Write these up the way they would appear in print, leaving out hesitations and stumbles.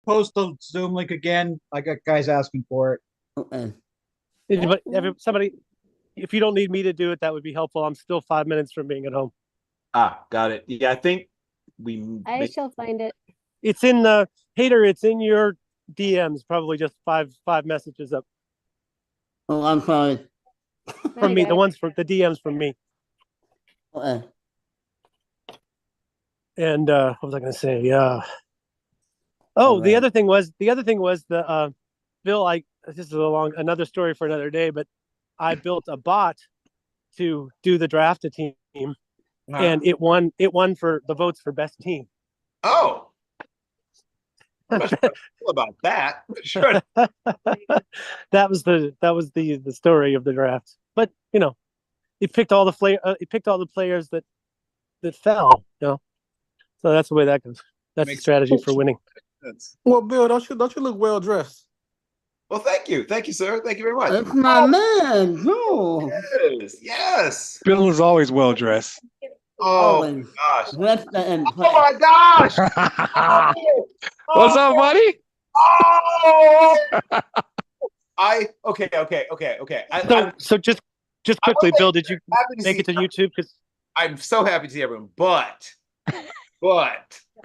post the Zoom link again? I got guys asking for it. Okay. Somebody, if you don't need me to do it, that would be helpful. I'm still 5 minutes from being at home. Got it. Yeah, I think I shall find it. It's in the Hater. It's in your DMs. Probably just five messages up Oh, I'm sorry. from me. The ones from the DMs from me. Okay. And what was I going to say? Oh, the other thing was the Bill. This is another story for another day. But I built a bot to do the draft team, and it won for the votes for best team. Oh, I'm not sure about that. Sure. that was the story of the draft. But it picked all the players that fell. So that's the way that goes. That's the strategy for winning. Well, Bill, don't you look well dressed? Well, thank you, sir. Thank you very much. That's my man. No. Yes. Bill is always well dressed. Oh my gosh. Oh my gosh. What's up, buddy? Oh. Okay. So just quickly, Bill, did you make it to YouTube? Because I'm so happy to see everyone, but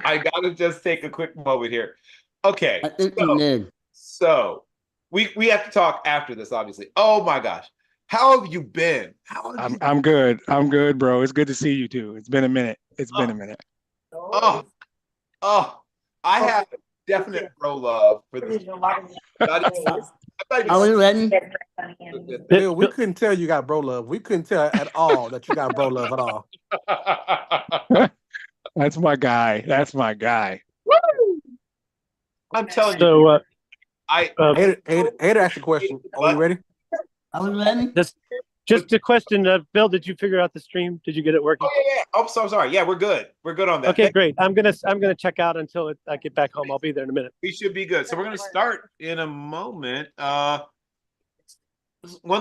I gotta just take a quick moment here. Okay. I think you did. So we have to talk after this, obviously. Oh my gosh. How have you been? I'm good. I'm good, bro. It's good to see you too. It's been a minute. Oh, I have definite bro love for this. Are we ready? Bill, we couldn't tell you got bro love. We couldn't tell at all that you got bro love at all. That's my guy. Woo! I'm telling you. So Hater asked a question. Are we ready? Are we ready? Just a question, Bill. Did you figure out the stream? Did you get it working? Oh yeah. Oh, so sorry. Yeah, we're good. We're good on that. Okay, great. I'm gonna check out until I get back home. I'll be there in a minute. We should be good. So we're gonna start in a moment. One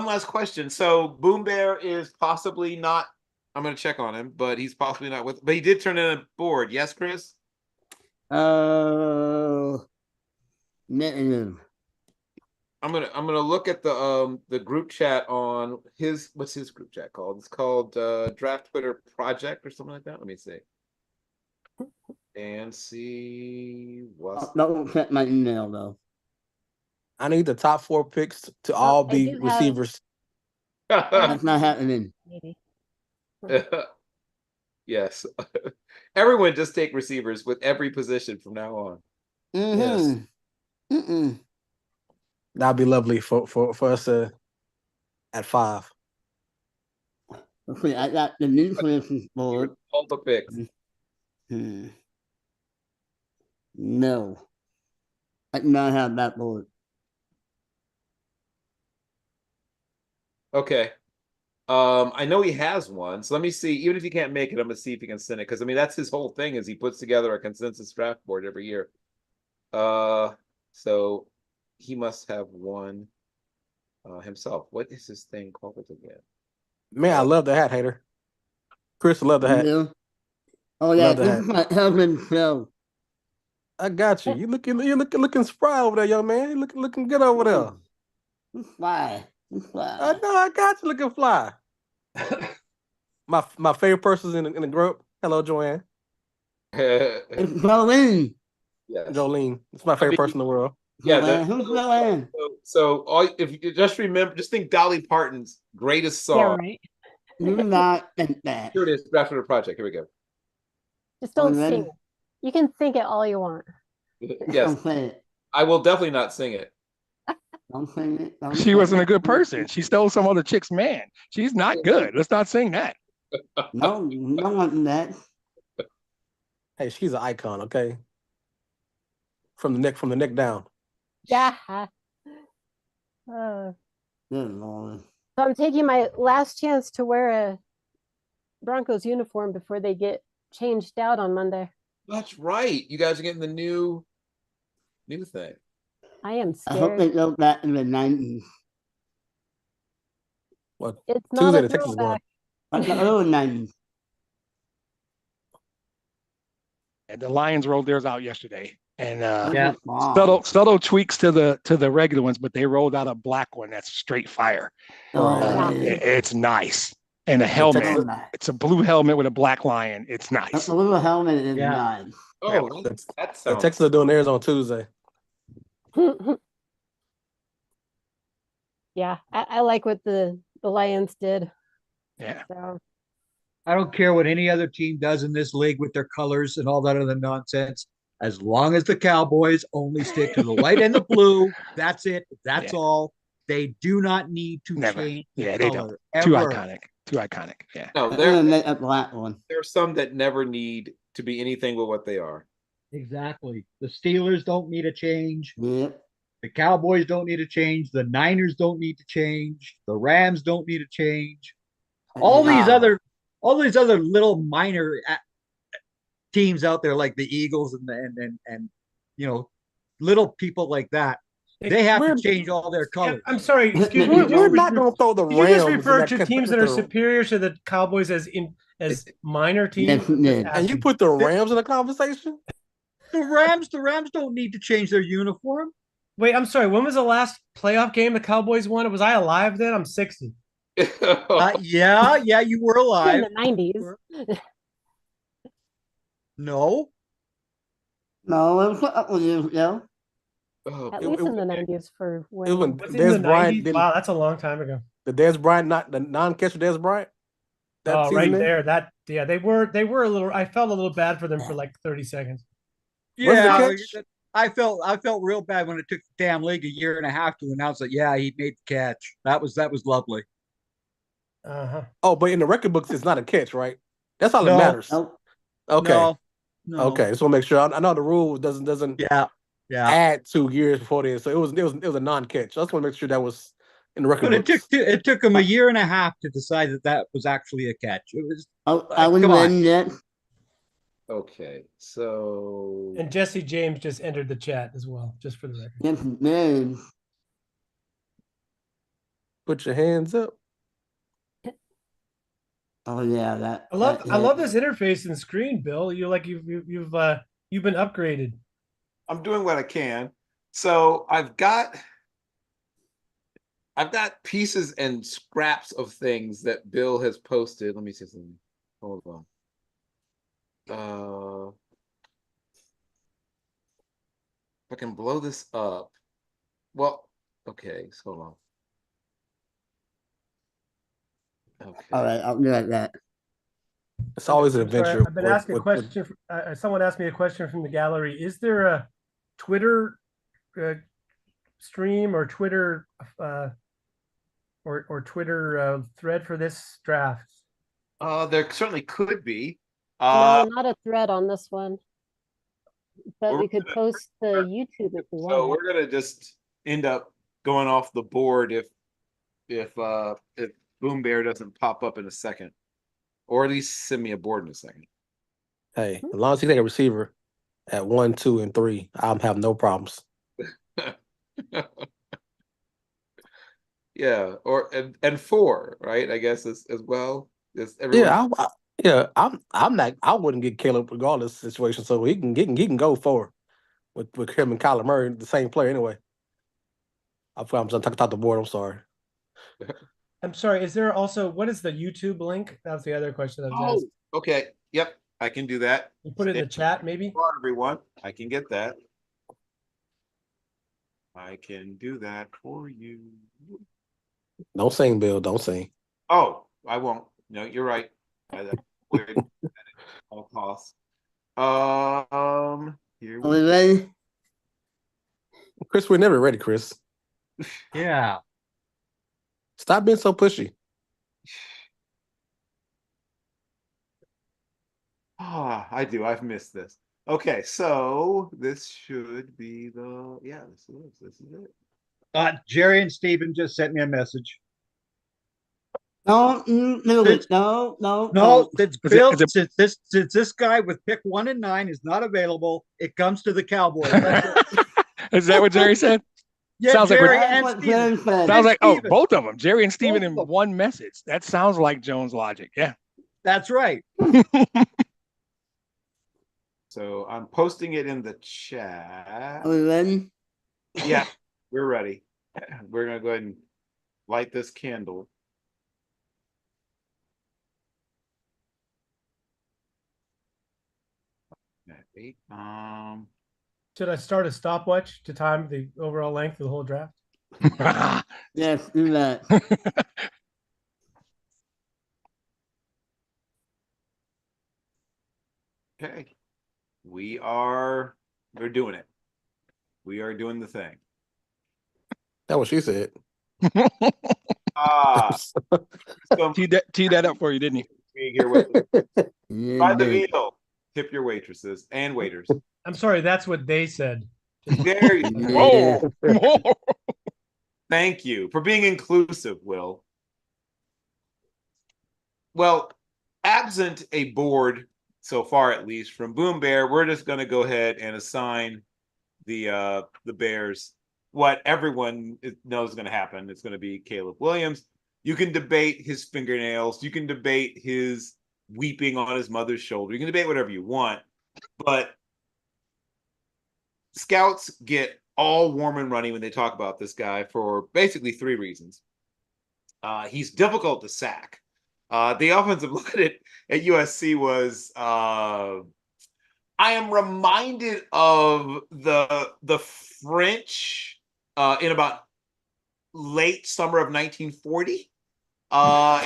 last question. So Boom Bear is possibly not. I'm gonna check on him, but he's possibly not with. But he did turn in a board. Yes, Chris. No. I'm gonna look at the group chat on what's his group chat called? It's called Draft Twitter Project or something like that. Let me see. And see what's Don't check my email though. I need the top 4 picks to all be receivers. That's not happening. Yes. Everyone just take receivers with every position from now on. Mm-hmm. Yes. That'd be lovely for us at 5. Okay, I got the new position board. All the picks. No. I do not have that board. Okay. I know he has one, so let me see. Even if he can't make it, I'm gonna see if he can send it. Because I mean, that's his whole thing is he puts together a consensus draft board every year. So he must have one himself. What is this thing called again? Man, I love the hat, Hater. Chris, love the hat. Yeah. Oh yeah, this is my husband's show. I got you. You looking spry over there, young man. You looking good over there. Fly. I know. I got you looking fly. my favorite person's in the group. Hello, Joanne. It's Jolene. Yes. Jolene. It's my favorite person in the world. Yeah. Who's Jolene? So if you just think Dolly Parton's greatest song. Yeah, right. Do not think that. Here it is, Draft Twitter Project. Here we go. Just don't sing it. You can think it all you want. Yes. Don't say it. I will definitely not sing it. Don't sing it. Don't She sing wasn't it. a good person. She stole some other chick's man. She's not good. Let's not sing that. No, want that. Hey, she's an icon, okay? From the neck down. Yeah. Good Lord. So I'm taking my last chance to wear a Broncos uniform before they get changed out on Monday. That's right. You guys are getting the new thing. I am I hope they scared. go back in the 90s. What? It's not Tuesday a the Texas is going. throwback. Like the early 90s. And the Lions rolled theirs out yesterday. And Yeah. Wow. subtle tweaks to the regular ones, but they rolled out a black one that's straight fire. Oh, Yeah. It's nice. And a The helmet. Texas, It's a blue helmet with a black lion. It's nice. the little helmet is Yeah. nice. Oh, that the sounds. Texas are doing theirs on Tuesday. Yeah, I like what the Lions did. Yeah. So I don't care what any other team does in this league with their colors and all that other nonsense. As long as the Cowboys only stick to the white and the blue, that's it. That's Yeah. all. They do not need to Never. change the Yeah, they color don't. Too ever. iconic. Too iconic. Yeah. No, A black one. there are some that never need to be anything but what they are. Exactly. The Steelers don't need a change. Yep. The Cowboys don't need a change. The Niners don't need to change. The Rams don't need a change. All these other little minor teams out there, like the Eagles and little people like that, they have to change all their Yeah, colors. I'm sorry. Excuse me. We're not going to throw the Did you just Rams. refer in to teams that are the- superior to the Cowboys as minor teams? Yes, And you put the Rams in the conversation? The Rams don't need to change their uniform. Wait, I'm sorry. When was the last playoff game the Cowboys won? Was I alive then? I'm 60. Yeah, you were in alive. the 90s. No, No, it was a couple years ago. Oh, At It- least it- in the 90s for It was when Was it in the Dez Bryant 90s? did Wow, that's a long time ago. the Dez Bryant, not the non-catch of Dez Bryant. That Oh, right season there. They were a little. I felt a little bad for them for like 30 seconds. yeah, catch? I felt real bad when it took the damn league a year and a half to announce that. Yeah, he made the catch. That was lovely. Uh-huh. Oh, but in the record books, it's not a catch, right? That's all No. that matters. Nope. Okay. No. Okay. Just want to make sure. I know the rule doesn't Yeah. add 2 years before this, so it was a non-catch. I just want to make sure that was in the record But books. it took him a year and a half to decide that was actually a catch. It was I wouldn't come on. win yet. okay, so And Jesse James just entered the chat as well, just for the record. Yes, man. Put your hands up. Oh yeah, that. I love this interface and screen, Bill. You've been upgraded. I'm doing what I can. So I've got pieces and scraps of things that Bill has posted. Let me see something. Hold on. If I can blow this up. Well, okay, so hold on. Okay. All right, I'll do like that. It's always an I'm sorry, adventure. I've been asked a question. Someone asked me a question from the gallery. Is there a Twitter stream or Twitter or Twitter thread for this draft? There certainly could be. No, not a thread on this one. But We're we could post the YouTube if we So want. we're gonna just end up going off the board if Boom Bear doesn't pop up in a second, or at least send me a board in a second. Hey, as long as you take a receiver at 1, 2, and 3, I'll have no problems. Yeah, or and 4, right? I guess as well. Is everyone? Yeah, I'm not. I wouldn't get Caleb regardless of the situation. So he can go 4 with him and Kyler Murray, the same player anyway. I'm talking about the board. I'm sorry. I'm sorry. Is there also what is the YouTube link? That's the other question I was Oh, asked. okay. Yep, I can do that. You put it in the chat, maybe. For everyone, I can get that. I can do that for you. Don't sing, Bill. Don't sing. Oh, I won't. No, you're right. Weird. At all costs. Here Are we ready? Chris, we're never ready, Chris. Yeah. Stop being so pushy. I do. I've missed this. Okay, so this should be this is it. Jerry and Steven just sent me a message. No, no, It's- no. No, it's Is it- Bill. is it- Since this guy with pick 1 and 9 is not available, it comes to the Cowboys. That's it. Is that what Jerry said? Yeah, Sounds like Jerry That's and what Steven. Glenn said. Sounds like Steven. both of them, Jerry and Steven, Both in of them. one message. That sounds like Jones' logic. Yeah. That's right. So I'm posting it in the chat. Are we ready? Yeah, we're ready. We're gonna go ahead and light this candle. Wait, Should I start a stopwatch to time the overall length of the whole draft? Yes, do that. okay. We're doing it. We are doing the thing. That's what she said. Ah, Tee that up for you, didn't he? being here with Yeah, by the dude. veal. Tip your waitresses and waiters. I'm sorry, that's what they said. There you Yeah. go. Whoa. Whoa. Thank you for being inclusive, Will. Well, absent a board so far, at least from Boom Bear, we're just going to go ahead and assign the Bears what everyone knows is going to happen. It's going to be Caleb Williams. You can debate his fingernails. You can debate his weeping on his mother's shoulder. You can debate whatever you want, but scouts get all warm and runny when they talk about this guy for basically 3 reasons. He's difficult to sack. The offensive line at USC was I am reminded of the French in about late summer of 1940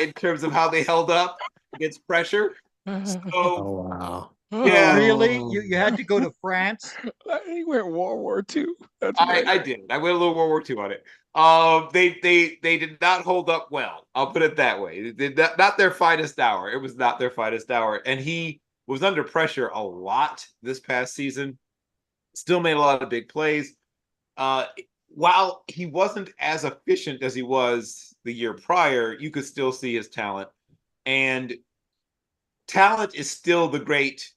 in terms of how they held up against pressure. So Oh wow. Yeah. Really? You had to go to France? He went World War II. That's I did. I went a little World War II on it. They did not hold up well. I'll put it that way. They did not their finest hour. It was not their finest hour, and he was under pressure a lot this past season. Still made a lot of big plays. While he wasn't as efficient as he was the year prior, you could still see his talent, and talent is still the great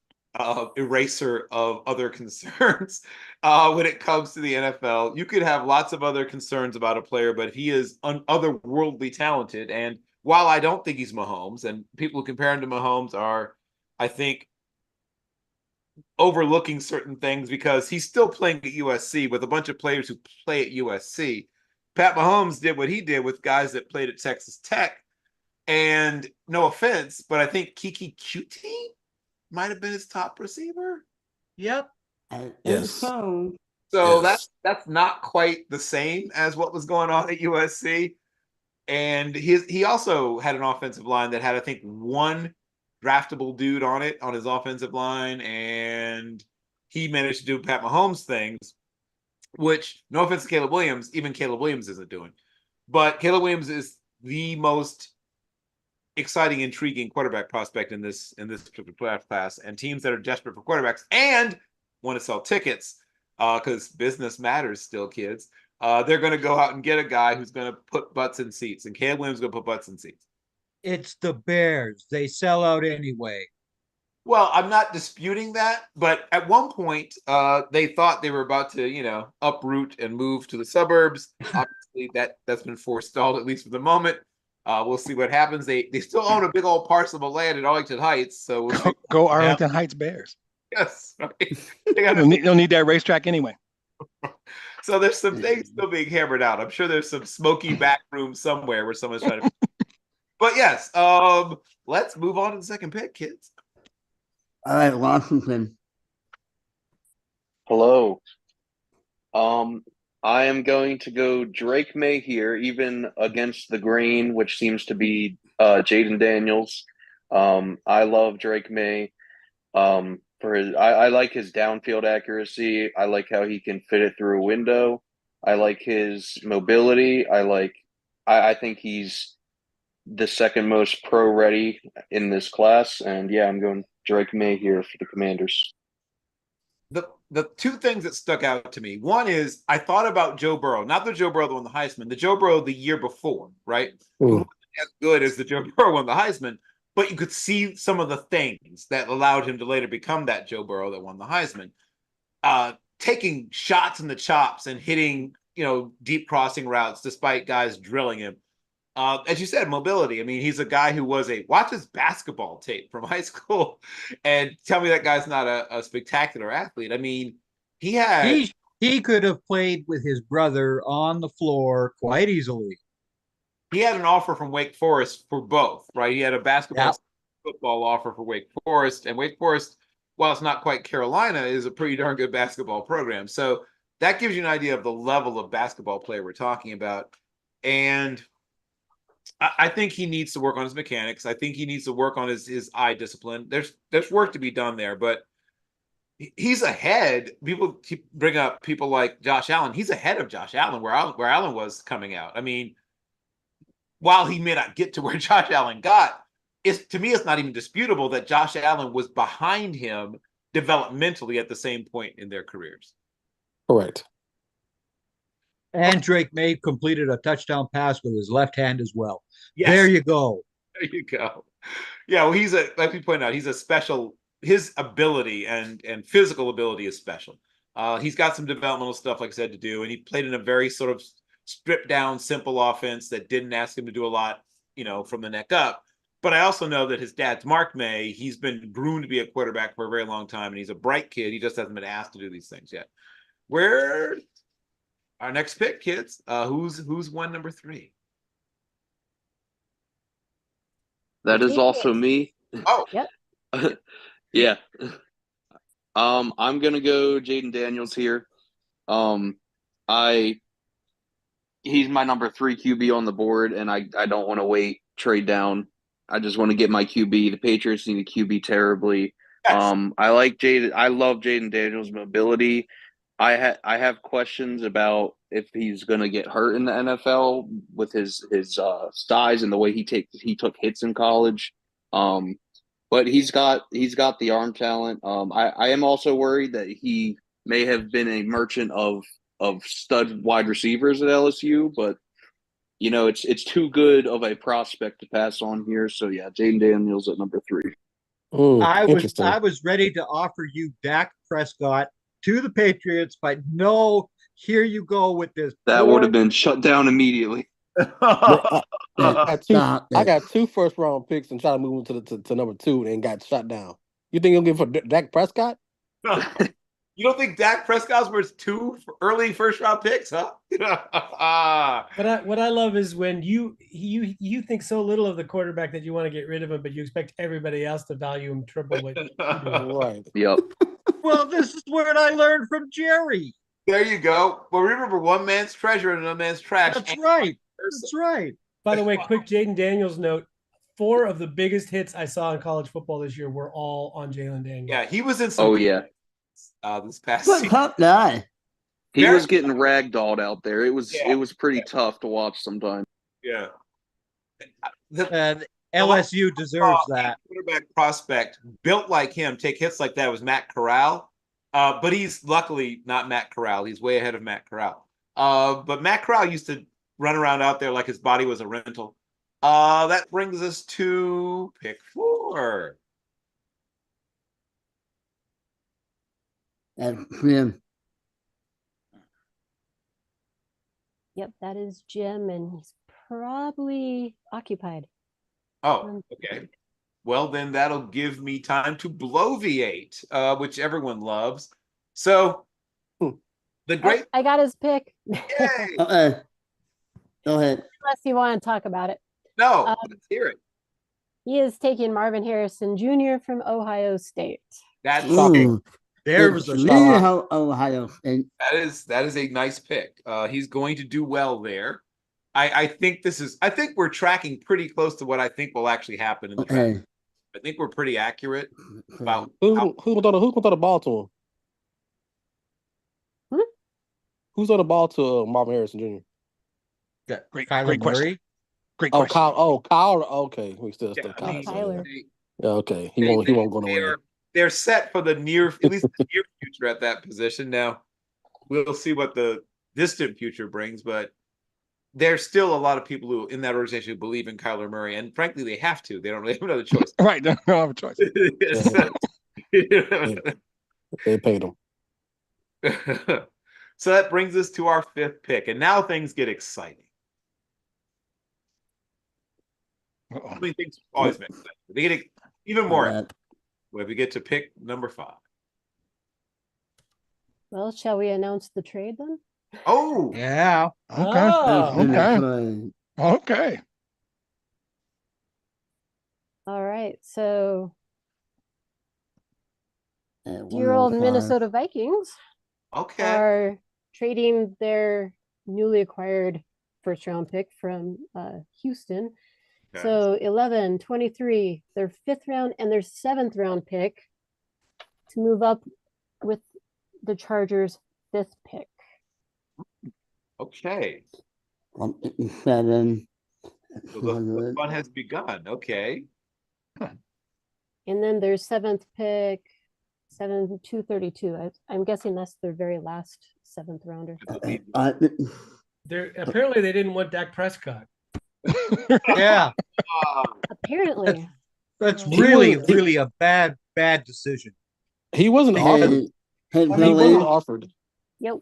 eraser of other concerns when it comes to the NFL. You could have lots of other concerns about a player, but he is otherworldly talented. And while I don't think he's Mahomes, and people who compare him to Mahomes are, I think, overlooking certain things because he's still playing at USC with a bunch of players who play at USC. Pat Mahomes did what he did with guys that played at Texas Tech. And no offense, but I think Kiki Cutie might have been his top receiver. Yep. Yes. So, So Yes. that's not quite the same as what was going on at USC. And he also had an offensive line that had, I think, one draftable dude on it on his offensive line, and he managed to do Pat Mahomes things, which, no offense to Caleb Williams, even Caleb Williams isn't doing. But Caleb Williams is the most exciting, intriguing quarterback prospect in this particular draft class, and teams that are desperate for quarterbacks and want to sell tickets because business matters still, kids. They're going to go out and get a guy who's going to put butts in seats, and Caleb Williams is going to put butts in seats. It's the Bears. They sell out anyway. Well, I'm not disputing that, but at one point, they thought they were about to, uproot and move to the suburbs. Obviously, that's been forestalled, at least for the moment. We'll see what happens. They still own a big old parcel of land in Arlington Heights, so we'll see. Go Arlington Heights Bears. Yes, right. They'll need that racetrack anyway. So there's some things still being hammered out. I'm sure there's some smoky back room somewhere where someone's trying to. But yes, let's move on to the second pick, kids. all right, Washington. Hello. I am going to go Drake May here, even against the grain, which seems to be Jaden Daniels. I love Drake May. I like his downfield accuracy. I like how he can fit it through a window. I like his mobility. I think he's the second most pro ready in this class. And yeah, I'm going Drake May here for the Commanders. The two things that stuck out to me. One is I thought about Joe Burrow, not the Joe Burrow that won the Heisman, the Joe Burrow the year before, right? Who wasn't as good as the Joe Burrow won the Heisman, but you could see some of the things that allowed him to later become that Joe Burrow that won the Heisman. Taking shots in the chops and hitting, deep crossing routes despite guys drilling him. As you said, mobility. I mean, he's a guy who was watch his basketball tape from high school and tell me that guy's not a spectacular athlete. I mean, he had He could have played with his brother on the floor quite easily. an offer from Wake Forest for both, right? He had a basketball football offer for Wake Forest, and Wake Forest, while it's not quite Carolina, is a pretty darn good basketball program. So that gives you an idea of the level of basketball player we're talking about. And I think he needs to work on his mechanics. I think he needs to work on his eye discipline. There's work to be done there, but he's ahead. People keep bring up people like Josh Allen. He's ahead of Josh Allen where Allen was coming out. I mean, while he may not get to where Josh Allen got, to me it's not even disputable that Josh Allen was behind him developmentally at the same point in their careers. Correct. And Drake May completed a touchdown pass with his left hand as well. Yes. There you go. There you go. Yeah, well, like we pointed out, he's a special. His ability and physical ability is special. He's got some developmental stuff, like I said, to do, and he played in a very sort of stripped down, simple offense that didn't ask him to do a lot, from the neck up. But I also know that his dad's Mark May. He's been groomed to be a quarterback for a very long time, and he's a bright kid. He just hasn't been asked to do these things yet. Where our next pick, kids? Who's one number 3? That is also me. Oh, Yep. Yeah. I'm gonna go Jaden Daniels here. He's my number 3 QB on the board, and I don't want to trade down. I just want to get my QB. The Patriots need a QB terribly. yes. I like Jaden. I love Jaden Daniels' mobility. I have questions about if he's going to get hurt in the NFL with his size and the way he took hits in college. But he's got the arm talent. I am also worried that he may have been a merchant of stud wide receivers at LSU, but it's too good of a prospect to pass on here. So yeah, Jaden Daniels at number 3. I Interesting. was ready to offer you Dak Prescott to the Patriots, but no, here you go with this. That would have been shut down immediately. I Stop it. got 2 first-round picks and try to move him to number 2 and got shut down. You think he'll give for Dak Prescott? You don't think Dak Prescott's worth 2 early first-round picks, huh? What I love is when you think so little of the quarterback that you want to get rid of him, but you expect everybody else to value him triple what you do. Right. Yep. Well, this is what I learned from Jerry. There you go. Well, remember, one man's treasure and another man's trash. That's right. That's right. By the way, quick Jaden Daniels note: 4 of the biggest hits I saw in college football this year were all on Jalen Daniels. Yeah, he was in some. Oh yeah. This past Good season. pup guy. He was getting ragdolled out there. It was pretty tough to watch sometimes. Yeah. And LSU deserves that. Quarterback prospect built like him, take hits like that was Matt Corral. But he's luckily not Matt Corral. He's way ahead of Matt Corral. But Matt Corral used to run around out there like his body was a rental. That brings us to pick 4. And him. Yep, that is Jim, and he's probably occupied. Oh, okay. Well, then that'll give me time to bloviate, which everyone loves. So, the great. I got his pick. Yay! Go ahead. Unless you want to talk about it. No, let's hear it. He is taking Marvin Harrison Jr. from Ohio State. That's Ooh. There was a It's shot. Ohio State. that is a nice pick. He's going to do well there. I think we're tracking pretty close to what I think will actually happen in the draft. Okay. I think we're pretty accurate about Who's gonna throw the ball to him? Who's on the ball to Marvin Harrison Jr.? Great Kyler question. Murray. Great Oh, question. Kyle. Oh, Kyle. Okay, we still Yeah, I mean, Tyler. Yeah, okay. He won't go nowhere. They're set for at least the near future at that position. Now, we'll see what the distant future brings, but there's still a lot of people who in that organization who believe in Kyler Murray, and frankly, they have to. They don't really have another choice. Right. They don't have a choice. They paid him. So that brings us to our 5th pick, and now things get exciting. I mean, things always make sense. They get even more Yeah. when we get to pick number 5. Well, shall we announce the trade then? Oh, Yeah. Okay. Oh, Okay. Okay. All right. So At dear old 105. Minnesota Vikings okay. are trading their newly acquired first round pick from Houston. Okay. So 11, 23, their 5th round and their 7th round pick to move up with the Chargers' 5th pick. Okay. 157. So the fun has begun. Okay. And then their 7th pick, 232. I'm guessing that's their very last 7th rounder. they're apparently they didn't want Dak Prescott. Yeah. Apparently. That's He really a bad decision. He wasn't offered. He wasn't offered. Yep.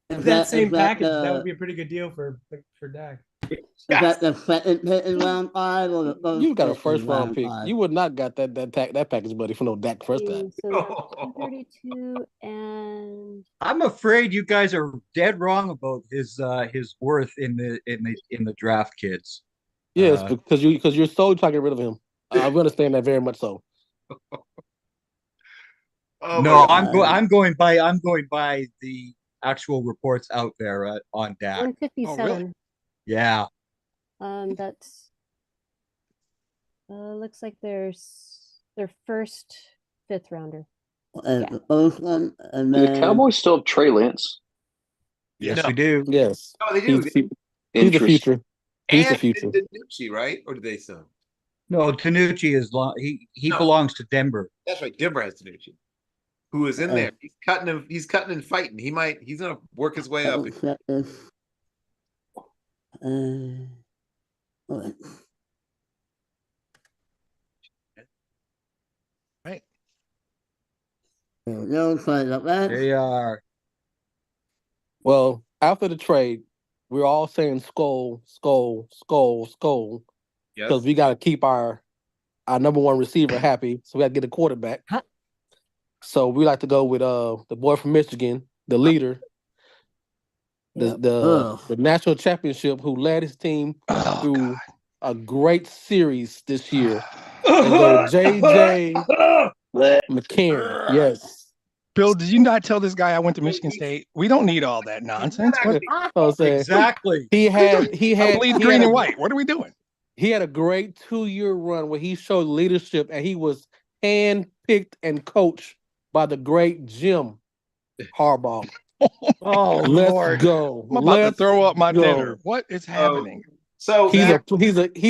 That same package, that would be a pretty good deal for Dak. Is that the second pick in round 5 or the first? You got a pick in first round pick. 5? You would not got that package, buddy, for no Dak first time. So that's 232 and I'm afraid you guys are dead wrong about his worth in the draft, kids. Yes, because you're so trying to get rid of him. I understand that very much so. No, I'm going by the actual reports out there on Dak. 157. Yeah. That's looks like there's their first 5th rounder. The first one, and Do the then Cowboys still have Trey Lance? Yes, No. we do. Yes. No, they do. He's the Interest. future. He's the And future. Danucci, right? Or did they sell? No, Tanucci is he No. belongs to Denver. That's right. Denver has Danucci, who is in there. He's cutting and fighting. He's gonna work his way up. What? Right. No fight up that. They are. Well, after the trade, we're all saying skull, because Yes. we got to keep our number 1 receiver happy. So we got to get a quarterback. Huh? So we like to go with the boy from Michigan, the leader, the national championship, who led his team through a great series this year. And go JJ McCarron. Yes. Bill, did you not tell this guy I went to Michigan State? We don't need all that nonsense. What? So Exactly. he had I bleed green and white. What are we doing? He had a great 2-year run where he showed leadership, and he was handpicked and coached by the great Jim Harbaugh. Oh, Let's Lord. go. I'm about Let's to throw up my go. dinner. What is happening? So He's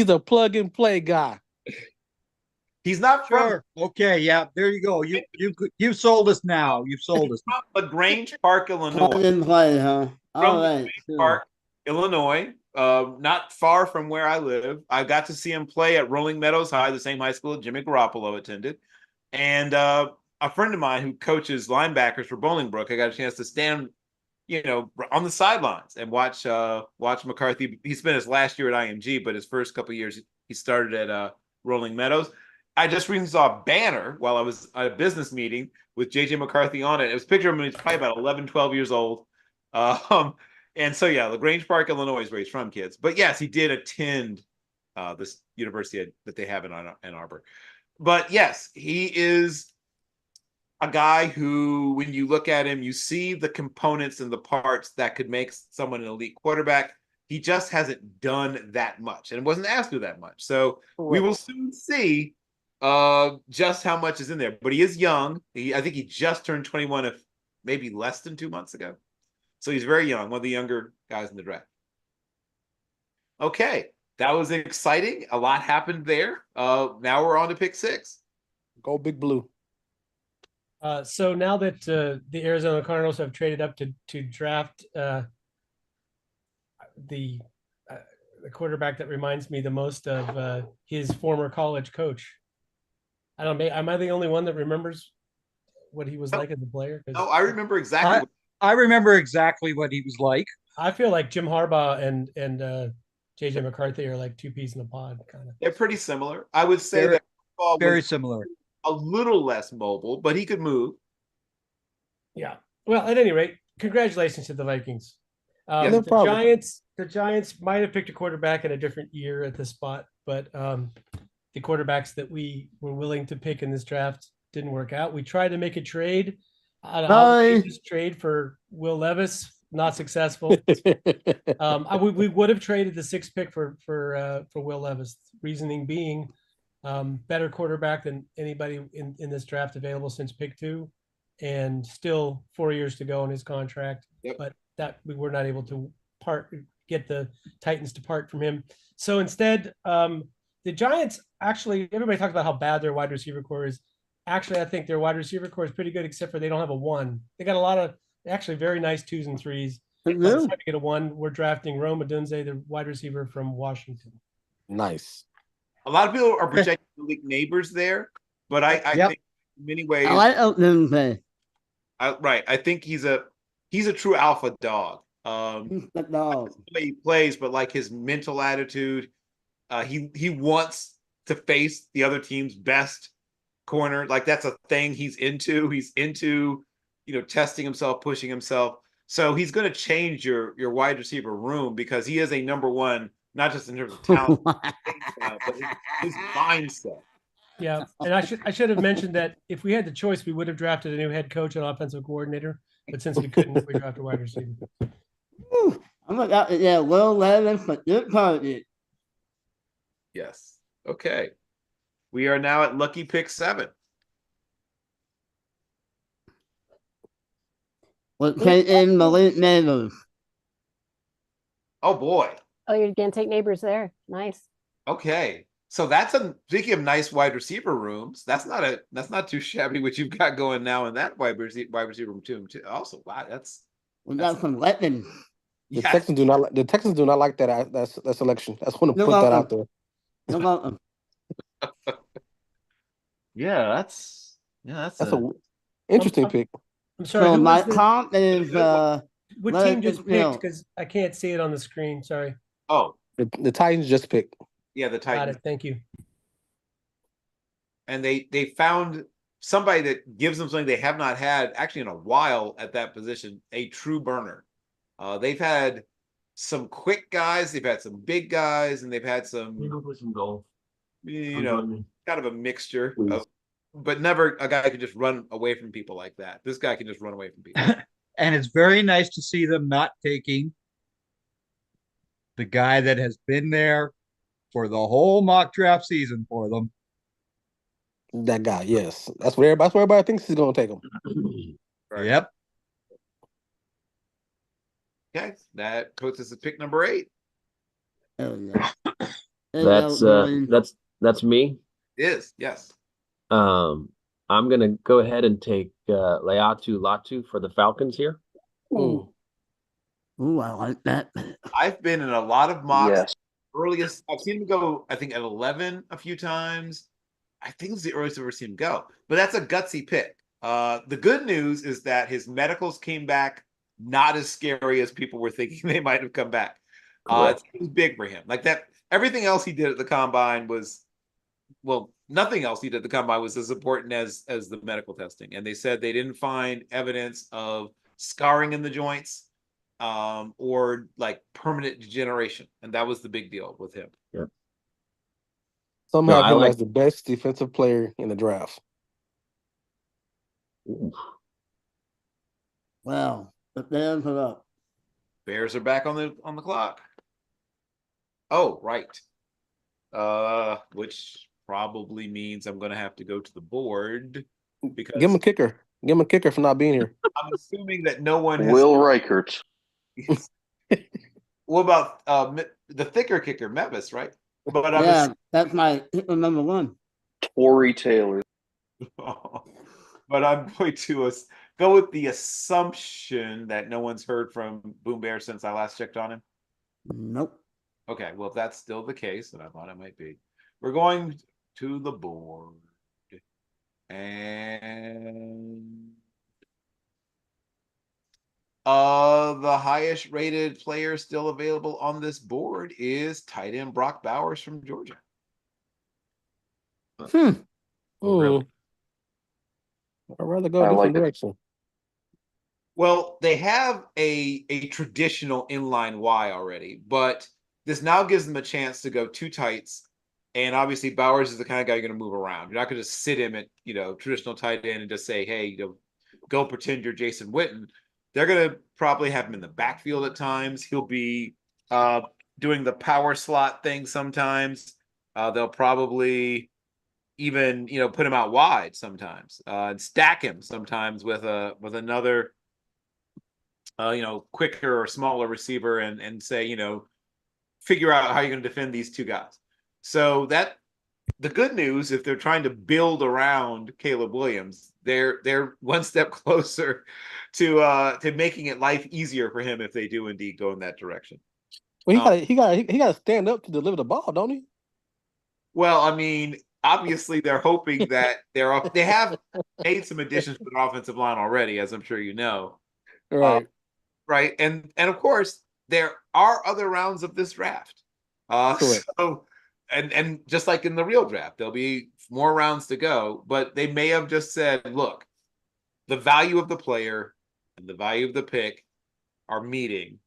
a plug and play guy. he's not from Sure. Okay. Yeah. There you go. You sold us now. You've sold us. LaGrange Park, Plug Illinois. and play, huh? From All right. LaGrange Park, Illinois. Not far from where I live. I got to see him play at Rolling Meadows High, the same high school Jimmy Garoppolo attended. And a friend of mine who coaches linebackers for Bolingbrook, I got a chance to stand, on the sidelines and watch McCarthy. He spent his last year at IMG, but his first couple of years he started at Rolling Meadows. I just recently saw a banner while I was at a business meeting with JJ McCarthy on it. It was a picture of him when he's probably about 11, 12 years old. And so, yeah, LaGrange Park, Illinois is where he's from, kids. But yes, he did attend this university that they have in Ann Arbor. But yes, he is a guy who, when you look at him, you see the components and the parts that could make someone an elite quarterback. He just hasn't done that much and wasn't asked to do that much. So we will soon see just how much is in there. But he is young. I think he just turned 21, maybe less than 2 months ago. So he's very young, one of the younger guys in the draft. Okay, that was exciting. A lot happened there. Now we're on to pick 6. Go Big Blue. So now that the Arizona Cardinals have traded up to draft the quarterback that reminds me the most of his former college coach. I don't know. Am I the only one that remembers what he was like as a player? Oh, I remember exactly. I remember exactly what he was like. I feel like Jim Harbaugh and JJ McCarthy are like two peas in a pod, kind of. They're pretty similar. I would say Very- that Paul Very was similar. a little less mobile, but he could move. Yeah. Well, at any rate, congratulations to the Vikings. Yeah, no the problem. Giants might have picked a quarterback in a different year at this spot, but the quarterbacks that we were willing to pick in this draft didn't work out. We tried to make a trade, an outrageous trade for Will Levis, not successful. We would have traded the 6th pick for Will Levis. Reasoning being, better quarterback than anybody in this draft available since pick 2, and still 4 years to go on his contract. Yep. But that we were not able to get the Titans to part from him. So instead, the Giants actually, everybody talks about how bad their wide receiver core is. Actually, I think their wide receiver core is pretty good, except for they don't have a 1. They got a lot of actually very nice 2s and 3s. But it's hard to get a 1. We're drafting Rome Odunze, the wide receiver from Washington. Nice. A lot of people are projecting Malik Neighbors there, but I think in many ways, I like Oakland. right. I think he's a true alpha dog. The dog. The way he plays, but like his mental attitude, he wants to face the other team's best corner. Like that's a thing he's into. He's into, testing himself, pushing himself. So he's going to change your wide receiver room because he is a number one, not just in terms of talent, but his mindset. Yeah, and I should have mentioned that if we had the choice, we would have drafted a new head coach and offensive coordinator. But since we couldn't, we drafted a wide receiver. I'm like, yeah, Will Levis, but good party. Yes. Okay. We are now at lucky pick 7. We're taking Malik Neighbors. Oh boy. Oh, you're gonna take Neighbors there. Nice. Okay. So speaking of nice wide receiver rooms, that's not too shabby what you've got going now in that wide receiver room too. Also, wow, We got some weapons. The Texans do not like that selection. That's want to put that out there. You're welcome. That's a interesting pick. I'm sorry. So who my was the- comp is what let team it just go. picked? Because I can't see it on the screen. Sorry. Oh, The Titans just picked. yeah, the Got Titans. it. Thank you. And they found somebody that gives them something they have not had actually in a while at that position, a true burner. They've had some quick guys, they've had some big guys, and they've had some, golf. kind of a mixture of, but never a guy who can just run away from people like that. This guy can just run away from people. And it's very nice to see them not taking the guy that has been there for the whole mock draft season for them. That guy, yes. That's where everybody thinks he's going to take him. Right. Yep. Okay, that puts us at pick number 8. Oh, yeah. That's me. Is yes. I'm gonna go ahead and take Leatu Latu for the Falcons here. Ooh, I like that. I've been in a lot of mocks. Yes. Earliest I've seen him go, I think at 11 a few times. I think it's the earliest I've ever seen him go. But that's a gutsy pick. The good news is that his medicals came back not as scary as people were thinking they might have come back. It was big for him. Like that, everything else he did at the combine was, well, nothing else he did at the combine was as important as the medical testing. And they said they didn't find evidence of scarring in the joints or like permanent degeneration. And that was the big deal with him. Yeah. Somehow No, him as the best defensive player in the draft. Wow. The Bears are up. Bears are back on the clock. Oh, right. Which probably means I'm going to have to go to the board because Give him a kicker. Give him a kicker for not being here. I'm assuming that no one has. Will Reichert. What about the thicker kicker, Mevis, right? But Yeah, that's my number 1. Torrey Taylor. But I'm going to go with the assumption that no one's heard from Boom Bear since I last checked on him. Nope. Okay, well, if that's still the case, and I thought it might be, we're going to the board. And The highest rated player still available on this board is tight end Brock Bowers from Georgia. Hmm. Oh, really? I'd rather go a I different like it. direction. Well, they have a traditional inline Y already, but this now gives them a chance to go two tights. And obviously, Bowers is the kind of guy you're going to move around. You're not going to just sit him at traditional tight end and just say, "Hey, go pretend you're Jason Witten." They're going to probably have him in the backfield at times. He'll be doing the power slot thing sometimes. They'll probably even put him out wide sometimes and stack him sometimes with another quicker or smaller receiver and say, figure out how you're going to defend these two guys. So that the good news, if they're trying to build around Caleb Williams, they're one step closer to making it life easier for him if they do indeed go in that direction. Well, he got to stand up to deliver the ball, don't he? Well, I mean, obviously they're hoping that they have made some additions to the offensive line already, as I'm sure you know. Right. Right. And of course, there are other rounds of this draft. So and just like in the real draft, there'll be more rounds to go, but they may have just said, look, the value of the player and the value of the pick are meeting.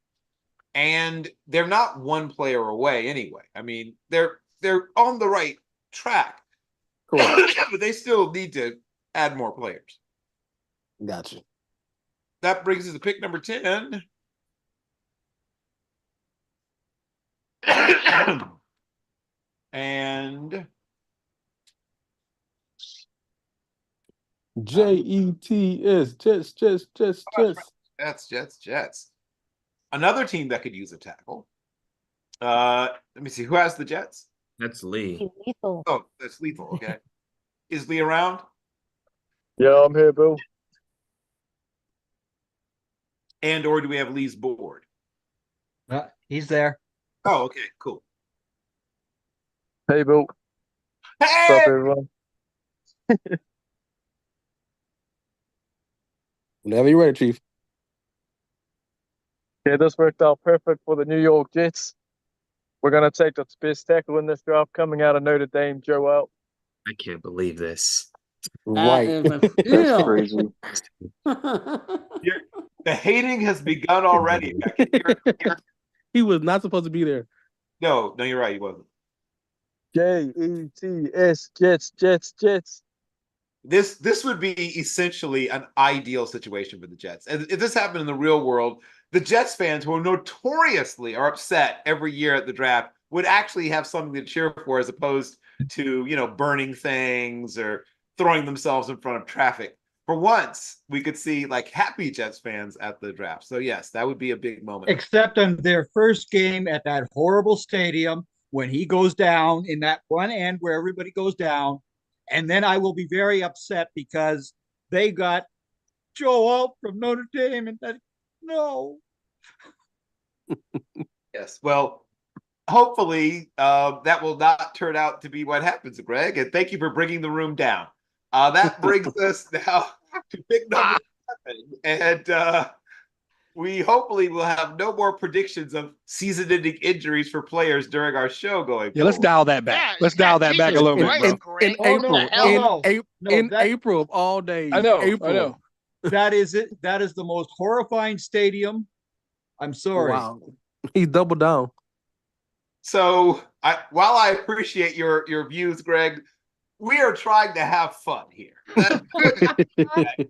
And they're not one player away anyway. I mean, they're on the right track. But they still need to add more players. Gotcha. That brings us to pick number 10. And Jets. Jets. Another team that could use a tackle. Let me see. Who has the Jets? That's Lee. Lethal. Oh, that's Lethal. Okay. Is Lee around? Yeah, I'm here, Bill. And or do we have Lee's board? He's there. Oh, okay, cool. Hey, Bill. Hey! What's up, everyone? Whenever you're ready, Chief. Yeah, this worked out perfect for the New York Jets. We're going to take the best tackle in this draft coming out of Notre Dame, Joe out. I can't believe this. That is a steal. Crazy. The hating has begun already. He was not supposed to be there. No, you're right. He wasn't. Jets, Jets. This would be essentially an ideal situation for the Jets. And if this happened in the real world, the Jets fans who are notoriously upset every year at the draft would actually have something to cheer for as opposed to, burning things or throwing themselves in front of traffic. For once, we could see like happy Jets fans at the draft. So yes, that would be a big moment. Except on their first game at that horrible stadium when he goes down in that one end where everybody goes down. And then I will be very upset because they got Joe out from Notre Dame and that no. Yes. Well, hopefully that will not turn out to be what happens, Greg. And thank you for bringing the room down. That brings us now to pick number 7. And we hopefully will have no more predictions of season-ending injuries for players during our show going Yeah, let's forward. dial that back. Yeah, Let's dial that back a little bit, bro. In April of all days. I know. That is it. That is the most horrifying stadium. I'm sorry. Wow. He doubled down. So while I appreciate your views, Greg, we are trying to have fun here. That's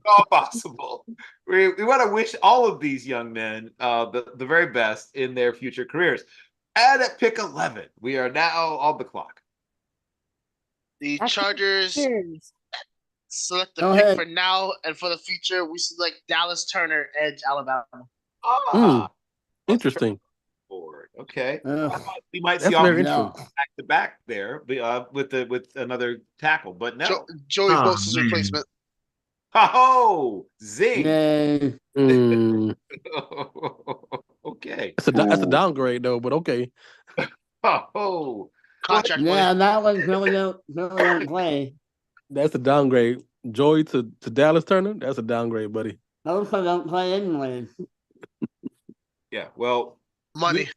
all possible. We want to wish all of these young men the very best in their future careers. And at pick 11, we are now on the clock. The Chargers select the Go pick ahead. for now, and for the future, we select Dallas Turner, edge, Alabama. Interesting. Board. Okay. Ugh. We might That's see very interesting. back to back there with another tackle, but no. Joey Oh, Bosa's man. replacement. Oh, zing. Yay. Okay. That's a downgrade though, but okay. Oh, Contract Yeah, money. that was really don't play. That's a downgrade. Joey to Dallas Turner, that's a downgrade, buddy. Those don't play anyways. Yeah. Well, Money.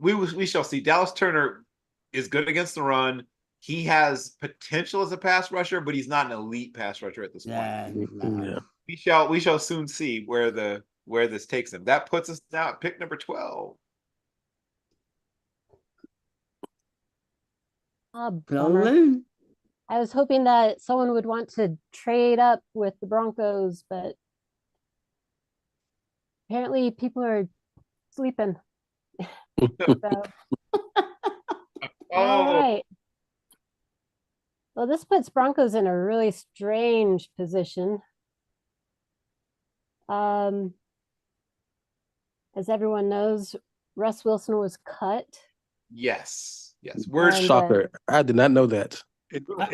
we shall see. Dallas Turner is good against the run. He has potential as a pass rusher, but he's not an elite pass rusher at this point. Yeah. We shall soon see where this takes him. That puts us now at pick number 12. Bummer. I was hoping that someone would want to trade up with the Broncos, but apparently people are sleeping. So. All right. Well, this puts Broncos in a really strange position. As everyone knows, Russ Wilson was cut. Yes. Word shocker. I did not know that.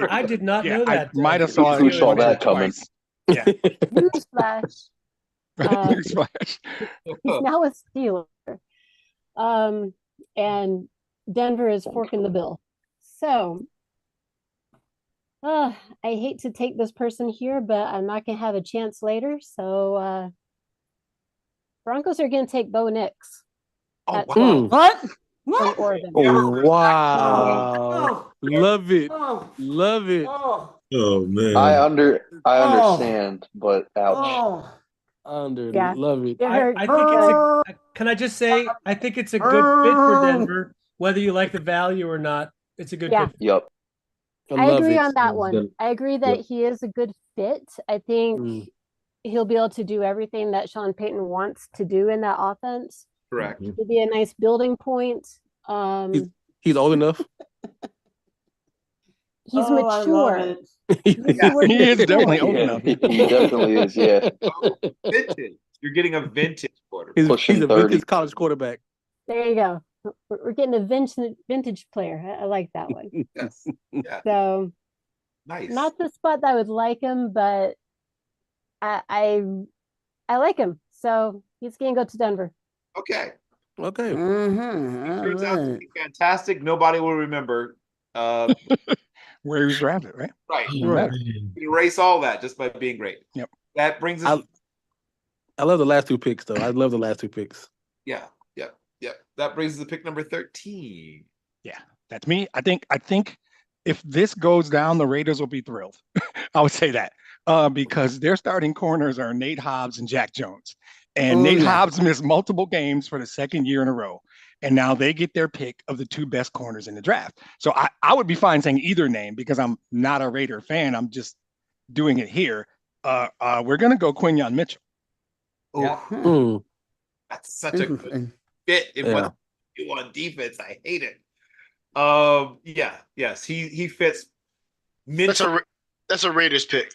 I did not know that. I might have saw Who saw that coming? Yeah. Newsflash. Newsflash. He's now a Steeler. And Denver is forking the bill. So, I hate to take this person here, but I'm not going to have a chance later. So, Broncos are going to take Bo Nix. Oh, wow. What? From Oregon. Oh, wow. Love it. Love it. Oh man. I understand, but ouch. Yeah. Love it. I think it's a. Can I just say? I think it's a good fit for Denver, whether you like the value or not. It's a good fit. Yep. I agree on that one. I agree that he is a good fit. I think he'll be able to do everything that Sean Payton wants to do in that offense. Correct. It'll be a nice building point. He's old enough. He's mature. He is definitely old enough. He definitely is, yeah. Vintage. You're getting a vintage quarterback. He's a vintage college quarterback. There you go. We're getting a vintage player. I like that one. Yes. Yeah. So nice. Not the spot that I would like him, but I like him. So he's gonna go to Denver. Okay. Okay. Turns out to be fantastic. Nobody will remember where he was drafted, right? Right. Right. Erase all that just by being great. Yep. That brings us. I love the last two picks, though. I love the last two picks. Yeah. That brings us to pick number 13. Yeah, that's me. I think if this goes down, the Raiders will be thrilled. I would say that because their starting corners are Nate Hobbs and Jack Jones. And Nate Hobbs missed multiple games for the second year in a row. And now they get their pick of the two best corners in the draft. So I would be fine saying either name because I'm not a Raider fan. I'm just doing it here. We're going to go Quinyon Mitchell. Oh, that's such a good fit in what you do on defense. I hate it. Yes, he fits. That's a Raiders pick.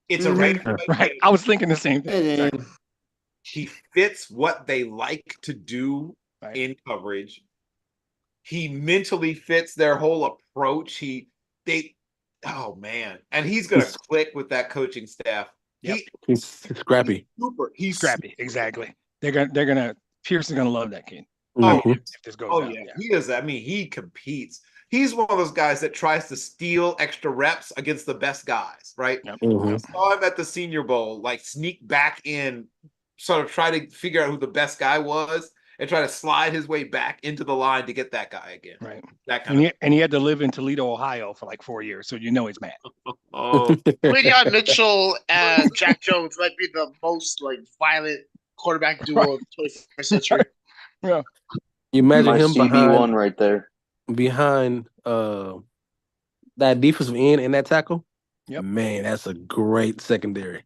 It's a Raiders pick. Right. I was thinking the same thing. He fits what they like to do in coverage. He mentally fits their whole approach. Oh man, and he's gonna click with that coaching staff. Yep. He's scrappy. He's scrappy. Exactly. They're gonna Pierce is gonna love that kid. If this goes down. Yeah, he does. I mean, he competes. He's one of those guys that tries to steal extra reps against the best guys, right? Yep. I saw him at the Senior Bowl, like sneak back in, sort of try to figure out who the best guy was and try to slide his way back into the line to get that guy again. Right. That kind And he had to live in Toledo, Ohio for like 4 years, so you know he's mad. Quinyon Mitchell and Jack Jones might be the most violent quarterback duo of the 21st century. Yeah. You imagine My him CB1 right there. behind that defensive end and that tackle. Yep. Man, that's a great secondary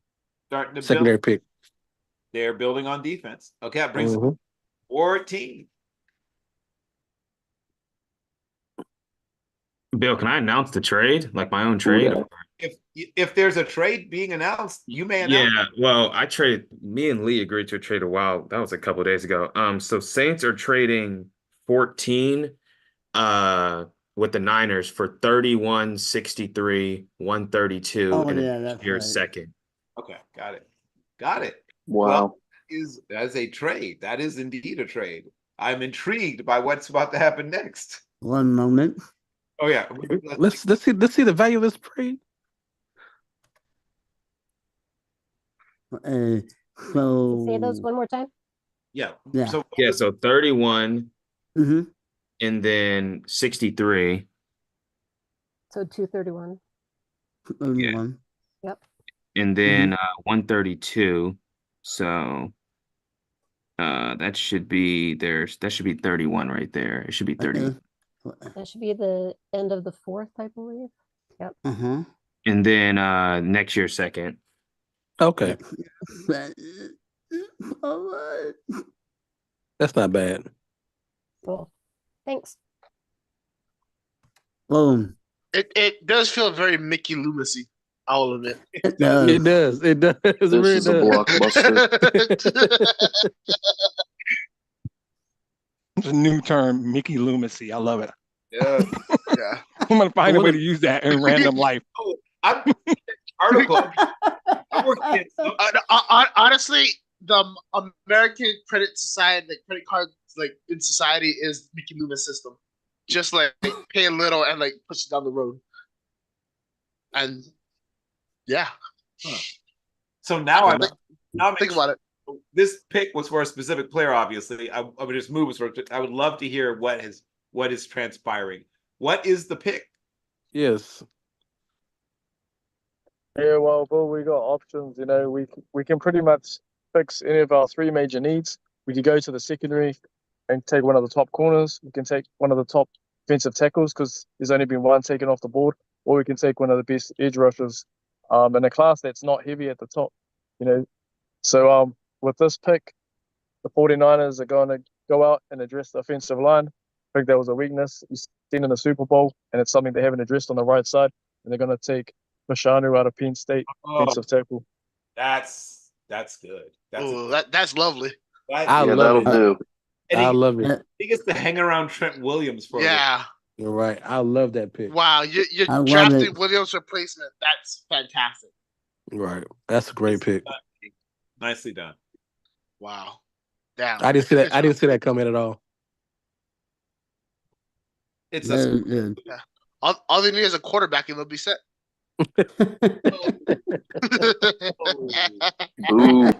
Starting to build. pick. They're building on defense. Okay, that brings us 14. Bill, can I announce the trade? Like my own trade? If there's a trade being announced, you may announce. Yeah, well, me and Lee agreed to a trade a while. That was a couple of days ago. So Saints are trading 14 with the Niners for 31, 63, 132, and your second. Okay, got it. Wow. Well, that's a trade. That is indeed a trade. I'm intrigued by what's about to happen next. One moment. Oh yeah. Let's see the value of this trade. So Say those one more time. Yeah. Yeah. So Yeah, so 31 Mm-hmm. and then 63. So 231. Yeah. One. Yep. And then 132. So that should be 31 right there. It should be 30. That should be the end of the fourth, I believe. Yep. Uh-huh. And then next year second. Okay, All right. that's not bad. Cool. Thanks. Boom. It does feel very Mickey Loomisy. I'll admit. It does. It does. It does. It This really is a does. blockbuster. It's a new term, Mickey Loomisy. I love it. yeah. Yeah. I'm gonna find a way to use that in random life. Oh, I'm article. I'm working at some- Honestly, the American credit society, the credit cards like in society is Mickey Loomis system. Just like pay a little and like push it down the road. And yeah. So now I'm Think about it. This pick was for a specific player, obviously. I would just move for. I would love to hear what is transpiring. What is the pick? Yes. Yeah, well, Bill, we got options. You know, we can pretty much fix any of our three major needs. We could go to the secondary and take one of the top corners. We can take one of the top defensive tackles because there's only been one taken off the board, or we can take one of the best edge rushers in a class that's not heavy at the top. You know, so with this pick, the 49ers are going to go out and address the offensive line. I think that was a weakness you've seen in the Super Bowl, and it's something they haven't addressed on the right side. And they're going to take Mashanu out of Penn State, defensive tackle. That's good. That's lovely. I love that'll it. do. And I love it. he gets to hang around Trent Williams for a Yeah. You're right. I love that pick. Wow. You're I love drafting it. Williams' replacement. That's fantastic. Right. That's a great pick. Nicely done. Wow. Damn. I didn't see that. I didn't see that coming at all. It's Very good. Yeah. All they need is a quarterback and they'll be set. Ooh.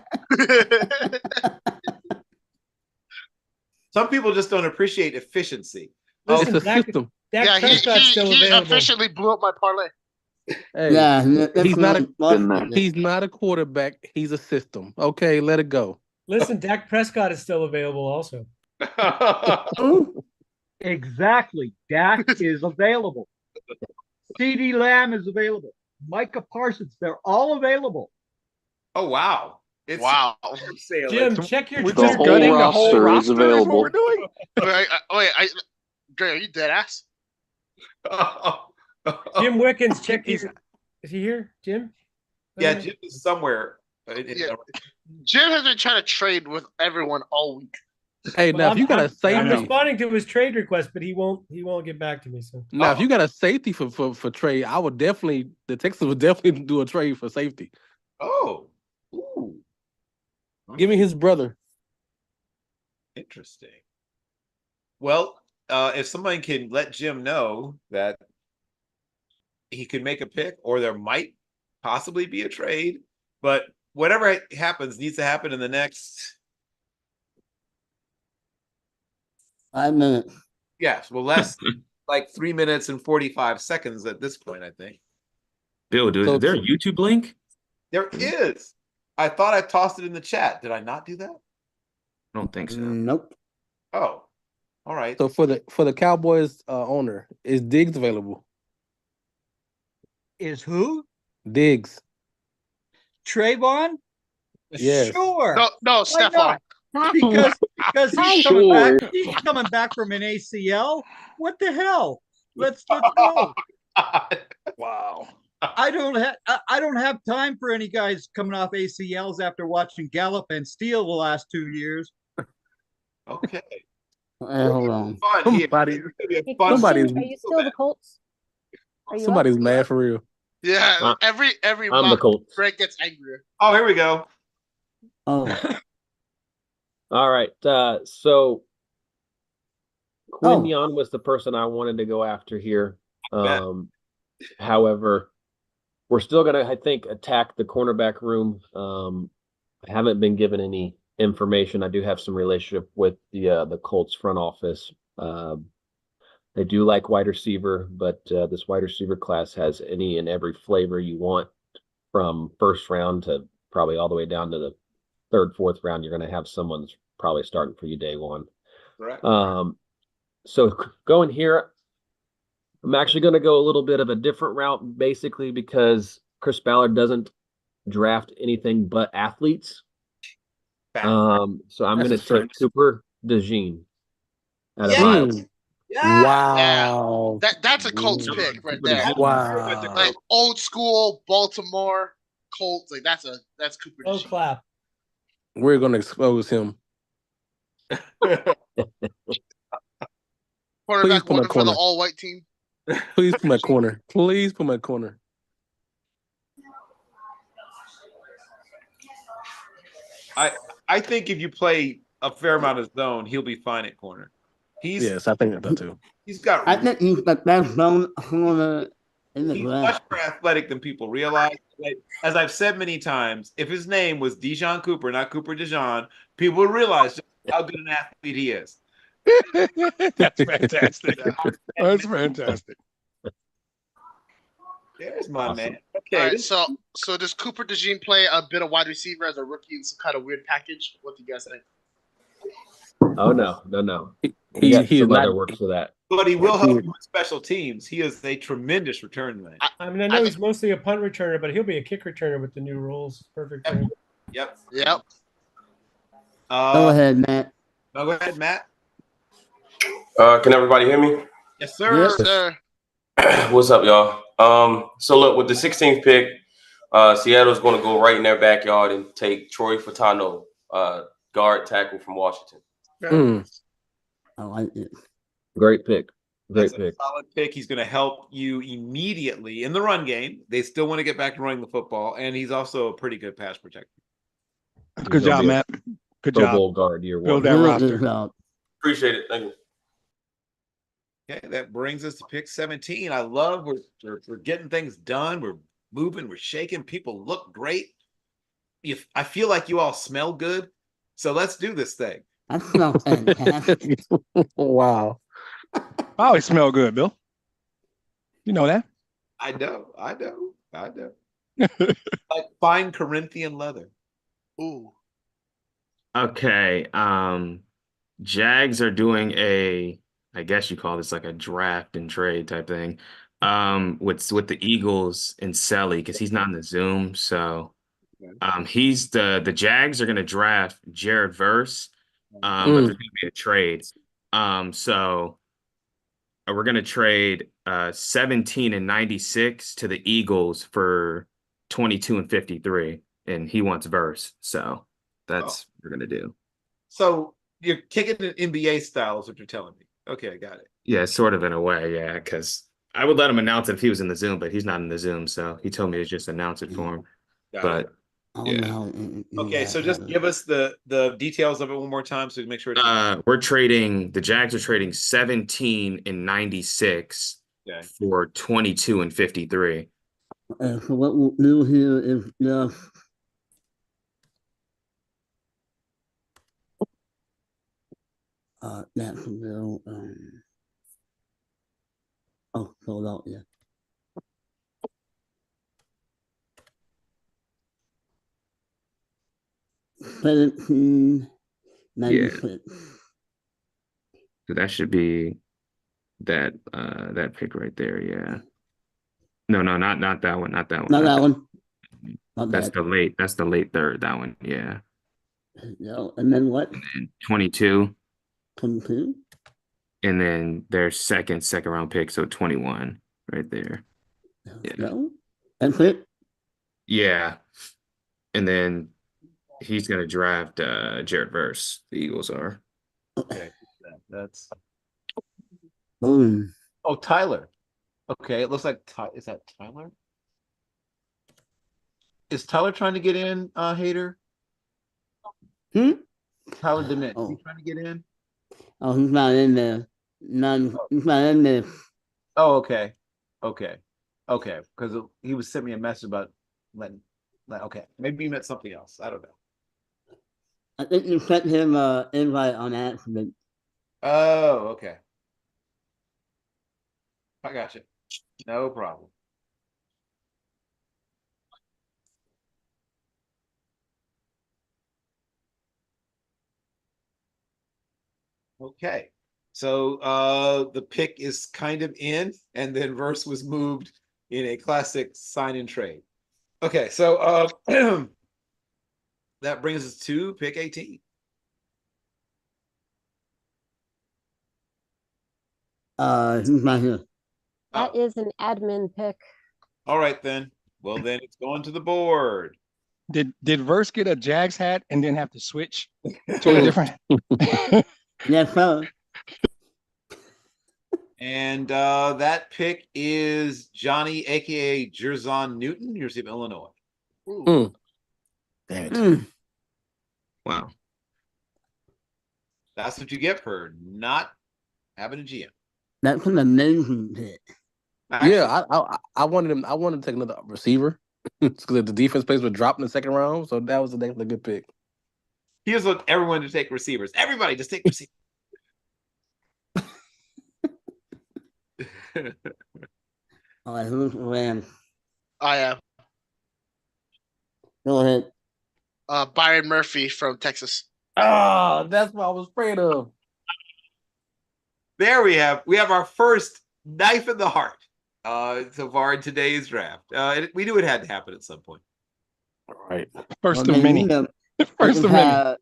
Some people just don't appreciate efficiency. Listen, It's a Dak, system. Dak Yeah, Prescott's still he available. officially blew up my parlay. Hey, Yeah, he's not a Been there. he's not a quarterback. He's a system. Okay, let it go. Listen, Dak Prescott is still available also. Exactly. Dak is available. CD Lamb is available. Micah Parsons, they're all available. Oh wow! It's Wow. sale. Jim, check your The Twitter. whole gutting the roster whole is roster is what available. we're doing? Dre, are you dead ass? Jim Wickens, check his. Is he here, Jim? Yeah, Jim is somewhere. Yeah. Jim has been trying to trade with everyone all week. Hey, now if you got a I'm safety, responding to his trade request, but he won't get back to me. So now if you got a safety for trade, I would definitely the Texans would definitely do a trade for safety. Oh, ooh, Give me his brother. interesting. Well, if somebody can let Jim know that he could make a pick, or there might possibly be a trade, but whatever happens needs to happen in the next. 5 minutes. Yes, well, less like 3 minutes and 45 seconds at this point, I think. Bill, dude, is there a YouTube link? There is. I thought I tossed it in the chat. Did I not do that? I don't think so. Nope. Oh, all right. So for the Cowboys owner, is Diggs available? Is who? Diggs. Trayvon? Yes. Sure. No, Why Stephon. not? Because he's Sure. coming back from an ACL. What the hell? Let's go. Wow. I don't have time for any guys coming off ACLs after watching Gallup and Steele the last 2 years. Okay. Hold on. Fun here. Somebody, It's gonna be a Hey, fun- Somebody's- Christian, are you still the Colts? Are you up? somebody's mad for real. Yeah, every I'm the mock Colts. Greg gets angrier. Oh, here we go. Oh, All right. So Oh. Quinion was the person I wanted to go after here. Bet. However, we're still gonna, I think, attack the cornerback room. I haven't been given any information. I do have some relationship with the Colts front office. They do like wide receiver, but this wide receiver class has any and every flavor you want, from first round to probably all the way down to the third, fourth round. You're going to have someone that's probably starting for you day one. Right. So going here, I'm actually going to go a little bit of a different route, basically because Chris Ballard doesn't draft anything but athletes. So I'm going to take Cooper DeJean out of Iowa. Yeah. Wow. That's a Colts pick right there. Wow. Like old school Baltimore Colts. Like that's Cooper. Oh, clap. We're gonna expose him. Quarterback put my one for the corner. all-white team. Please put my corner. Please put my corner. I think if you play a fair amount of zone, he'll be fine at corner. Yes, I think that too. He's got. I think he's the best zone corner in the He's draft. much more athletic than people realize. Like, as I've said many times, if his name was Dijon Cooper, not Cooper DeJean, people would realize just how good an athlete he is. That's fantastic. That's fantastic. There's my man. Okay. All right, so does Cooper DeJean play a bit of wide receiver as a rookie in some kind of weird package? What do you guys think? Oh no. He got is some not. other work for that. But he will help you with special teams. He is a tremendous return man. I mean, I know he's mostly a punt returner, but he'll be a kick returner with the new rules. Perfect. Yep. Yep. Go ahead, Matt. No, go ahead, Matt. Can everybody hear me? Yes, sir. Yes, sir. What's up, y'all? So look, with the 16th pick, Seattle's going to go right in their backyard and take Troy Fatano, guard tackle from Washington. I like it. Great pick. Great That's pick. A solid pick. He's going to help you immediately in the run game. They still want to get back to running the football, and he's also a pretty good pass protector. Good job, Matt. Good Pro job. Bowl guard year Build one. that roster. Appreciate it. Thank you. Okay, that brings us to pick 17. I love we're getting things done. We're moving. We're shaking. People look great. I feel like you all smell good. So let's do this thing. I smell fantastic. Wow. I always smell good, Bill. You know that? I know. Like fine Corinthian leather. Ooh. Okay. Jags are doing I guess you call this like a draft and trade type thing. With the Eagles and Selly, because he's not in the Zoom. So he's the Jags are gonna draft Jared Verse. But there's gonna be a trade. So we're gonna trade 17 and 96 to the Eagles for 22 and 53, and he wants Verse. So that's what we're gonna do. So you're kicking it NBA style, is what you're telling me. Okay, I got it. Yeah, sort of in a way, yeah, because I would let him announce it if he was in the Zoom, but he's not in the Zoom, so he told me to just announce it for him. Got it. Yeah. Okay, so just give us the details of it one more time so we make sure it's The Jags are trading 17 and 96 for 22 and 53. So what we'll do here is just Jacksonville. Philadelphia. $17.96. So that should be that pick right there, yeah. No, not that one, not that one. Not that one. That's the late third, that one, yeah. No, and then what? And then 22. 22? And then their second round pick, so 21 right there. Yeah. No? That's it? Yeah. And then he's gonna draft Jared Verse. The Eagles are. Okay. That's Boom. Oh, Tyler. Okay, it looks like is that Tyler? Is Tyler trying to get in, Hater? Tyler DeMint. Oh. He trying to get in? Oh, he's not in there. He's not in there. Oh, okay. Because he was sending me a message about letting. Okay, maybe you meant something else. I don't know. I think you sent him an invite on accident. Oh, okay. I got you. No problem. Okay. So the pick is kind of in, and then verse was moved in a classic sign and trade. Okay, so that brings us to pick 18. Who's not here? That is an admin pick. All right then. Well then it's going to the board. Did Verse get a Jags hat and then have to switch to a different? Yes, sir. And that pick is Johnny, aka Jerzon Newton, University of Illinois. Damn it. Wow. That's what you get for not having a GM. That's an amazing pick. Yeah, I wanted him. I wanted to take another receiver because the defense plays were dropped in the second round, so that was a good pick. Here's what everyone to take receivers. Everybody just take receivers. All right, who's the Rams? I am. Go ahead. Byron Murphy from Texas. Oh, that's what I was afraid of. There we have our first knife in the heart so far in today's draft. We knew it had to happen at some point. All right. First of many. First of many.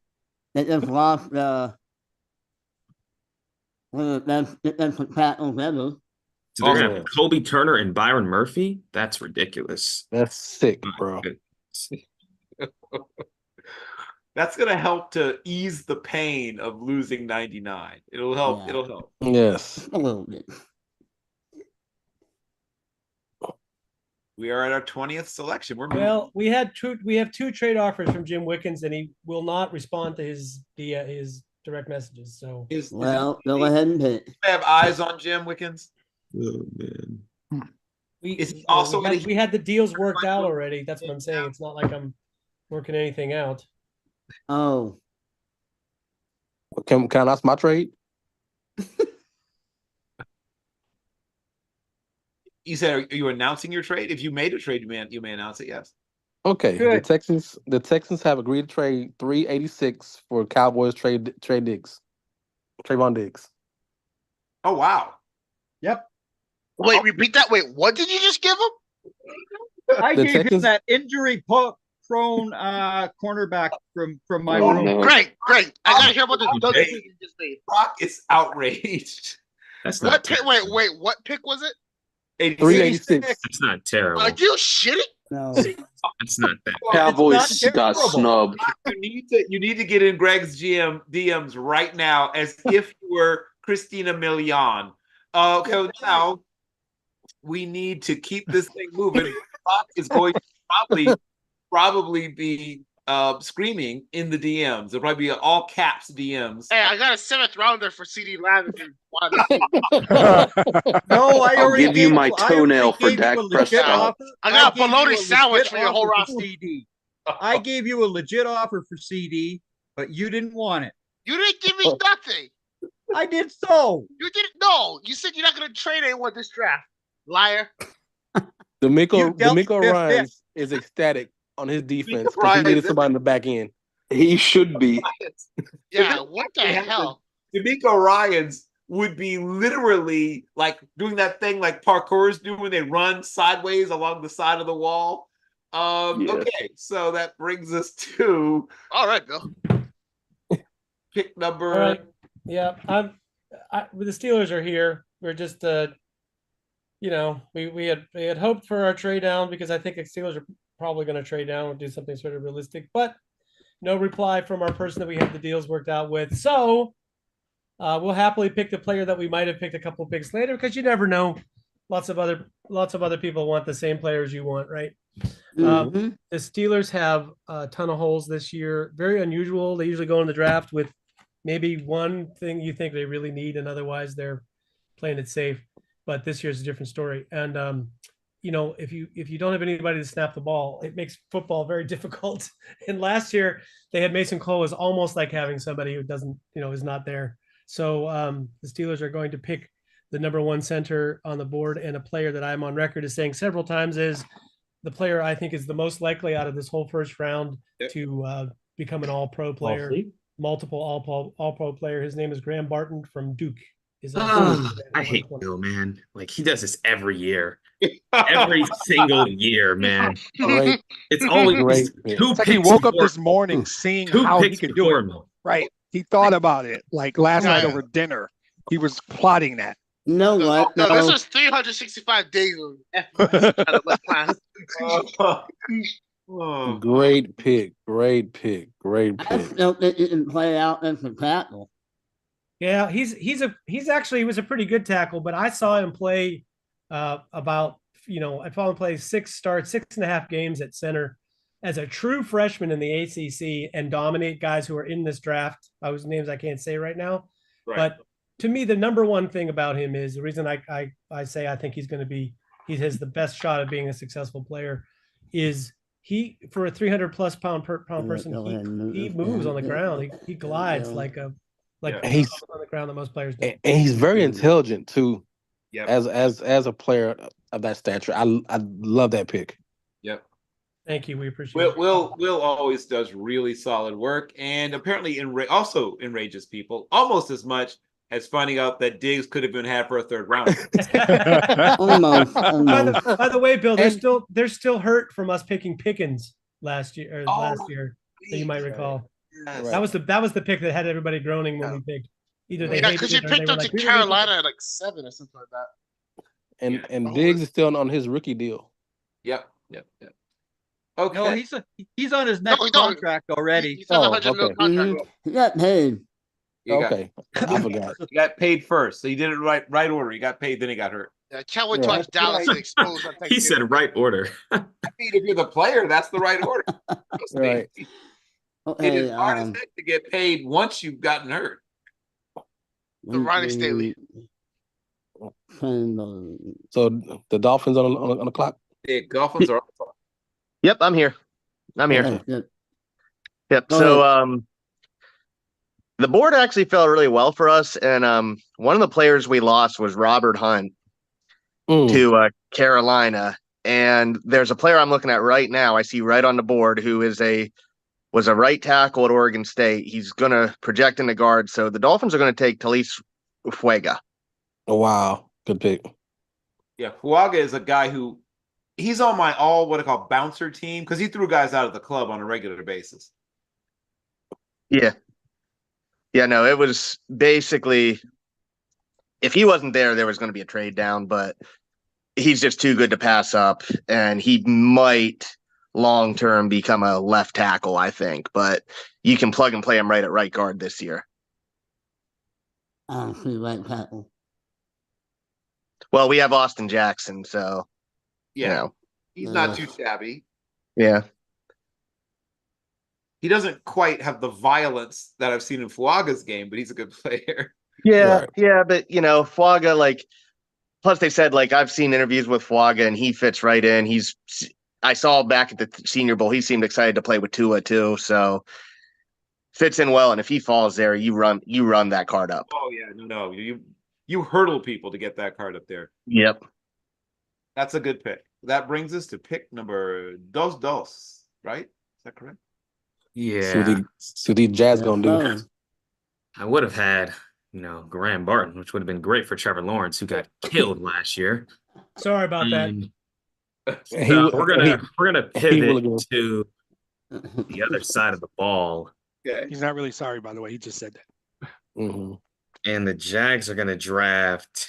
They just lost that's tackles ever. So they're gonna have Kobe Turner and Byron Murphy? That's ridiculous. That's sick, bro. That's gonna help to ease the pain of losing 99. It'll help. Yeah. It'll help. Yes. A little bit. We are at our 20th selection. We're moving. Well, we have two trade offers from Jim Wickens, and he will not respond to his direct messages. So Well, go ahead and pick. I have eyes on Jim Wickens. Oh man. we had the deals worked out already. That's what I'm saying. It's not like I'm working anything out. Oh, Can I announce my trade? You said, are you announcing your trade? If you made a trade, you may announce it. Yes. Okay. Good. The Texans have agreed to trade 386 for Cowboys trade Diggs. Trayvon Diggs. Oh wow. Yep. Wait, repeat that. Wait, what did you just give him? I The gave him Texans- that injury-prone cornerback from my Oh, room. no. Great. I gotta hear about the Okay. decision you just made. Brock is outraged. That's What not pick? terrible. Wait, what pick was it? 386. That's not terrible. Are you shitting? no. That's not that. Cowboys got snubbed. You need to get in Greg's DMs right now as if you were Christina Milian. Okay, now we need to keep this thing moving. Brock is going to probably be screaming in the DMs. It'll probably be all caps DMs. Hey, I got a 7th rounder for CD Lamb if you want to. No, I I'll already give you gave my I already toenail for gave you Dak a legit Prescott. offer. I got a gave you bologna legit sandwich for your whole offer roster. CD. I gave you a legit offer for CD, but you didn't want it. You didn't give me nothing. I did so. You didn't. No, you said you're not going to trade anyone this draft. Liar. D'Amico dealt fifth Ryans is ecstatic on his defense because he Ryans- needed somebody in the back end. He should be. Yeah, what the hell? D'Amico Ryans would be literally like doing that thing like parkours do when they run sideways along the side of the wall. Yes. Okay, so that brings us to All right, Bill. pick number. All right. Yeah, the Steelers are here. We're just we had hoped for our trade down because I think the Steelers are probably going to trade down and do something sort of realistic, but no reply from our person that we have the deals worked out with. So we'll happily pick the player that we might have picked a couple of picks later because you never know. Lots of other people want the same players you want, right? Mm-hmm. The Steelers have a ton of holes this year. Very unusual. They usually go in the draft with maybe one thing you think they really need, and otherwise they're playing it safe. But this year's a different story. And if you don't have anybody to snap the ball, it makes football very difficult. And last year they had Mason Cole was almost like having somebody who doesn't, is not there. So the Steelers are going to pick the number 1 center on the board, and a player that I'm on record as saying several times is the player I think is the most likely out of this whole first round to become an all-pro player, multiple all-pro player. His name is Graham Barton from Duke. I hate Bill, man. Like, he does this every year. Every single year, man. It's always Great. two It's like picks. he woke up before- this morning seeing two how he picks could do before it. him. Right. He thought about it like last night over dinner. He was plotting that. You know what? No, this was 365 days of plan. Great pick. Great pick. Great I pick. still think he can play out as a tackle. Yeah, he was a pretty good tackle, but I saw him play I saw him play 6.5 games at center as a true freshman in the ACC and dominate guys who are in this draft, whose names I can't say right now. Right. But to me, the number one thing about him is the reason I say I think he has the best shot of being a successful player is he, for a 300+ pound person, he moves on the ground. He glides like he's on the ground that most players don't. And he's very intelligent too. Yep. As a player of that stature, I love that pick. Yep. Thank you. We appreciate it. Will always does really solid work, and apparently also enrages people almost as much as finding out that Diggs could have been had for a third round. Almost. By the way, Bill, they're still hurt from us picking Pickens last year. That you might recall. Yes. That was the pick that had everybody groaning when we picked. Either they because you picked him to Carolina at like 7 or something like that. And Diggs is still on his rookie deal. Yep. Okay. No, he's on his next contract already. He's on a $100 million contract. He got paid. I forgot. He got paid first, so he did it right order. He got paid, then he got hurt. I can't wait to watch Dallas get exposed. He said right order. I mean, if you're the player, that's the right order. Right. It is hard as heck to get paid once you've gotten hurt. The Ronnie Staley. So the Dolphins on the clock. The Dolphins are on the clock. Yep, I'm here. Yep. Go So the board actually fell really well for us, and one of the players we lost was Robert Hunt to Carolina. And there's a player I'm looking at right now. I see right on the board who was a right tackle at Oregon State. He's going to project in the guard. So the Dolphins are going to take Talise Fuega. Oh, wow. Good pick. Yeah, Fuaga is a guy who he's on my what I call bouncer team because he threw guys out of the club on a regular basis. Yeah. Yeah, no, it was basically if he wasn't there was going to be a trade down, but he's just too good to pass up, and he might long-term become a left tackle, I think, but you can plug and play him right at right guard this year. Right tackle. Well, we have Austin Jackson, so he's not too shabby. Yeah. He doesn't quite have the violence that I've seen in Fuaga's game, but he's a good player. Yeah, but Fuaga, plus they said I've seen interviews with Fuaga and he fits right in. I saw back at the Senior Bowl, he seemed excited to play with Tua too, so fits in well. And if he falls there, you run that card up. Oh yeah, no, you hurdle people to get that card up there. Yep, that's a good pick. That brings us to pick number dos, right? Is that correct? Yeah. So the Jazz gonna do. I would have had, Graham Barton, which would have been great for Trevor Lawrence, who got killed last year. Sorry about that. So we're gonna pivot to the other side of the ball. Okay. He's not really sorry, by the way. He just said that. Mm-hmm. And the Jags are gonna draft.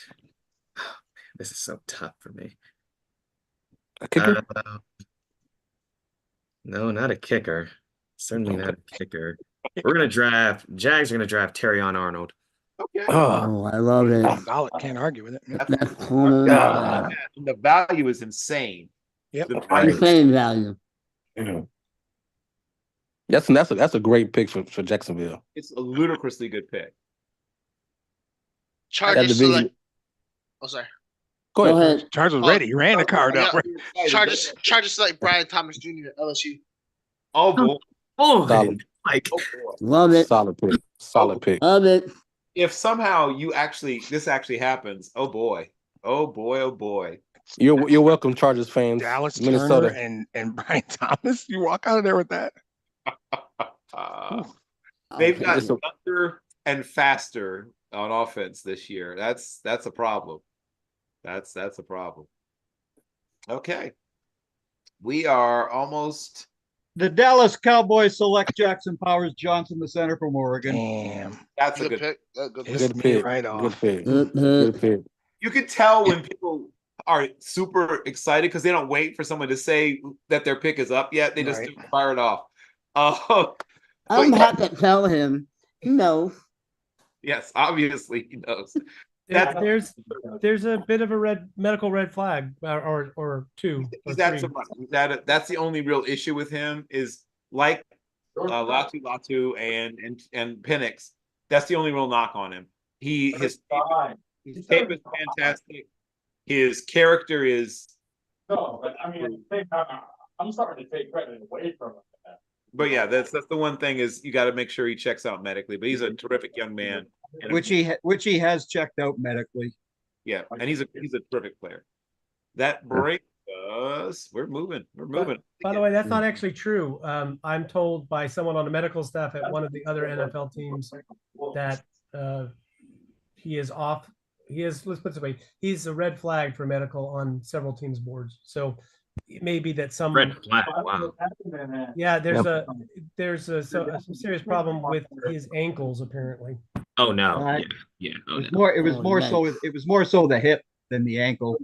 Oh, man, this is so tough for me. A kicker? No, not a kicker. Certainly not a kicker. Jags are gonna draft Terrion Arnold. Okay. Oh, I love it. Solid. Can't argue with it. That's the value is insane. Yep. Insane value. That's a great pick for Jacksonville. It's a ludicrously good pick. Chargers select. Oh, sorry. Go ahead. Charles was ready. He ran the card up. Chargers select Brian Thomas Jr. at LSU. Oh boy. Solid. Like, Love it. Solid pick. Solid pick. Love it. If somehow this actually happens, oh boy. Oh boy, oh boy. You're welcome, Chargers fans. Dallas Minnesota Turner and Brian Thomas. You walk out of there with that. They've got younger and faster on offense this year. That's a problem. That's a problem. Okay. We are almost. The Dallas Cowboys select Jackson Powers Johnson, the center from Oregon. Damn. That's a good pick. Good pick. Right off. Good pick. Good pick. You can tell when people are super excited because they don't wait for someone to say that their pick is up yet. They just fire it off. I'm happy to tell him. No. Yes, obviously he knows. There's a bit of a medical red flag or two. That's the only real issue with him is like Latu and Penix. That's the only real knock on him. His tape is fantastic. His character is. No, but I mean, I'm starting to take credit away from him. But yeah, that's the one thing is you got to make sure he checks out medically. But he's a terrific young man, which he has checked out medically. Yeah, and he's a terrific player. That brings us. We're moving. By the way, that's not actually true. I'm told by someone on the medical staff at one of the other NFL teams that he is off. Let's put it this way, he's a red flag for medical on several teams' boards. So it may be that some red flag. Wow. Yeah, there's some serious problem with his ankles apparently. Oh no. Yeah. Oh, no. It was more so the hip than the ankle.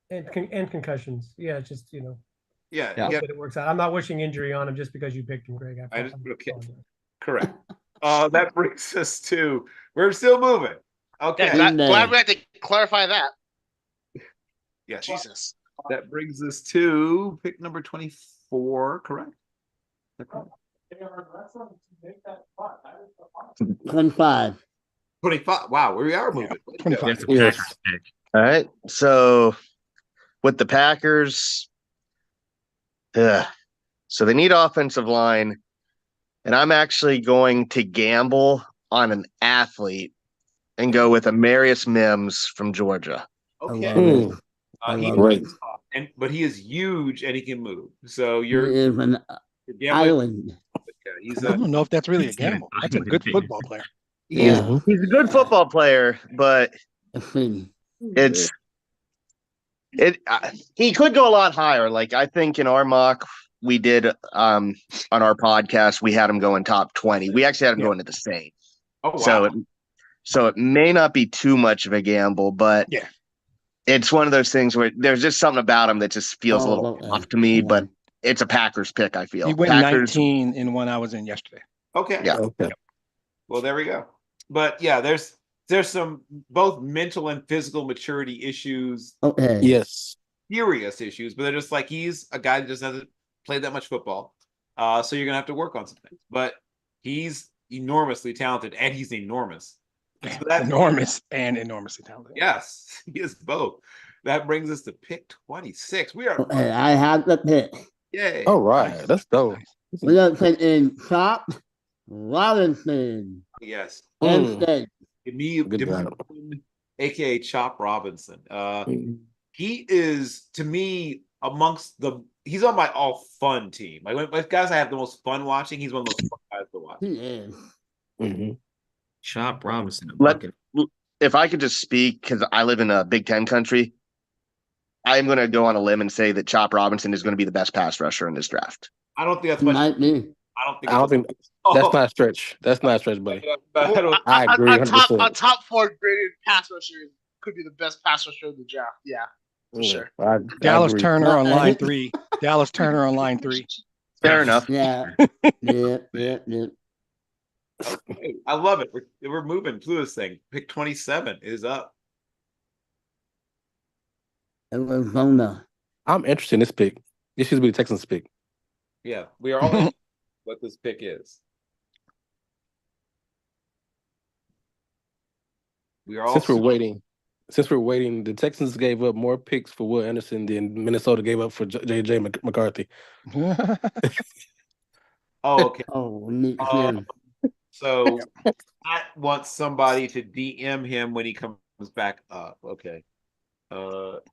And concussions. Yeah, just Yeah. That it works out. I'm not wishing injury on him just because you picked him, Greg. Okay. Correct. That brings us to we're still moving. Okay. Yeah, glad we had to clarify that. Yeah. Jesus. That brings us to pick number 24, correct? 25. 25. Wow, we are moving. 25. Yes. All right. So with the Packers, so they need offensive line. And I'm actually going to gamble on an athlete and go with Amarius Mims from Georgia. Okay. But he is huge and he can move. So you're an island. I don't know if that's really a gamble. That's a good football player. He's a good football player, but he could go a lot higher. Like I think in our mock we did on our podcast, we had him going top 20. We actually had him going to the Saints. Oh wow. So it may not be too much of a gamble, but it's one of those things where there's just something about him that just feels a little off to me, but it's a Packers pick, I feel. He went Packers, 19 in one I was in yesterday. Okay. Yeah. Okay. Well, there we go. But yeah, there's some both mental and physical maturity issues. Okay. Yes. Serious issues, but they're just like he's a guy that just hasn't played that much football. So you're gonna have to work on some things. But he's enormously talented and he's enormous. So Enormous and enormously talented. Yes, he is both. That brings us to pick 26. We are Okay, I have the pick. Yay. All right. Let's go. We are taking Chop Robinson. Yes. Instead. aka Chop Robinson. He is to me he's on my all fun team. Like guys I have the most fun watching, he's one of the most fun guys to watch. He is. Chop Robinson. If I could just speak, because I live in a Big Ten country, I'm going to go on a limb and say that Chop Robinson is going to be the best pass rusher in this draft. I don't think that's much. Might be. I don't think that's not a stretch. That's not a stretch, buddy. I agree. A top 4 graded pass rusher could be the best pass rusher in the draft. Yeah, for sure. Dallas Turner on line 3. Dallas Turner on line 3. Fair enough. Yeah. Yeah. Okay, I love it. We're moving through this thing. Pick 27 is up. Arizona. I'm interested in this pick. This should be the Texans pick. Yeah, we are all what this pick is. We are all Since we're waiting, the Texans gave up more picks for Will Anderson than Minnesota gave up for J.J. McCarthy. Oh, okay. Oh, neat him. So Matt wants somebody to DM him when he comes back up. Okay. Let's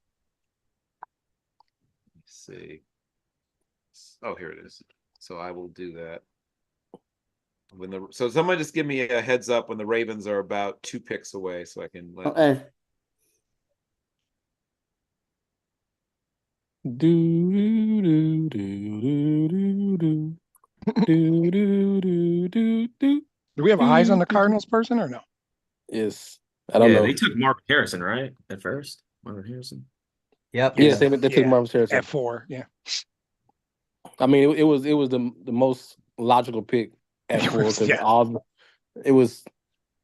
see. Oh, here it is. So I will do that. So somebody just give me a heads up when the Ravens are about 2 picks away, so I can let. Okay. Do do do do do do do do do do do. Do we have eyes on the Cardinals person or no? Yes, I don't know. They took Mark Harrison, right? At first, Marvin Harrison. Yep. Yes, they took Marvin Harrison at 4. Yeah. I mean, it was the most logical pick at 4 because it was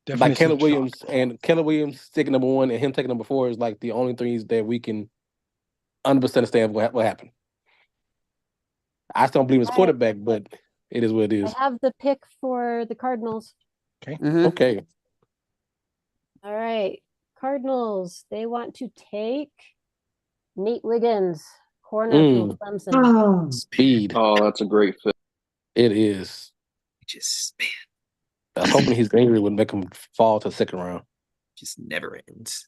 like Caleb Williams taking number 1 and him taking number 4 is like the only things that we can 100% understand what happened. I still don't believe it's quarterback, but it is what it is. I have the pick for the Cardinals. Okay. Okay. All right. Cardinals, they want to take Nate Wiggins, corner from Clemson. Speed. Oh, that's a great fit. It is. Just, man. I was hoping his injury would make him fall to the 2nd round. Just never ends.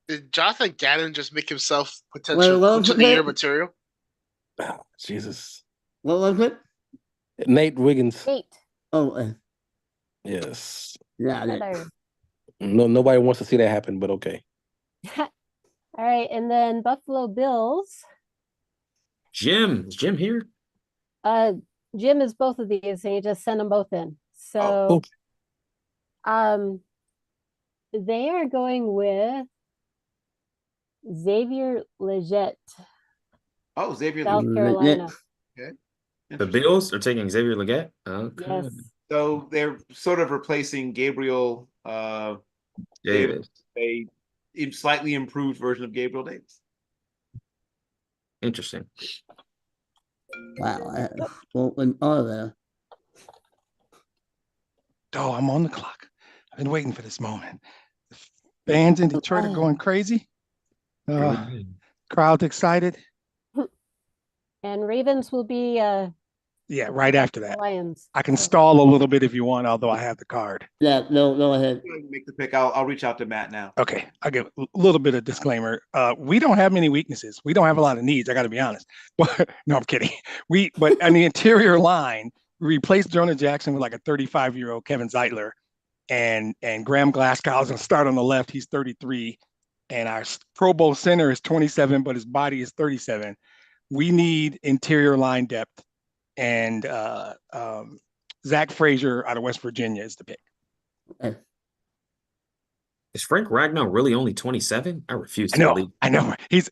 Did Jonathan Gannon just make himself potential coach of the year material? Oh, Jesus. What was it? Nate Wiggins. Nate. Oh, yes. Yeah. No, nobody wants to see that happen, but okay. All right, and then Buffalo Bills. Jim, is Jim here? Jim is both of these, and he just sent them both in. So, they are going with Xavier Legette. Oh, Xavier South Carolina. Okay. The Bills are taking Xavier Legette. Okay. Yes. So they're sort of replacing Gabriel Davis. A slightly improved version of Gabriel Davis. Interesting. Wow. Oakland all there. Oh, I'm on the clock. I've been waiting for this moment. The fans in Detroit are going crazy. Crowd's excited. And Ravens will be right after that. Lions. I can stall a little bit if you want, although I have the card. Yeah, no, ahead. Make the pick. I'll reach out to Matt now. Okay, I'll give a little bit of disclaimer. We don't have many weaknesses. We don't have a lot of needs. I got to be honest. But no, I'm kidding. But on the interior line, we replaced Jonah Jackson with like a 35-year-old Kevin Zeitler, and Graham Glasgow is going to start on the left. He's 33, and our Pro Bowl center is 27, but his body is 37. We need interior line depth, and Zach Frazier out of West Virginia is the pick. Is Frank Ragnow really only 27? I refuse to believe. I know. He's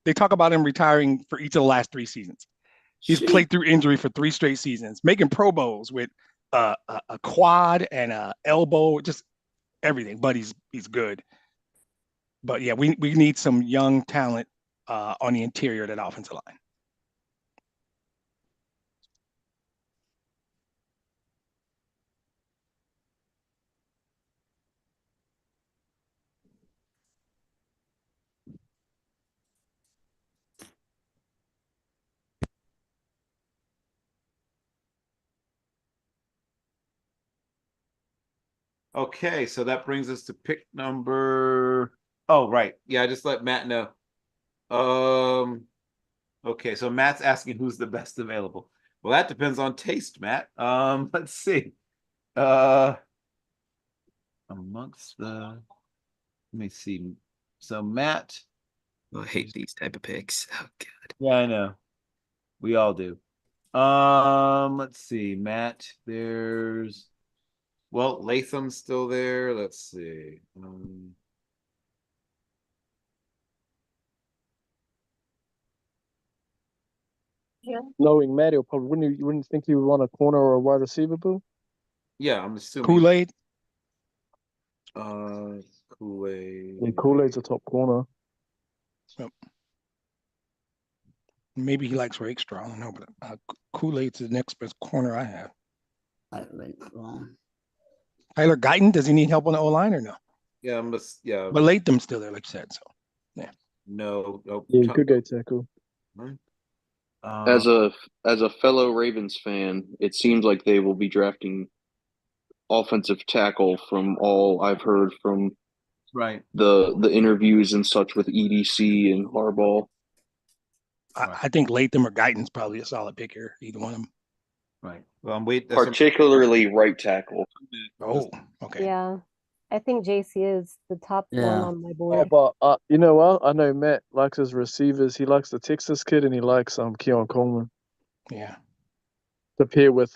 they talk about him retiring for each of the last 3 seasons. He's played through injury for 3 straight seasons, making Pro Bowls with a quad and a elbow, just everything. But he's good. But yeah, we need some young talent on the interior of that offensive line. Okay, so that brings us to pick number. Oh, right. Yeah, I just let Matt know. Okay, so Matt's asking who's the best available. Well, that depends on taste, Matt. Let's see. Amongst the, let me see. So Matt. I hate these type of picks. Oh God. Yeah, I know. We all do. Let's see, Matt. There's. Well, Latham's still there. Let's see. Knowing Matt, probably wouldn't think he would want a corner or a wide receiver, Boo? Yeah, I'm assuming. Kool-Aid. Kool-Aid. Yeah, Kool-Aid's a top corner. Maybe he likes Rakestraw. I don't know, but Kool-Aid's the next best corner I have. Tyler Guyton, does he need help on the O line or no? Yeah, But Latham's still there, like you said. So yeah. No. Yeah, good go tackle. As a fellow Ravens fan, it seems like they will be drafting offensive tackle from all I've heard from the interviews and such with EDC and Harbaugh. I think Latham or Guyton's probably a solid pick here, either one of them. Right. Well, I'm waiting. Particularly right tackle. Oh, okay. Yeah. I think JC is the top one on my board. Oh, but you know what? I know Matt likes his receivers. He likes the Texas kid, and he likes Keon Coleman. Yeah. To pair with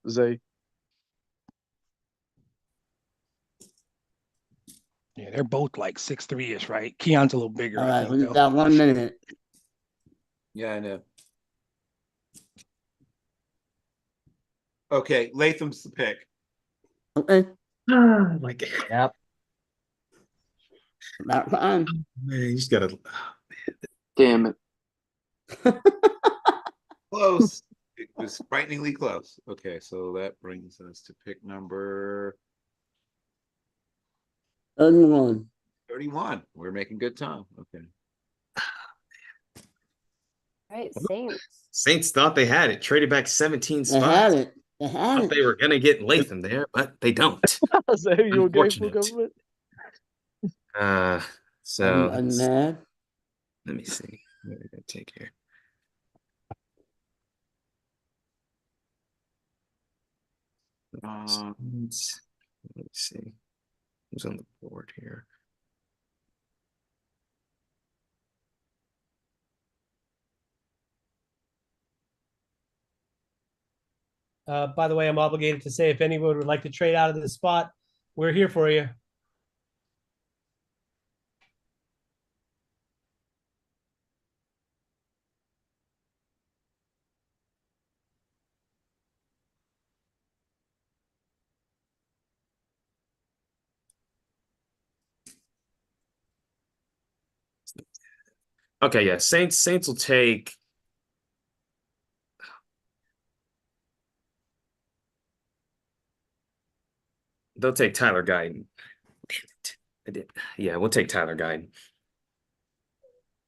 Zay. Yeah, they're both like 6'3" ish, right? Keon's a little bigger. All I right, think, we've though. got 1 minute. Yeah, I know. Okay, Latham's the pick. Okay. Oh my God. Yep. About time. Man, you just gotta. Damn it. Close. It was frighteningly close. Okay, so that brings us to pick number 31. 31. We're making good time. Okay. All right, Saints. Saints thought they had it. Traded back 17 spots. They had it. They had Thought it. they were gonna get Latham there, but they don't. Is that who you were going for, Unfortunate. government? So I'm mad. let me see. What did I take here? Let me see. Who's on the board here? By the way, I'm obligated to say if anyone would like to trade out of the spot, we're here for you. Okay, yeah. Saints will take. They'll take Tyler Guyton. Damn it. I did. Yeah, we'll take Tyler Guyton.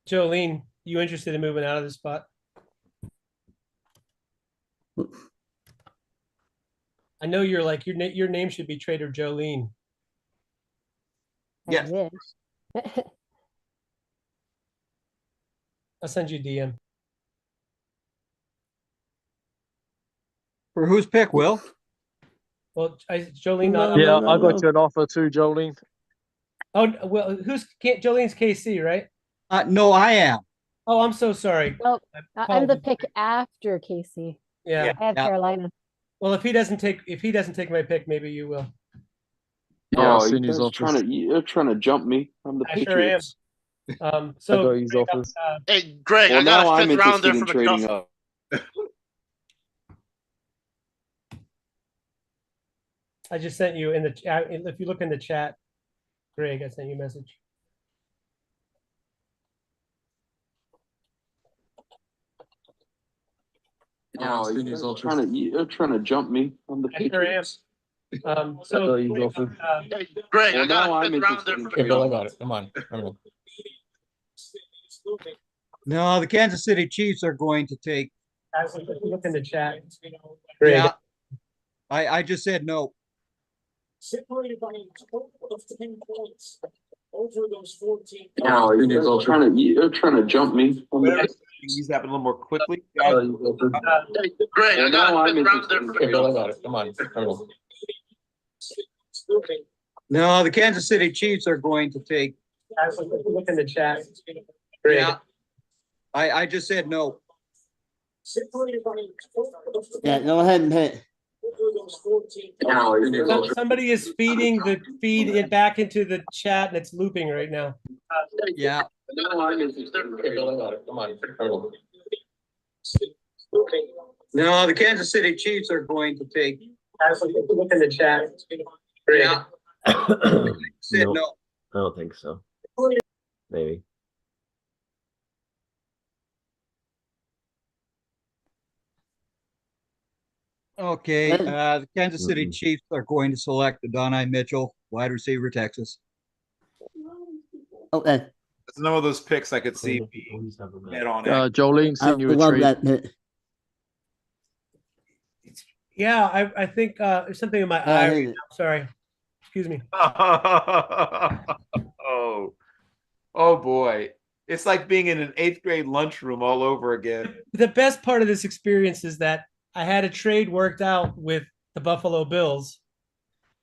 Jolene, you interested in moving out of the spot? I know you're like your name should be Trader Jolene. I wish. I'll send you a DM. For whose pick, Will? Well, Jolene. Yeah, I got you an offer too, Jolene. Oh well, Jolene's KC, right? No, I am. Oh, I'm so sorry. Well, I'm the pick after Casey. Yeah, I have Carolina. Well, if he doesn't take my pick, maybe you will. Yeah, Oh, you're trying to jump me. I'm the I Patriots. sure am. I got his offers. Hey, Greg, Well, I got now a I'm fifth rounder interested in for trading McDuffie. up. I just sent you in the chat. If you look in the chat, Greg, I sent you a message. Oh, you're trying to jump me. I'm the I sure am. Patriots. So, Hey, Greg, Well, I now got a I'm fifth rounder interested for in Don't worry McDuffie. about it. Come on. No, the Kansas City Chiefs are going to take. Look in the chat. Greg. Yeah. I just said no. Separated by a total of 10 points over those 14. Oh, you're trying to jump me. These happen a little more quickly. Hey, Greg, I got a fifth rounder for Don't worry McDuffie. about it. Come on. No, the Kansas City Chiefs are going to take. Look in the chat. Greg. Yeah. I just said no. Separated by a total of 10 Yeah, go ahead and hit. over those 14. Somebody is feeding the feed it back into the chat, and it's looping right now. Yeah. Don't worry about it. Come on. No, the Kansas City Chiefs are going to take. Look in the chat. Yeah. Said Nope. no. I don't think so. Maybe. Okay, the Kansas City Chiefs are going to select Adonai Mitchell, wide receiver, Texas. Okay. That's none of those picks I could see being met on. Jolene sent you a love trade. that pick. Yeah, I think there's something in my eye right now. Sorry. Excuse me. Oh boy. It's like being in an 8th grade lunchroom all over again. The best part of this experience is that I had a trade worked out with the Buffalo Bills,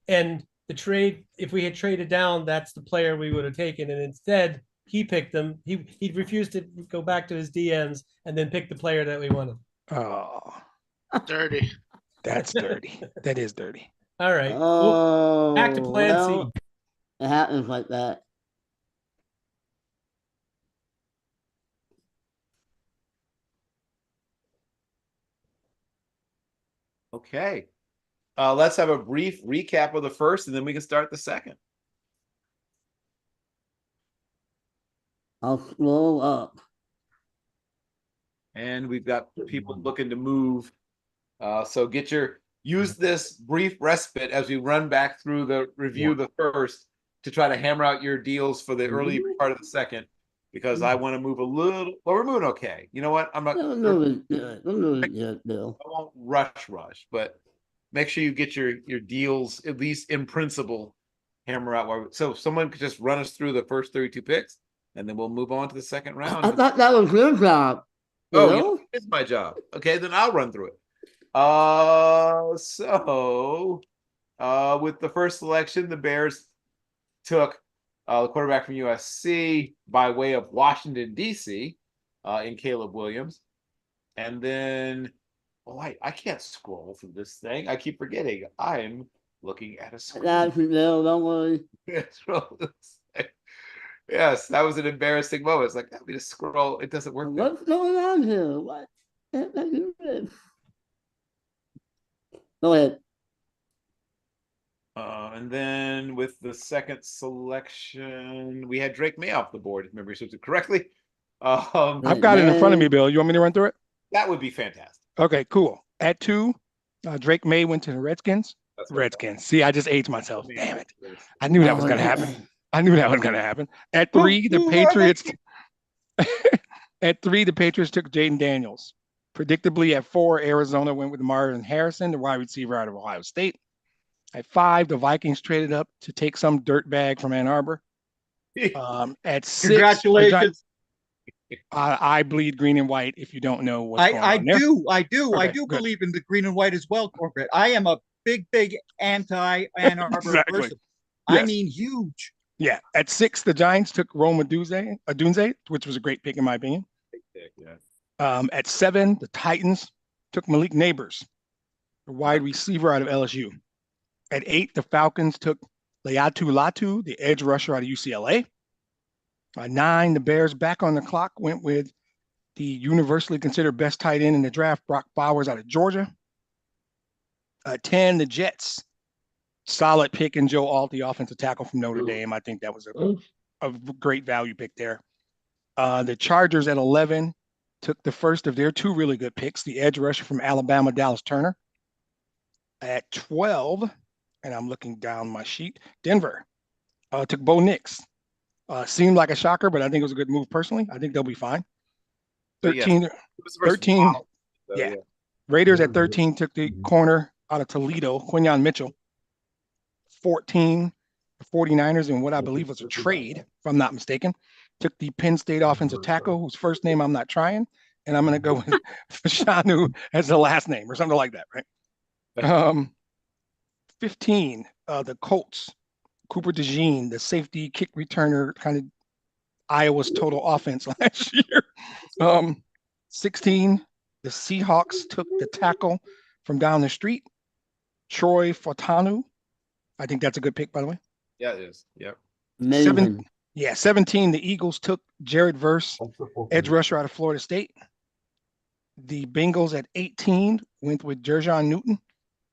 and the trade, if we had traded down, that's the player we would have taken, and instead he picked them. He refused to go back to his DMs and then pick the player that we wanted. Oh, dirty. That's dirty. That is dirty. All right. Oh, back to plan well, C. It happens like that. Okay. Let's have a brief recap of the first, and then we can start the second. I'll scroll up. And we've got people looking to move. So use this brief respite as we run back through the review of the first to try to hammer out your deals for the early part of the second, because I want to move a little. Well, we're moving okay. You know what? I'm not. I'm moving good. I'm moving good, Bill. I won't rush, but make sure you get your deals at least in principle hammer out. So someone could just run us through the first 32 picks, and then we'll move on to the second round. I thought that was your job. Oh, yeah, it's my job. Okay, then I'll run through it. With the first selection, the Bears took the quarterback from USC by way of Washington, D.C. In Caleb Williams. And then, I can't scroll through this thing. I keep forgetting. I'm looking at a screen. No, don't worry. Yes, that was an embarrassing moment. It's like, let me just scroll. It doesn't work. What's going on here? What? Go ahead. And then with the second selection, we had Drake May off the board, if memory serves it correctly. I've got it in front of me, Bill. You want me to run through it? That would be fantastic. Okay, cool. At 2, Drake May went to the Redskins. Redskins. See, I just aged myself. Damn it. I knew that was going to happen. At 3, the Patriots. At 3, the Patriots took Jaden Daniels. Predictably, at 4, Arizona went with Marvin Harrison, the wide receiver out of Ohio State. At 5, the Vikings traded up to take some dirtbag from Ann Arbor. At 6, congratulations. I bleed green and white. If you don't know what's going on I there. do Okay, believe in the green and white as well, corporate. I am a big anti Ann Arbor person. Yes. I mean, huge. Yeah. At 6, the Giants took Rome Odunze, which was a great pick in my opinion. At 7, the Titans took Malik Neighbors, the wide receiver out of LSU. At 8, the Falcons took Leatu Latu, the edge rusher out of UCLA. 9, the Bears back on the clock went with the universally considered best tight end in the draft, Brock Bowers out of Georgia. 10, the Jets. Solid pick in Joe Alt, the offensive tackle from Notre Dame. I think that was a great value pick there. The Chargers at 11 took the first of their 2 really good picks, the edge rusher from Alabama, Dallas Turner. At 12, and I'm looking down my sheet, Denver took Bo Nix. Seemed like a shocker, but I think it was a good move personally. I think they'll be fine. 13, yeah. Raiders at 13 took the corner out of Toledo, Quinyon Mitchell. 14, the 49ers, in what I believe was a trade, if I'm not mistaken, took the Penn State offensive tackle, whose first name I'm not trying, and I'm going to go with Fashanu as the last name or something like that, right? 15, the Colts, Cooper DeJean, the safety kick returner, kind of Iowa's total offense last year. 16, the Seahawks took the tackle from down the street, Troy Fautanu. I think that's a good pick, by the way. Yeah, it is. Yep. 17, the Eagles took Jared Verse, edge rusher out of Florida State. The Bengals at 18 went with Jerjon Newton,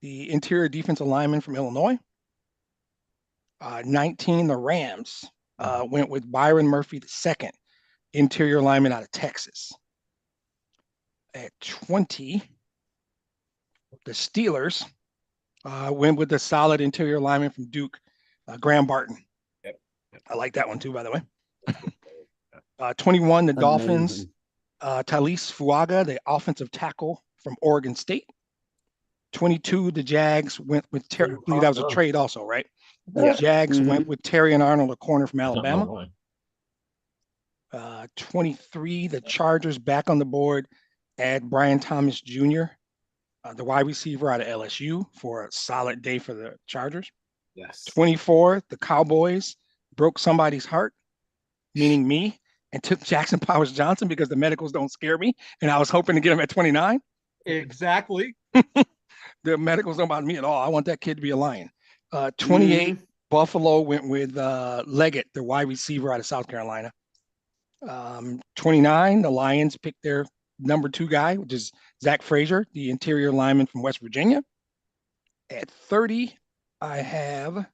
the interior defensive lineman from Illinois. 19, the Rams went with Byron Murphy II, interior lineman out of Texas. At 20, The Steelers went with the solid interior lineman from Duke, Graham Barton. Yep. I like that one too, by the way. 21, the Dolphins, Talise Fuaga, the offensive tackle from Oregon State. 22, the Jags went with Terry. I believe that was a trade also, right? The Jags went with Terry and Arnold, a corner from Alabama. 23, the Chargers back on the board, add Brian Thomas Jr., the wide receiver out of LSU, for a solid day for the Chargers. Yes. 24, the Cowboys broke somebody's heart, meaning me, and took Jackson Powers Johnson because the medicals don't scare me, and I was hoping to get him at 29. Exactly. The medicals don't bother me at all. I want that kid to be a Lion. 28, Buffalo went with Leggett, the wide receiver out of South Carolina. 29, the Lions picked their number 2 guy, which is Zach Frazier, the interior lineman from West Virginia. At 30, I have,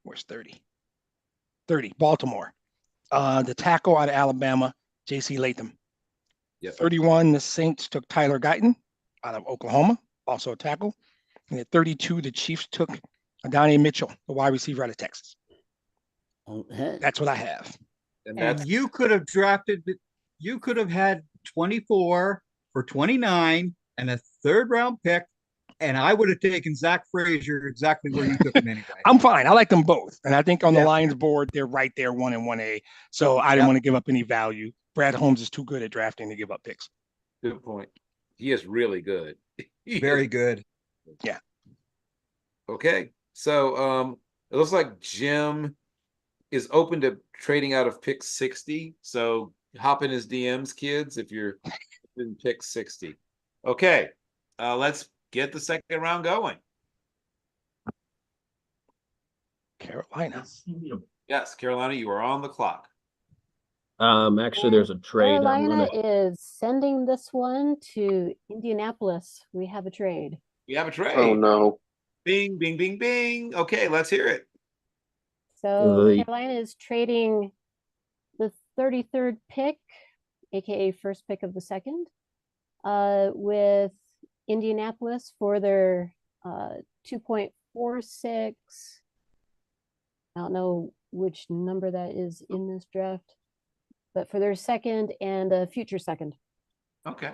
where's 30? 30, Baltimore. The tackle out of Alabama, J.C. Latham. Yep. 31, the Saints took Tyler Guyton out of Oklahoma, also a tackle. And at 32, the Chiefs took Adonai Mitchell, the wide receiver out of Texas. That's what I have. And you could have had 24 for 29 and a 3rd round pick, and I would have taken Zach Frazier exactly where you took him anyway. I'm fine. I like them both. And I think on the Lions board, they're right there, 1 and 1A. So I didn't want to give up any value. Brad Holmes is too good at drafting to give up picks. Good point. He is really good. Very good. Yeah. Okay. So it looks like Jim is open to trading out of pick 60. So hop in his DMs, kids, if you're in pick 60. Okay. Let's get the second round going. Carolina. Yes, Carolina, you are on the clock. Actually, there's a trade. Carolina is sending this one to Indianapolis. We have a trade. We have a trade. Oh no. Bing, bing, bing, bing. Okay, let's hear it. So Carolina is trading the 33rd pick, aka first pick of the second, with Indianapolis for their 2.46. I don't know which number that is in this draft, but for their second and a future second. Okay.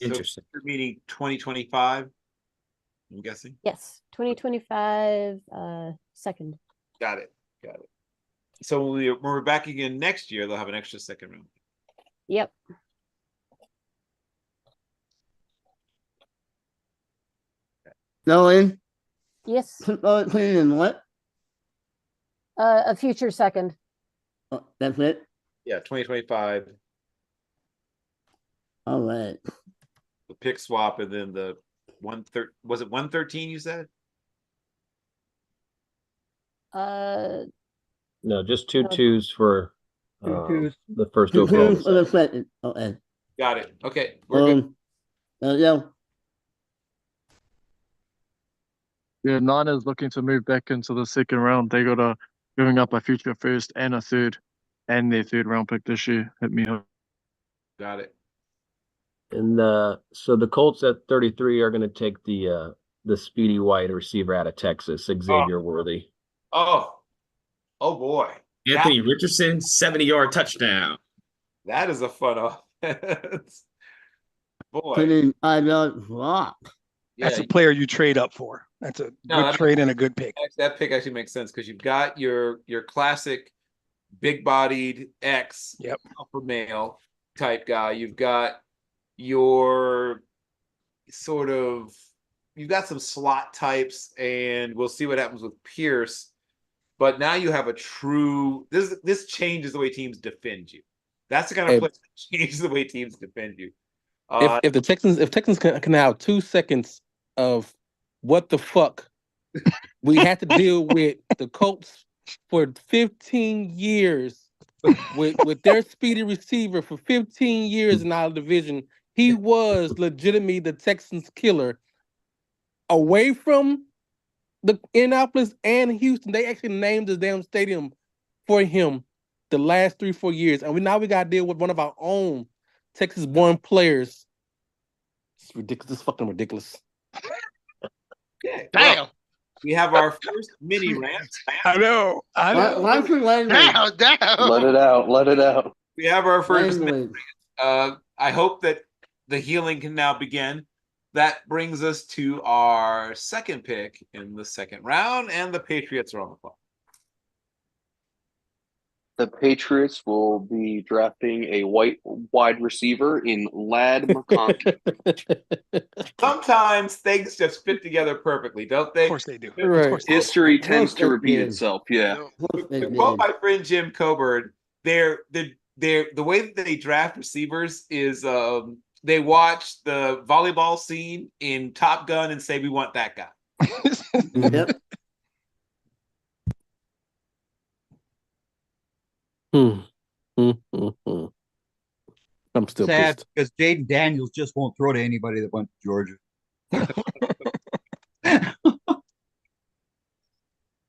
Interesting. So you're meaning 2025, I'm guessing? Yes, 2025 second. Got it. So when we're back again next year, they'll have an extra second round. Yep. Nolan? Yes. Put it in what? A future second. Oh, that's it? Yeah, 2025. All right. The pick swap and then the was it 113 you said? No, just 2 twos for the first Two overall. twos for the second. Okay. Got it. Okay. We're good. Yeah. Yeah, Niners looking to move back into the second round. They got giving up a future first and a third, and their 3rd round pick this year. Hit me up. Got it. And so the Colts at 33 are going to take the speedy wide receiver out of Texas, Xavier Worthy. Oh boy. Anthony Richardson, 70-yard touchdown. That is a fun offense. Boy. Put in 5-yard block. That's a player you trade up for. That's a good trade and a good pick. That pick actually makes sense because you've got your classic big-bodied alpha male type guy. You've got your you've got some slot types, and we'll see what happens with Pierce. But now you have a true this changes the way teams defend you. That's the kind of play that changes the way teams defend you. If Texans can have 2 seconds of what the fuck we had to deal with the Colts for 15 years with their speedy receiver for 15 years in our division. He was legitimately the Texans killer. Away from the Indianapolis and Houston, they actually named the damn stadium for him the last 3-4 years. And now we got to deal with one of our own Texas-born players It's ridiculous. It's fucking ridiculous. Okay. Damn. Well, we have our first mini rant. I know. Why should language? Damn. Let it out. Let it out. We have our first mini Language. rant. I hope that the healing can now begin. That brings us to our second pick in the second round, and the Patriots are on the clock. The Patriots will be drafting a white wide receiver in Lad McConkey. Sometimes things just fit together perfectly, don't they? Of course they do. Right. Of course they do. History tends to they repeat did. itself. Yeah. To quote my friend Jim Coburn, the way that they draft receivers is they watch the volleyball scene in Top Gun and say, we want that guy. Yep. I'm still Sad pissed. because Jaden Daniels just won't throw to anybody that went to Georgia.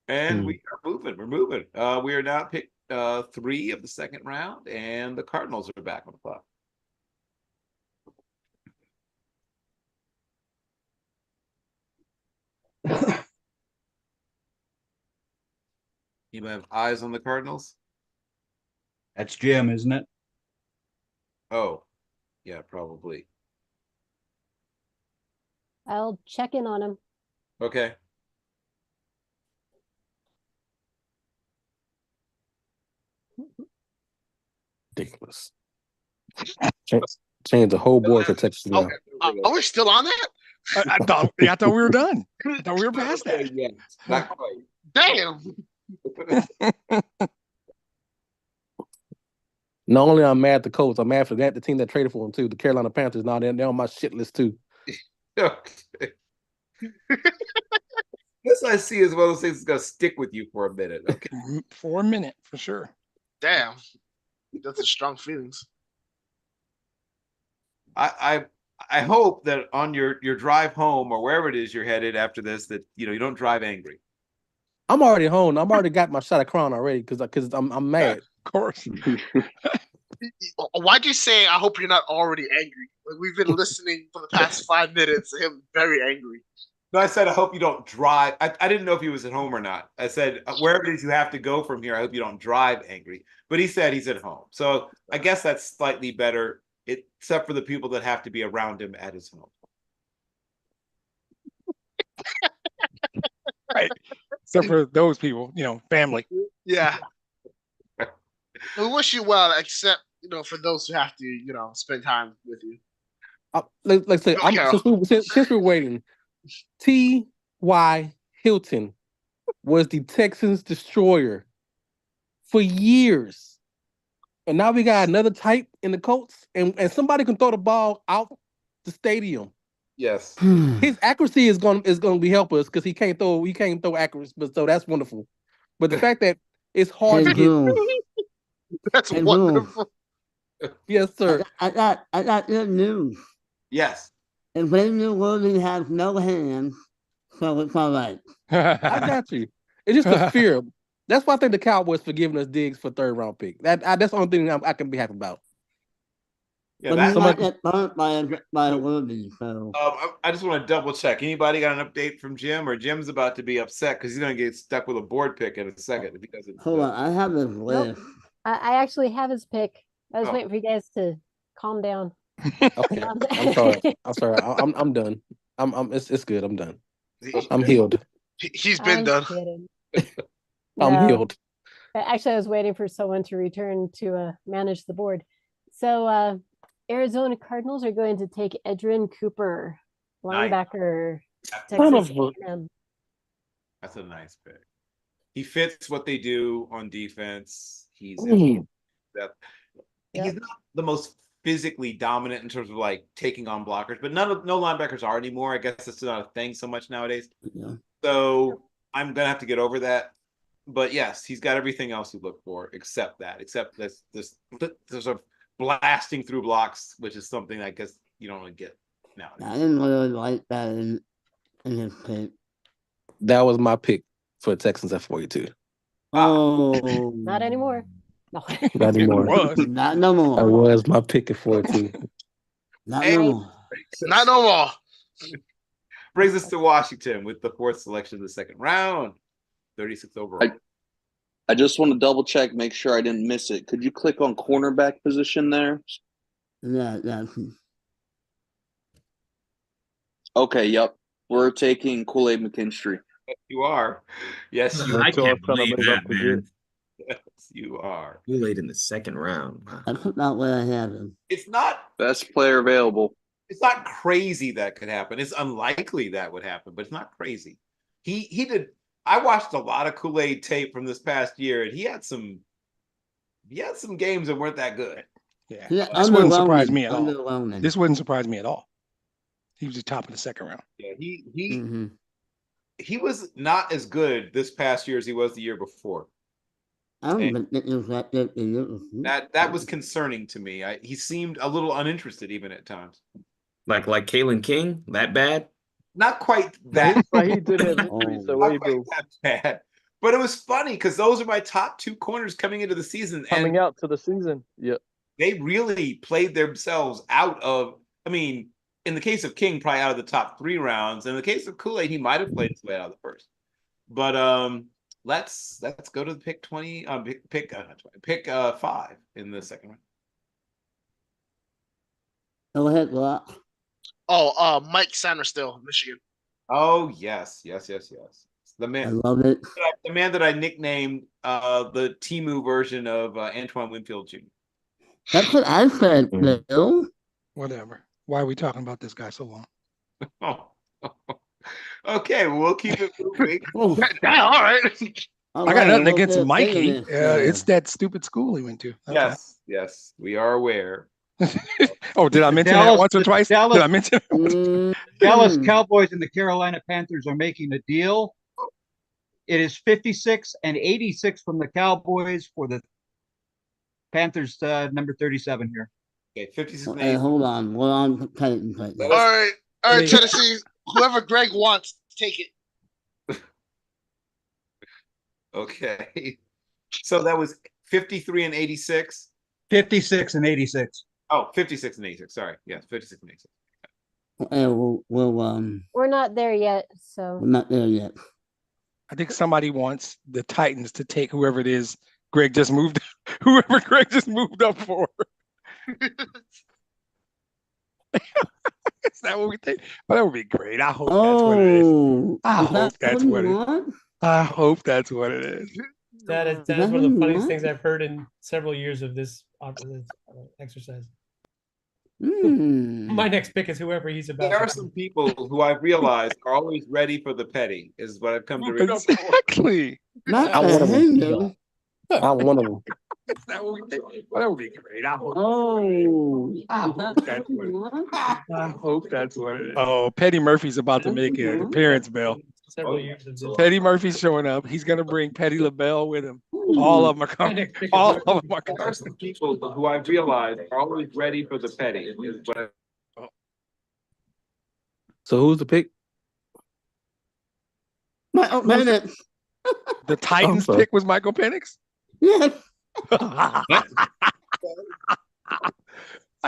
And we are moving. We're moving. We are now at pick 3 of the second round, and the Cardinals are back on the clock. You have eyes on the Cardinals? That's Jim, isn't it? Oh, yeah, probably. I'll check in on him. Okay. Ridiculous. Change the whole board for Texas now. Are we still on that? I thought we were done. I thought we were past that. Yeah, not quite. Damn. Not only I'm mad at the Colts, I'm mad for that the team that traded for him too. The Carolina Panthers. Now they're on my shit list too. Okay. This I see as one of those things that's gonna stick with you for a minute. Okay. For a minute, for sure. Damn. That's a strong feelings. I hope that on your drive home or wherever it is you're headed after this, that you don't drive angry. I'm already home. I'm already got my shot of crown already because I'm mad. Of course. Why'd you say I hope you're not already angry? Like, we've been listening for the past 5 minutes to him very angry. No, I said I hope you don't drive. I didn't know if he was at home or not. I said wherever it is you have to go from here, I hope you don't drive angry. But he said he's at home. So I guess that's slightly better, except for the people that have to be around him at his home. Right. Except for those people, family. Yeah. We wish you well, except for those who have to spend time with you. Like I said, since we're waiting, T.Y. Hilton was the Texans' destroyer for years. And now we got another type in the Colts, and somebody can throw the ball out the stadium. Yes. His accuracy is going to be help us because he can't throw accuracy, but so that's wonderful. But the fact that it's hard to get that's wonderful. Yes, sir. I got good news. Yes. And Brandon Williams has no hands, so it's all right. I got you. It's just the fear. That's why I think the Cowboys for giving us Diggs for 3rd round pick. That's the only thing I can be happy about. Yeah, But he might get burnt by Williams. So. I just want to double check. Anybody got an update from Jim? Or Jim's about to be upset because he's going to get stuck with a board pick in a second if he doesn't. Hold on, I have this list. I actually have his pick. I was waiting for you guys to calm down. Okay. I'm sorry. I'm done. It's good. I'm done. I'm healed. He's been done. I'm healed. Actually, I was waiting for someone to return to manage the board. So Arizona Cardinals are going to take Edrin Cooper, linebacker, Texas A&M. That's a nice pick. He fits what they do on defense. He's not the most physically dominant in terms of like taking on blockers, but no linebackers are anymore. I guess it's not a thing so much nowadays. Yeah. So I'm gonna have to get over that. But yes, he's got everything else you look for, except this sort of blasting through blocks, which is something I guess you don't really get now. I didn't really like that in his pick. That was my pick for Texans at 42. Oh, not anymore. No. Not anymore. Not no more. That was my pick at 42. Not no more. Not no more. Brings us to Washington with the 4th selection of the 2nd round, 36th overall. I just want to double check, make sure I didn't miss it. Could you click on cornerback position there? Yeah. Okay, yep. We're taking Kool-Aid McKinstry. Yes, you are. Yes, you I That's what I can't was trying to believe make that, up to get. man. Yes, you are. Kool-Aid in the 2nd round. Wow. That's about where I have him. It's not Best player available. It's not crazy that could happen. It's unlikely that would happen, but it's not crazy. He did. I watched a lot of Kool-Aid tape from this past year, and he had some games that weren't that good. Yeah. Yeah, This wouldn't surprise underwhelming, me at all. underwhelming. This wouldn't surprise me at all. He was the top of the 2nd round. Yeah, Mhm. he was not as good this past year as he was the year before. I don't And even think it was that good the year before. that was concerning to me. He seemed a little uninterested even at times. Like Kalen King, that bad? Not quite that. But he did have injuries, so Not he quite will that bad. But it was funny because those are my top 2 corners coming into the season. coming out to the season. Yep. They really played themselves out of, I mean, in the case of King, probably out of the top 3 rounds. In the case of Kool-Aid, he might have played his way out of the first. But let's go to the pick 20, pick 5 in the 2nd round. Go ahead, Rock. Oh, Mike Sanderstill, Michigan. Oh, yes. The I man, love it. the man that I nicknamed the Timu version of Antoine Winfield Jr. That's what I said, Bill. Whatever. Why are we talking about this guy so long? Oh. Okay, well, we'll keep it moving. All right. I got nothing against Mikey. It's that stupid school he went to. That's Yes, we are aware. Oh, did I mention that once or twice? Did I mention it? Dallas Cowboys and the Carolina Panthers are making a deal. It is 56 and 86 from the Cowboys for the Panthers, number 37 here. Okay, 56 and Hey, 86. hold on. We're on Titans right now. All right, Tennessee. Whoever Greg wants, take it. Okay. So that was 53 and 86. 56 and 86. Oh, 56 and 86. Sorry. Yes, 56 and 86. We're not there yet, so we're not there yet. I think somebody wants the Titans to take whoever it is Greg just moved, whoever Greg just moved up for. Is that what we think? Well, that would be great. I hope that's what it is. I hope that's what it is. I hope that's what it is. That is one of the funniest things I've heard in several years of this exercise. My next pick is whoever he's about. There are some people who I've realized are always ready for the petty, is what I've come to realize. Exactly. Not I want the them. Hindu. I want them. Is that what we think? Well, that would be great. I hope that's what it is. Oh, Petty Murphy's about to make an appearance, Bill. Several years of this. Petty Murphy's showing up. He's going to bring Petty LaBelle with him. All of them are coming. All of them are There are coming. some people who I've realized are always ready for the petty, is what I So who's the pick? Michael Penix. The Titans sorry. pick was Michael Penix? Yes. I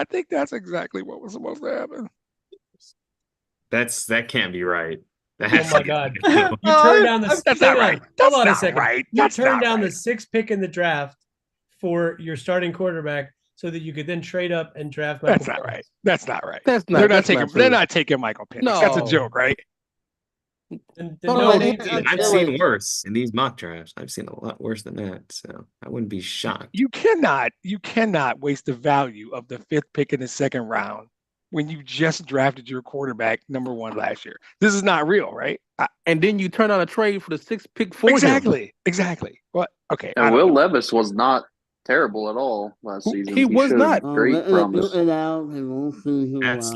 think that's exactly what was supposed to happen. That can't be right. That Oh has my to be God! right. You turned down the. That's hang not on, right. That's Hold on a not second. right. You That's turned not down the right. 6th pick in the draft for your starting quarterback, so that you could then trade up and draft. That's Michael not Penix. right. That's not right. That's not. They're not that's taking. not They're true. not taking Michael Penix. That's a No. joke, right? Then No, no, no, names no, either. I've seen worse in these mock drafts. I've seen a lot worse than that. So I wouldn't be shocked. You cannot waste the value of the 5th pick in the 2nd round when you just drafted your quarterback number 1 last year. This is not real, right? And then you turn on a trade for the 6th pick for him. Exactly. What? Okay. And Will Levis was not terrible at all last season. He was showed not. great promise. That's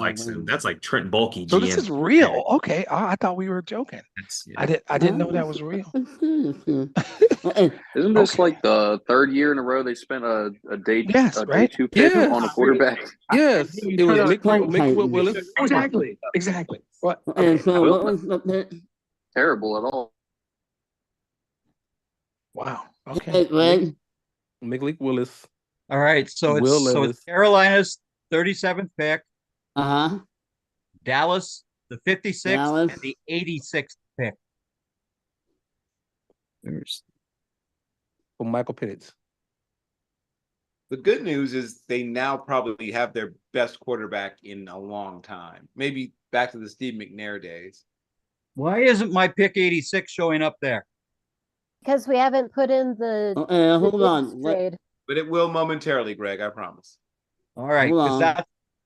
like Trent Bulky. So this GM. is real. Okay. I thought we were joking. I didn't know that was real. Isn't this like the 3rd year in a row they spent a day Yes, day right? 2 pick Yes. on a quarterback? Yes, it was Mick Willis. Exactly. What? And so what was the pick? Terrible at all. Wow. Okay. Hey, Greg. Malik Willis. All right, so Will it's Levis. Carolina's 37th pick. Uh-huh. Dallas, the 56th, Dallas. and the 86th pick. For Michael Penix. The good news is they now probably have their best quarterback in a long time. Maybe back to the Steve McNair days. Why isn't my pick 86 showing up there? Because we haven't put in the, hold on. Diggs trade. But it will momentarily, Greg, I promise. All right, Hold because on.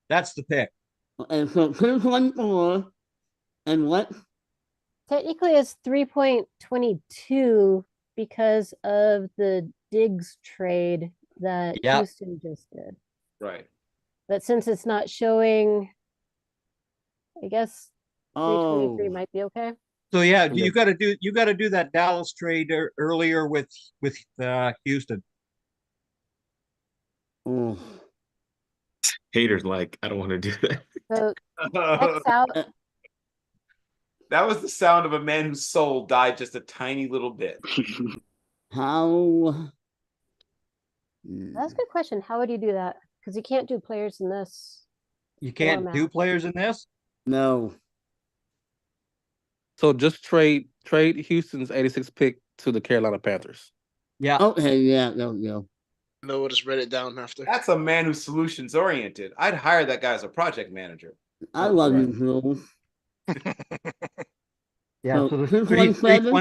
that's the pick. Okay, so 224 and what? Technically, it's 3.22 because of the Diggs trade that Yep. Houston just did. Right. But since it's not showing, I guess 323 Oh. might be okay. So yeah, you got to do that Dallas trade earlier with Houston. Oh. Haters like, I don't want to do that. So X out. That was the sound of a man whose soul died just a tiny little bit. How? That's a good question. How would you do that? Because you can't do players in this. You can't format. do players in this? No. So just trade Houston's 86 pick to the Carolina Panthers. Yeah. Okay, yeah, no. No, we'll just write it down after. That's a man who's solutions oriented. I'd hire that guy as a project manager. I love you, Phil. Yeah, so the 227?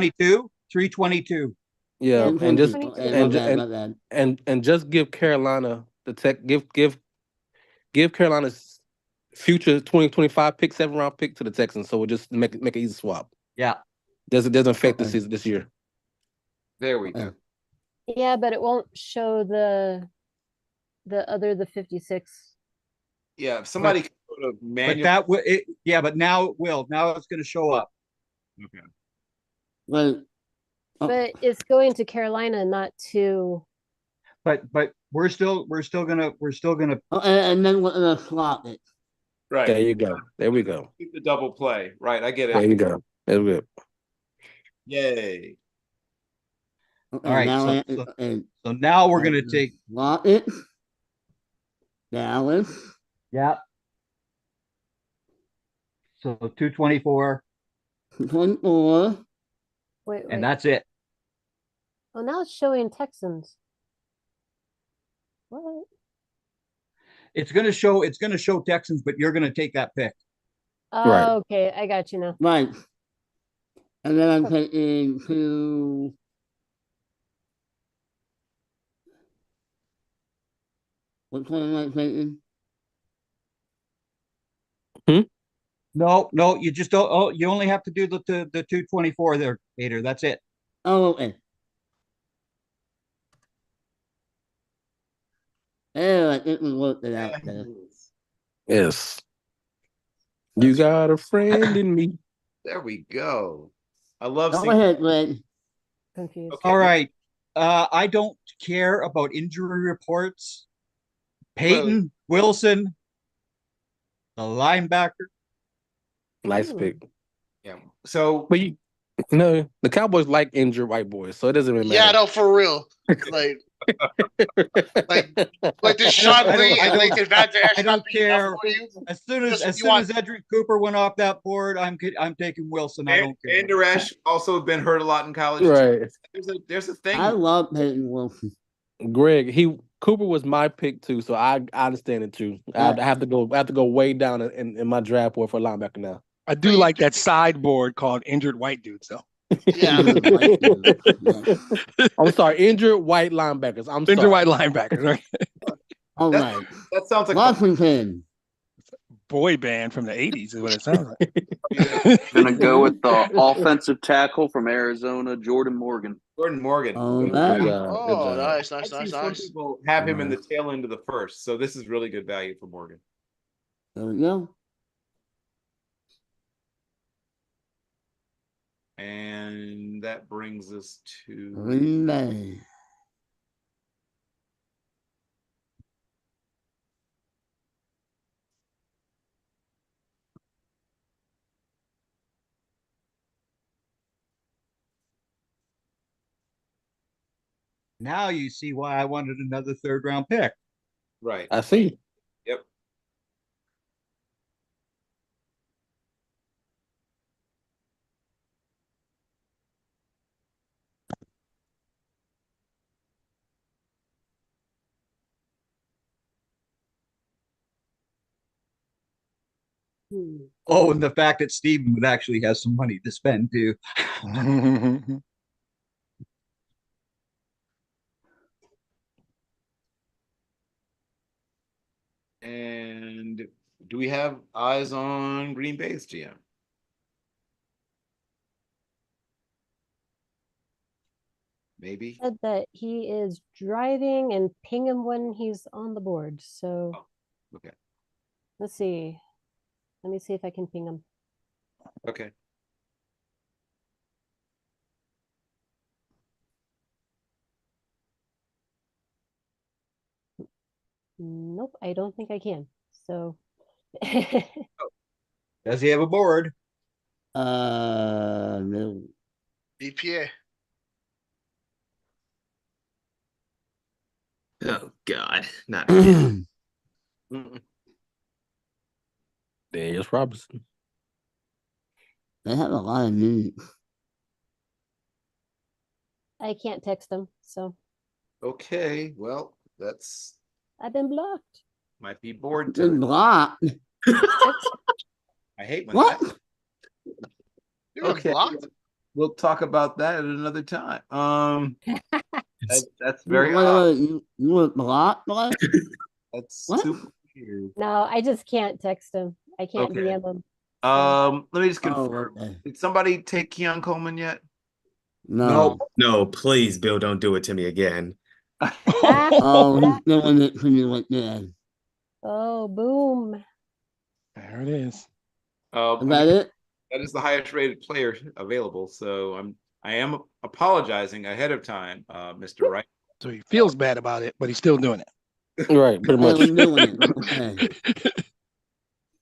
322. Yeah, Yeah, and just 22. and just give Carolina give Carolina's future 2025 pick, 7th-round pick to the Texans. So we'll just make an easy swap. Yeah. Doesn't affect the season this year. There we go. Yeah, but it won't show the 56. Yeah, if somebody can go to But manual. but now it will. Now it's going to show up. Okay. Well, But it's going to Carolina, not to. But we're still gonna and then we're gonna swap it. Right. There you go. There we go. Keep the double play. Right, I get it. There you go. There we go. Yay. Okay, all right. now So now we're gonna take swap it. Dallas. Yeah. So 224. 224. Wait. And that's it. Oh, now it's showing Texans. What? It's gonna show Texans, but you're gonna take that pick. Oh, Right. okay. I got you now. Right. And then I'm taking to what one am I taking? No, you just don't. Oh, you only have to do the 224 there, Peter. That's it. Oh, okay. Oh, I think we worked it out there. Yes. You got a friend in me. There we go. I love Go seeing. ahead, Greg. Confused. All right. I don't care about injury reports. Peyton Wilson, the linebacker. Nice pick. Yeah. So, but the Cowboys like injured white boys, so it doesn't really matter. Yeah, no, for real. Like the Sean Lee and Leighton Van Der Esch I not don't being enough care. for you. As soon as Just you Edric Cooper went off that board, I'm taking Wilson. I don't care. Van Der Esch also been hurt a lot in college. Right. There's a thing. I love Peyton Wilson. Greg, Cooper was my pick too, so I understand it too. I have to go way down in my draft board for a linebacker now. I do like that sideboard called injured white dudes though. Yeah. I'm sorry, injured white linebackers. I'm Injured sorry. white linebackers. Right? All right. That sounds like Washington. Boy band from the 80s is what it sounds like. Gonna go with the offensive tackle from Arizona, Jordan Morgan. Jordan Morgan. Oh, nice. Some people have him in the tail end of the first, so this is really good value for Morgan. There we go. And that brings us to Green Bay. Now you see why I wanted another 3rd round pick. Right. I see. Yep. Oh, and the fact that Steven would actually have some money to spend too. And do we have eyes on Green Bay's GM? Maybe. Said that he is driving and ping him when he's on the board. So Okay. let's see. Let me see if I can ping him. Okay. Nope, I don't think I can. So Does he have a board? No. EPA. Oh God, not again. Daniels Robinson. They have a lot of needs. I can't text him. So Okay. Well, that's I've been blocked. might be board Been time. blocked. I hate when What? that. You're Okay. blocked. We'll talk about that at another time. That's very Wait, odd. you were blocked? What? That's What? super weird. No, I just can't text him. I can't Okay. DM him. Let me just Oh, confirm. okay. Did somebody take Keon Coleman yet? No. No, please, Bill, don't do it to me again. Oh, he's doing it to you again. Oh, boom. There it is. Is that it? That is the highest rated player available. So I am apologizing ahead of time, Mr. Wright. So he feels bad about it, but he's still doing it. Right, pretty much. Still doing it. Okay.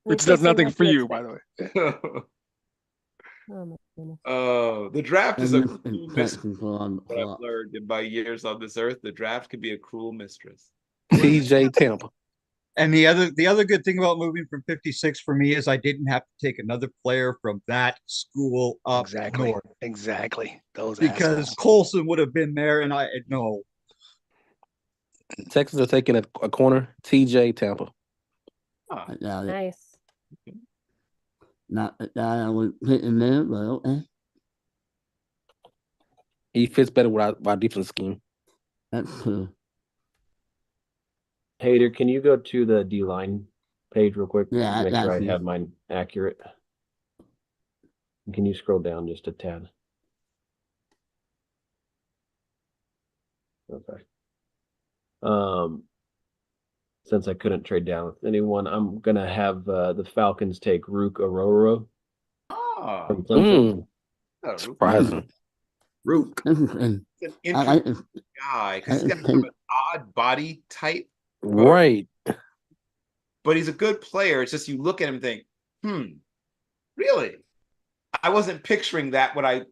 Which In does case you nothing what for to you, expect. by the way. Oh my goodness. The draft is a And cruel Texas mistress. on What I've learned in my years on this earth, the draft can be a cruel mistress. TJ Tampa. And the other good thing about moving from 56 for me is I didn't have to take another player from that school up Exactly. north Exactly. Those because assholes. Colson would have been there, and I no. Texans are taking a corner. TJ Tampa. I doubt it. Nice. Not that I would put in there, but okay. He fits better with our defense scheme. That's true. Hater, can you go to the D line page real quick? Yeah, I Make got sure I you. have mine accurate. Can you scroll down just a tad? Okay. Since I couldn't trade down with anyone, I'm gonna have the Falcons take Rook Aurora from Clemson. Surprising. Rook. It's an interesting guy because he's got kind of an odd body type. Right. But he's a good player. It's just you look at him and think, really? I wasn't picturing that when I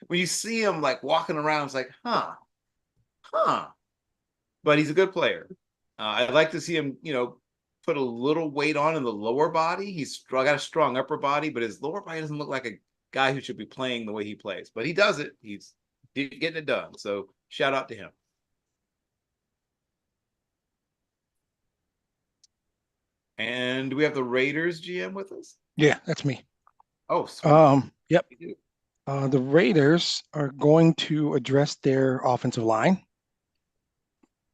when you see him like walking around, it's like, huh. But he's a good player. I'd like to see him, put a little weight on in the lower body. He's got a strong upper body, but his lower body doesn't look like a guy who should be playing the way he plays. But he does it. He's getting it done. So shout out to him. And do we have the Raiders GM with us? Yeah, that's me. Oh, sweet. Yep. The Raiders are going to address their offensive line.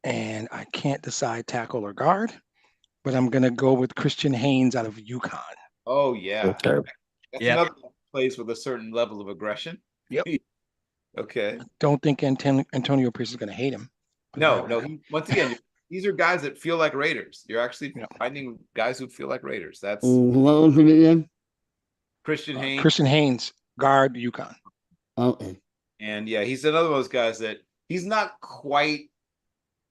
And I can't decide tackle or guard, but I'm going to go with Christian Haynes out of UConn. Oh, yeah. Okay. That's another place with a certain level of aggression. Yep. Okay. Don't think Antonio Pierce is going to hate him. No. Once again, these are guys that feel like Raiders. You're actually finding guys who feel like Raiders. That's What was it again? Christian Haynes. Christian Haynes, guard UConn. Okay. And yeah, he's another one of those guys that he's not quite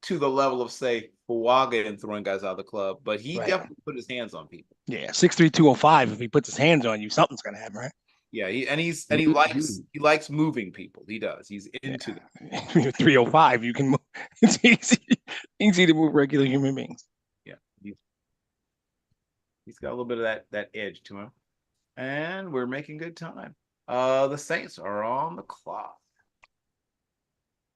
to the level of, say, Fuaga and throwing guys out of the club, but he definitely put his hands on people. Yeah, 6'3", 205. If he puts his hands on you, something's going to happen, right? Yeah, he likes moving people. He does. He's into that. 305, you can move. It's easy to move regular human beings. Yeah, he's got a little bit of that edge to him, and we're making good time. The Saints are on the clock.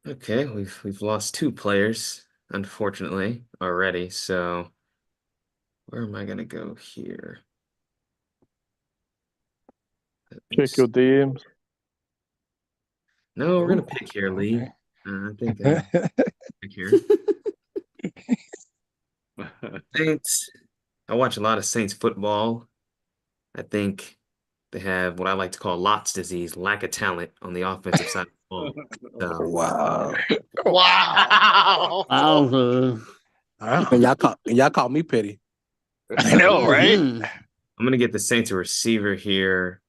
Okay, we've lost two players, unfortunately, already. So Where am I gonna go here? Check your DMs. No, we're gonna Ooh, pick here, Lee. okay. I think pick here. Saints. I watch a lot of Saints football. I think they have what I like to call Lot's disease, lack of talent on the offensive side of the ball. So, Wow. Wow. Wowzers. And y'all call me petty. I know, right? Mhm. I'm gonna get the Saints a receiver here,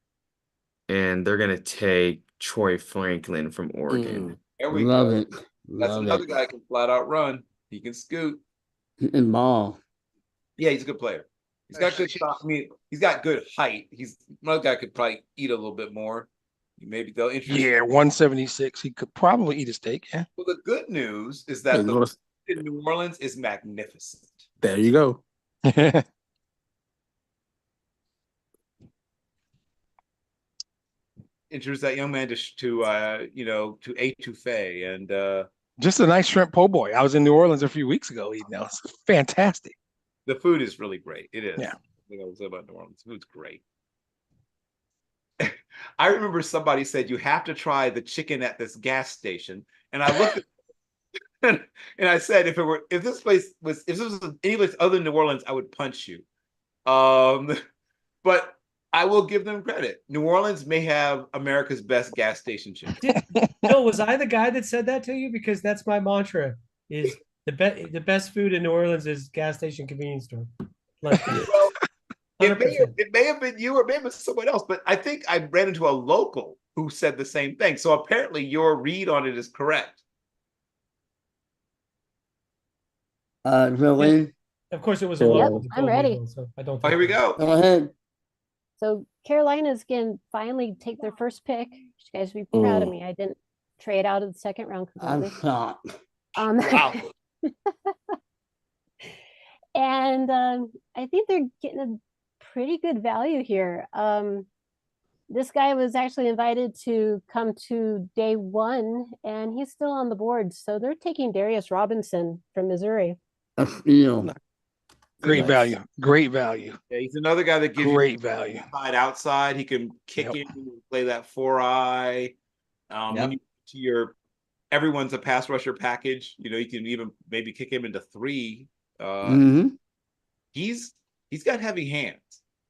and they're gonna take Troy Franklin from Oregon. There we Love go. it. That's Love another it. guy who can flat out run. He can scoot. And ball. Yeah, he's a good player. He's got good shot. I mean, he's got good height. He's another guy could probably eat a little bit more. Maybe they'll introduce. Yeah, 176. He could probably eat a steak. Yeah. Well, the good news is Hey, that you the wanna- food in New Orleans is magnificent. There you go. Introduce that young man to etouffee and Just a nice shrimp po' boy. I was in New Orleans a few weeks ago eating those. Fantastic. the food is really great. It is. Yeah. You know, about New Orleans. Food's great. I remember somebody said you have to try the chicken at this gas station, and I looked at and I said, if this was any place other than New Orleans, I would punch you. But I will give them credit. New Orleans may have America's best gas station chicken. Bill, was I the guy that said that to you? Because that's my mantra: is the best food in New Orleans is gas station convenience store. Like, Well, 100%. it may have been you or it may have been someone else, but I think I ran into a local who said the same thing. So apparently your read on it is correct. Joanne, Of course, it was a Yep, local. I'm ready. Legal, so I don't. Oh, here we go. go ahead. So Carolina's going to finally take their first pick. You guys be proud of me. I didn't trade out of the second round I'm completely. shocked. Wow. And I think they're getting a pretty good value here. This guy was actually invited to come to day one, and he's still on the board. So they're taking Darius Robinson from Missouri. A steal. Great value. Great value. Yeah, he's another guy that gives Great you value. inside outside. He can kick in, play that 4-eye. When you to your everyone's a pass rusher package, you know, you can even maybe kick him into 3. He's got heavy hands.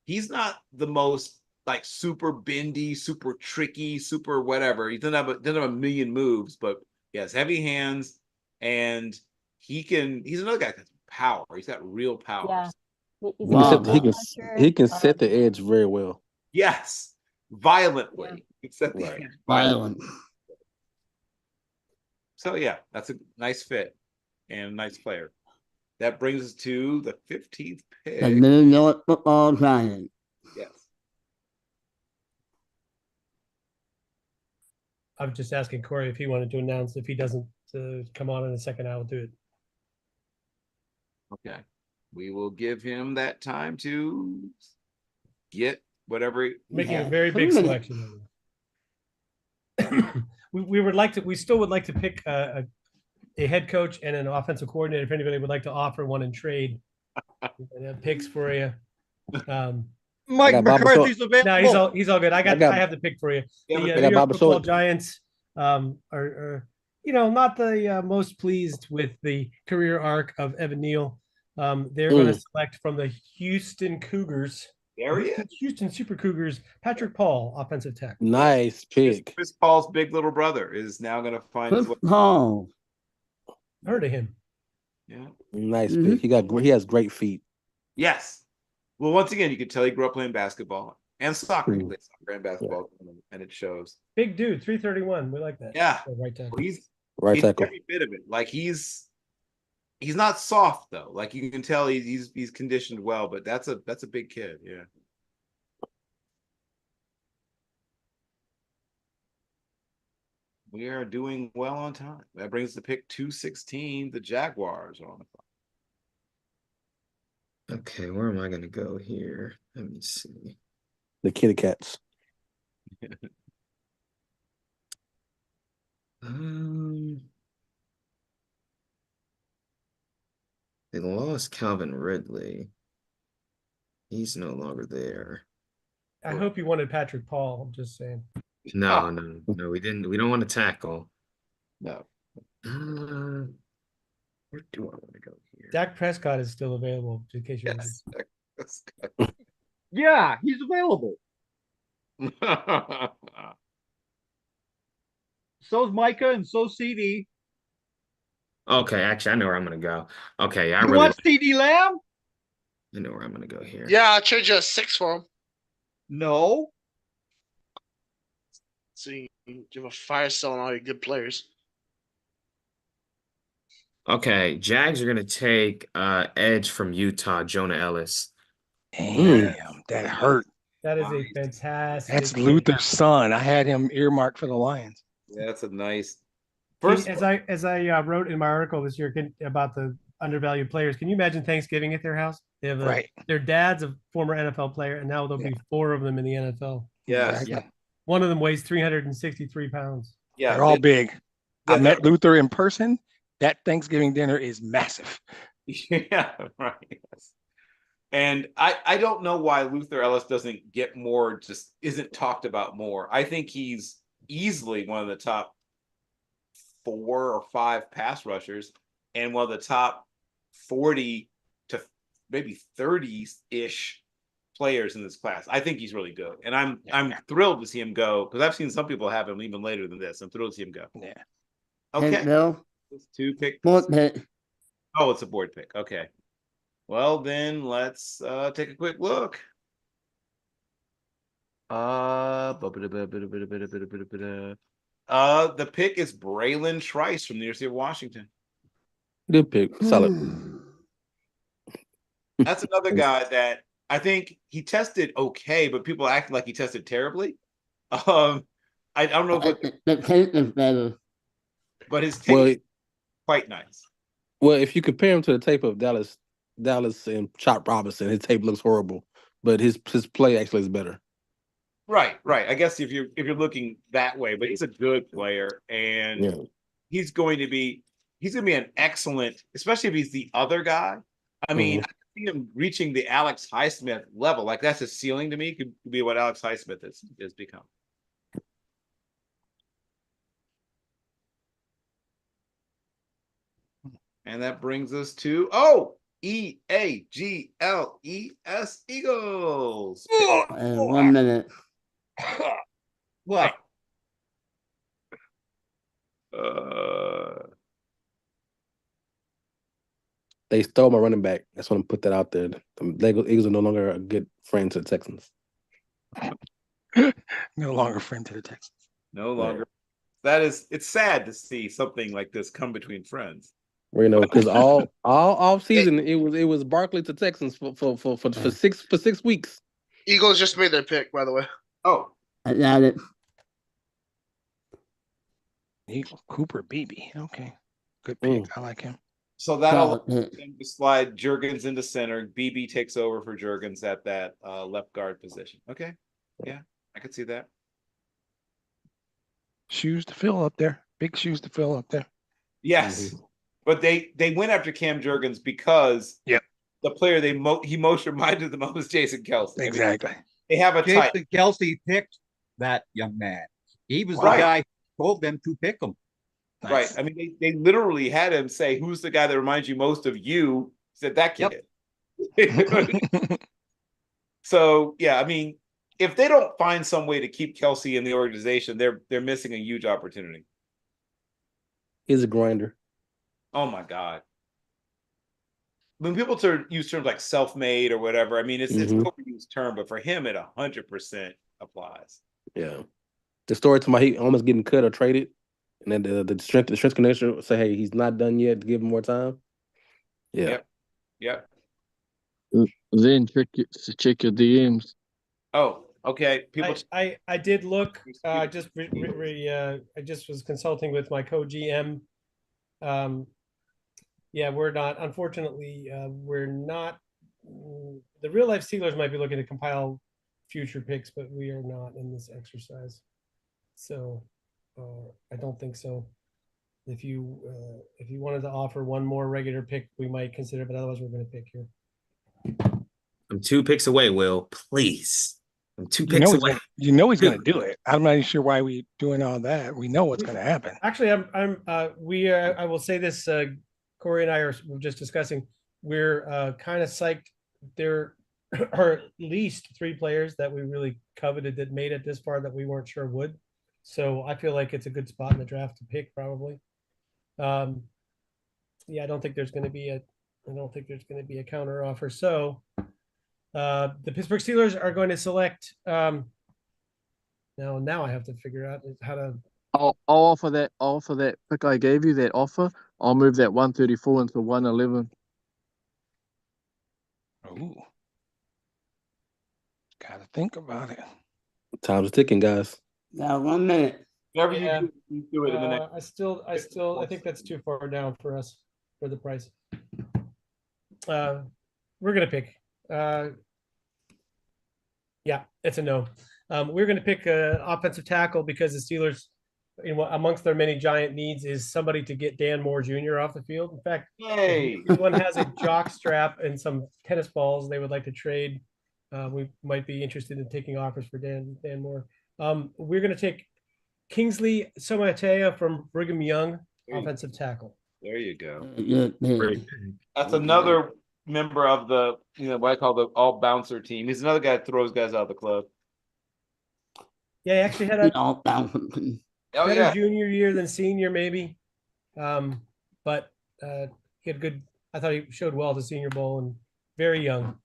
He's not the most like super bendy, super tricky, super whatever. He doesn't have a million moves, but he has heavy hands, and he's another guy that's power. He's got real power. Yeah. He can set the edge very well. Yes, violently. He can set the edge Violent. So yeah, that's a nice fit and a nice player. That brings us to the 15th pick. The New York Football Giants. Yes. I'm just asking Corey if he wanted to announce. If he doesn't come on in a second, I will do it. Okay. We will give him that time to get whatever. Making a very big selection. We still would like to pick a head coach and an offensive coordinator. If anybody would like to offer one in trade, and have picks for you. Mike McCarthy's available. No, he's all good. I have the pick for you. The New York Football Giants are not the most pleased with the career arc of Evan Neal. They're going to select from the Houston Cougars. There he is. Houston Super Cougars, Patrick Paul, offensive tackle. Nice pick. Chris Paul's big little brother is now going to find his way. Paul. Heard of him. Yeah. Nice pick. He has great feet. Yes. Well, once again, you can tell he grew up playing basketball and soccer. He played soccer and basketball, and it shows. Big dude, 331. We like that. Yeah. Right tackle. Well, he's tackle. every bit of it. Like he's not soft though. Like you can tell he's conditioned well, but that's a big kid. Yeah. We are doing well on time. That brings us to pick 216. The Jaguars are on the clock. Okay, where am I going to go here? Let me see. The Kitty Cats. They lost Calvin Ridley. He's no longer there. I hope you wanted Patrick Paul. I'm just saying. No, we didn't. We don't want to tackle. No. Where do I want to go here? Dak Prescott is still available, in case you're wondering. Yeah, he's available. So's Micah and so's CD. Okay, actually, I know where I'm gonna go. Okay, I You really want CD Lamb? I know where I'm gonna go here. Yeah, I'll trade you a 6 for him. No. So you give a fire sale on all your good players. Okay, Jags are gonna take edge from Utah, Jonah Ellis. Damn, that hurt. That is a fantastic. That's Luther's son. I had him earmarked for the Lions. Yeah, that's a nice. As I wrote in my article this year about the undervalued players, can you imagine Thanksgiving at their house? They have their dad's a former NFL player, and now there'll be 4 of them in the NFL. Yes. Exactly. One of them weighs 363 pounds. Yeah, they're all big. I met Luther in person. That Thanksgiving dinner is massive. Yeah, right. And I don't know why Luther Ellis doesn't get more, just isn't talked about more. I think he's easily one of the top 4 or 5 pass rushers and one of the top 40 to maybe 30-ish players in this class. I think he's really good. And I'm thrilled to see him go, because I've seen some people have him even later than this. I'm thrilled to see him go. Yeah. Okay. Bill. 2 picks. Board pick. Oh, it's a board pick. Okay. Well, then let's take a quick look. The pick is Braylon Trice from the University of Washington. Good pick. Solid. That's another guy that I think he tested okay, but people act like he tested terribly. I don't know if the tape is better. But his tape is quite nice. Well, if you compare him to the tape of Dallas and Chop Robinson, his tape looks horrible, but his play actually is better. Right. I guess if you're looking that way, but he's a good player, and he's going to be an excellent, especially if he's the other guy. I mean, I see him reaching the Alex Highsmith level. Like, that's his ceiling to me. Could be what Alex Highsmith has become. And that brings us to EAGLES Eagles. 1 minute. What? They stole my running back. I just want to put that out there. The Eagles are no longer a good friend to the Texans. No longer friend to the Texans. No longer. It's sad to see something like this come between friends. Because all off season it was Barkley to Texans for 6 weeks. Eagles just made their pick, by the way. Oh, I got it. Eagle Cooper Beebe. Okay, good pick. I like him. So that'll slide Juergens into center. BB takes over for Juergens at that left guard position. Okay, yeah, I could see that. Shoes to fill up there. Big shoes to fill up there. Yes. But they went after Cam Juergens because the player he most reminded them of was Jason Kelce. Exactly. I mean, they have a type. Jason Kelce picked that young man. He was the guy who told them to pick him. Nice. Right. I mean, they literally had him say, "Who's the guy that reminds you most of you?" He said that kid. So yeah, I mean, if they don't find some way to keep Kelce in the organization, they're missing a huge opportunity. He's a grinder. Oh my God. When people use terms like self-made or whatever, I mean, it's an overused term, but for him, it 100% applies. Yeah. The story to he almost getting cut or traded, and then the strength connection say, hey, he's not done yet, to give him more time. Yeah. Yep. Then check your DMs. Oh, okay. People, I did look. I just was consulting with my co-GM. Yeah, we're not. Unfortunately, we're not. The real life Steelers might be looking to compile future picks, but we are not in this exercise. So I don't think so. If you wanted to offer one more regular pick, we might consider, but otherwise we're going to pick here. I'm 2 picks away, Will. Please. I'm 2 You know picks he's away. gonna, you know he's gonna do it. I'm not even sure why we doing all that. We know what's gonna happen. Actually, I will say this, Corey and I were just discussing, we're kind of psyched. There are at least 3 players that we really coveted that made it this far that we weren't sure would. So I feel like it's a good spot in the draft to pick probably. Yeah, I don't think there's going to be a counter offer. So the Pittsburgh Steelers are going to select. Now I have to figure out how to. I'll offer that pick I gave you, that offer. I'll move that 134 into 111. Ooh. Gotta think about it. Time's ticking, guys. Now 1 minute. Whatever Yeah. you do it in the next. I think that's too far down for us for the price. We're gonna pick. Yeah, it's a no. We're gonna pick an offensive tackle because the Steelers, amongst their many giant needs, is somebody to get Dan Moore Jr. off the field. In fact, Yay. if anyone has a jock strap and some tennis balls they would like to trade, we might be interested in taking offers for Dan Moore. We're gonna take Kingsley Somatea from Brigham Young, offensive tackle. There you go. Good. That's another member of the, what I call the all bouncer team. He's another guy that throws guys out of the club. Yeah, he actually had a All down. better junior year than senior, maybe. But he had good. I thought he showed well at the Senior Bowl and very young.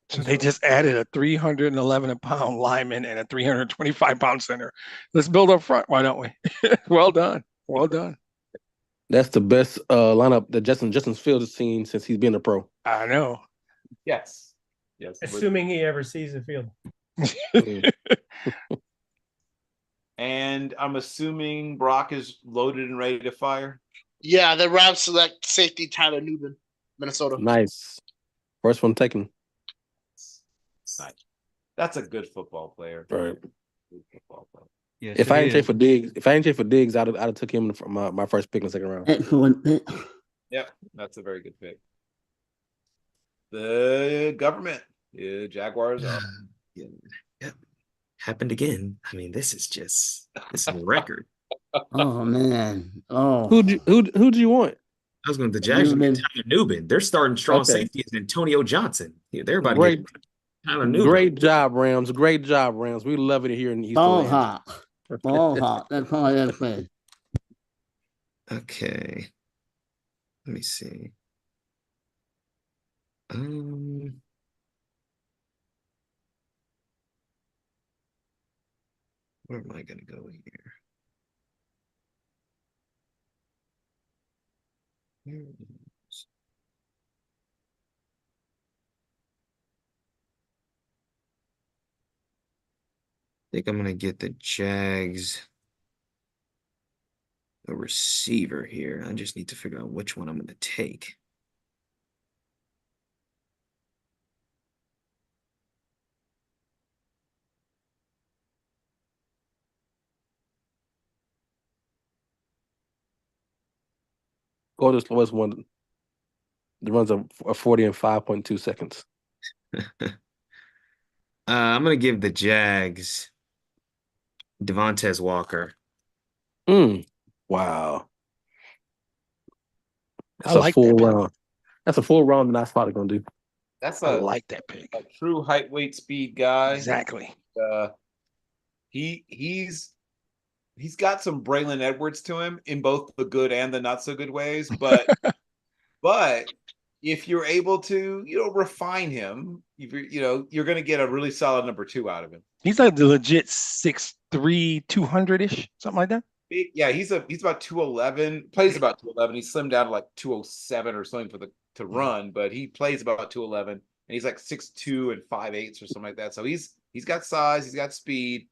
So they just added a 311-pound lineman and a 325-pound center. Let's build up front, why don't we? Well done. Well done. That's the best lineup that Justin Fields has seen since he's been a pro. I know. Yes. Assuming he ever sees the field. And I'm assuming Brock is loaded and ready to fire. Yeah, the Rams select safety Tyler Nubin, Minnesota. Nice. First one taken. Nice. That's a good football player. Right. Good football player. Yes, If I ain't trade for Diggs, I'd have took him from my first pick in the second round. Excellent pick. Yep, that's a very good pick. The government, Jaguars. Yep. Happened again. I mean, this is a record. Oh man. Oh. Who'd you want? I was going to the Jags with Tyler Nubin. They're starting strong safety as Antonio Johnson. Yeah, they're about to get Tyler Nubin. Great job, Rams. Great job, Rams. We love it here in Houston. Ball hot. Ball hot. That's all I gotta say. Okay. Let me see. Where am I going to go here? Here it is. I think I'm going to get the Jags, a receiver here. I just need to figure out which one I'm going to take. Go to the slowest one. The runs a 40 in 5.2 seconds. I'm going to give the Jags Devontae Walker. Wow. I like full that round. That's a full round that I thought going to do. That's I like that pick. A true height, weight, speed guy. Exactly. He's got some Braylon Edwards to him in both the good and the not so good ways, but if you're able to, refine him, you're going to get a really solid number 2 out of him. He's like the legit 6'3", 200-ish, something like that. Yeah, he's about 211, plays about 211. He slimmed down to like 207 or something to run, but he plays about 211, and he's like 6'2" and 5'8" or something like that. So he's got size, he's got speed,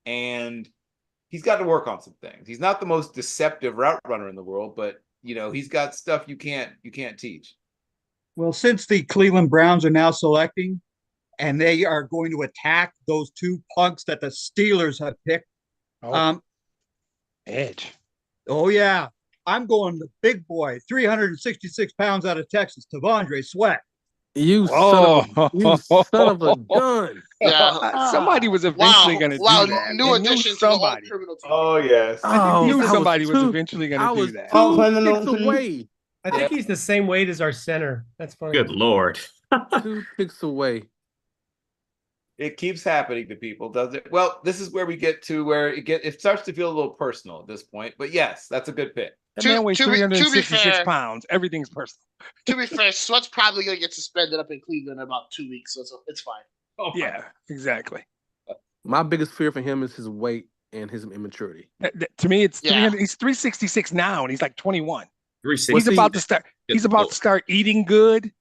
and he's got to work on some things. He's not the most deceptive route runner in the world, but he's got stuff you can't teach. Well, since the Cleveland Browns are now selecting, and they are going to attack those 2 punks that the Steelers have picked. Edge. Oh, yeah. I'm going the big boy, 366 pounds out of Texas, Tavondre Sweat. You son of a gun. Yeah. Somebody was eventually going to do that. New We knew addition to the all somebody. criminal team. Oh yes. I knew I somebody was two- eventually going I to do was that. two picks away. I think he's the same weight as our center. That's funny. Good Lord. 2 picks away. It keeps happening to people, does it? Well, this is where we get to where it starts to feel a little personal at this point. But yes, that's a good pick. That man weighs to be 366 fair- pounds. Everything's personal. To be fair, Sweat's probably gonna get suspended up in Cleveland in about 2 weeks, so it's fine. Oh, Yeah, exactly. My biggest fear for him is his weight and his immaturity. To me, it's Yeah. 300. He's 366 now, and he's like 21. 360. He's about to start. He's about to start eating good.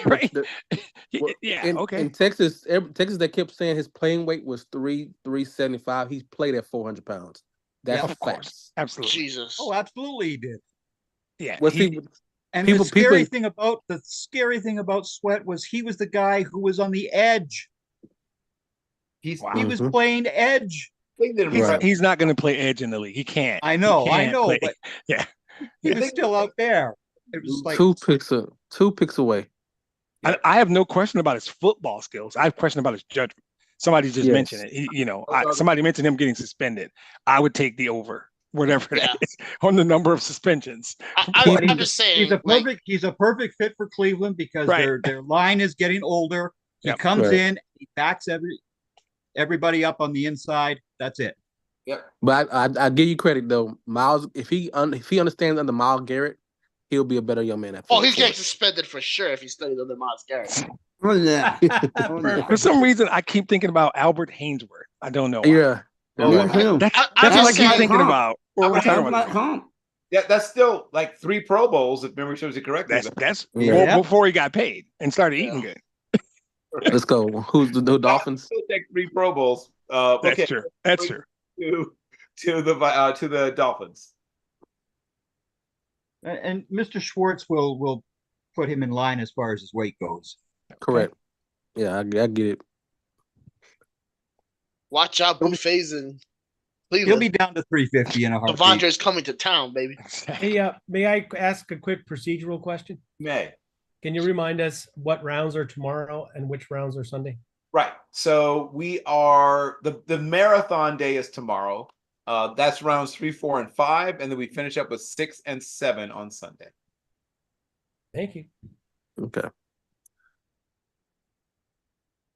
Right? Okay. In Texas, they kept saying his playing weight was 375. He's played at 400 pounds. That's of facts. course, absolutely. Jesus. Oh, absolutely he did. Yeah. Well, see, And people- the scary people- thing about Sweat was he was the guy who was on the edge. He was Mhm. playing edge. He's not going to play edge in the league. He can't. I know, He I can't know, play- but yeah, he was still out there. It was like 2 picks away. I have no question about his football skills. I have question about his judgment. Somebody just Yes. mentioned it. Somebody mentioned him getting suspended. I would take the over, whatever it is, on the number of suspensions. I'm just saying. he's a perfect fit for Cleveland because Right. their line is getting older. He Yep. comes Right. in, he backs everybody up on the inside. That's it. Yep. But I give you credit though, Miles. If he understands under Miles Garrett, he'll be a better young man. Oh, he's getting suspended for sure if he studies under Miles Garrett. Oh, yeah. For some reason, I keep thinking about Albert Hainsworth. I don't know why. Yeah. That's what I keep thinking about. Or what Sounds was like it? Hump. Yeah, that's still like 3 Pro Bowls if memory serves you correctly. That's Yeah. before he got paid and started eating good. Let's go. Who's the Dolphins? Still take 3 Pro Bowls. That's Okay. true. That's true. To the Dolphins. And Mr. Schwartz will put him in line as far as his weight goes. Correct. Yeah, I get it. Watch out, Buffets in Cleveland. He'll be down to 350 in a heartbeat. Devondre's coming to town, baby. Hey, may I ask a quick procedural question? May. Can you remind us what rounds are tomorrow and which rounds are Sunday? Right. So we are the marathon day is tomorrow. That's rounds 3, 4, and 5, and then we finish up with 6 and 7 on Sunday. Thank you. Okay.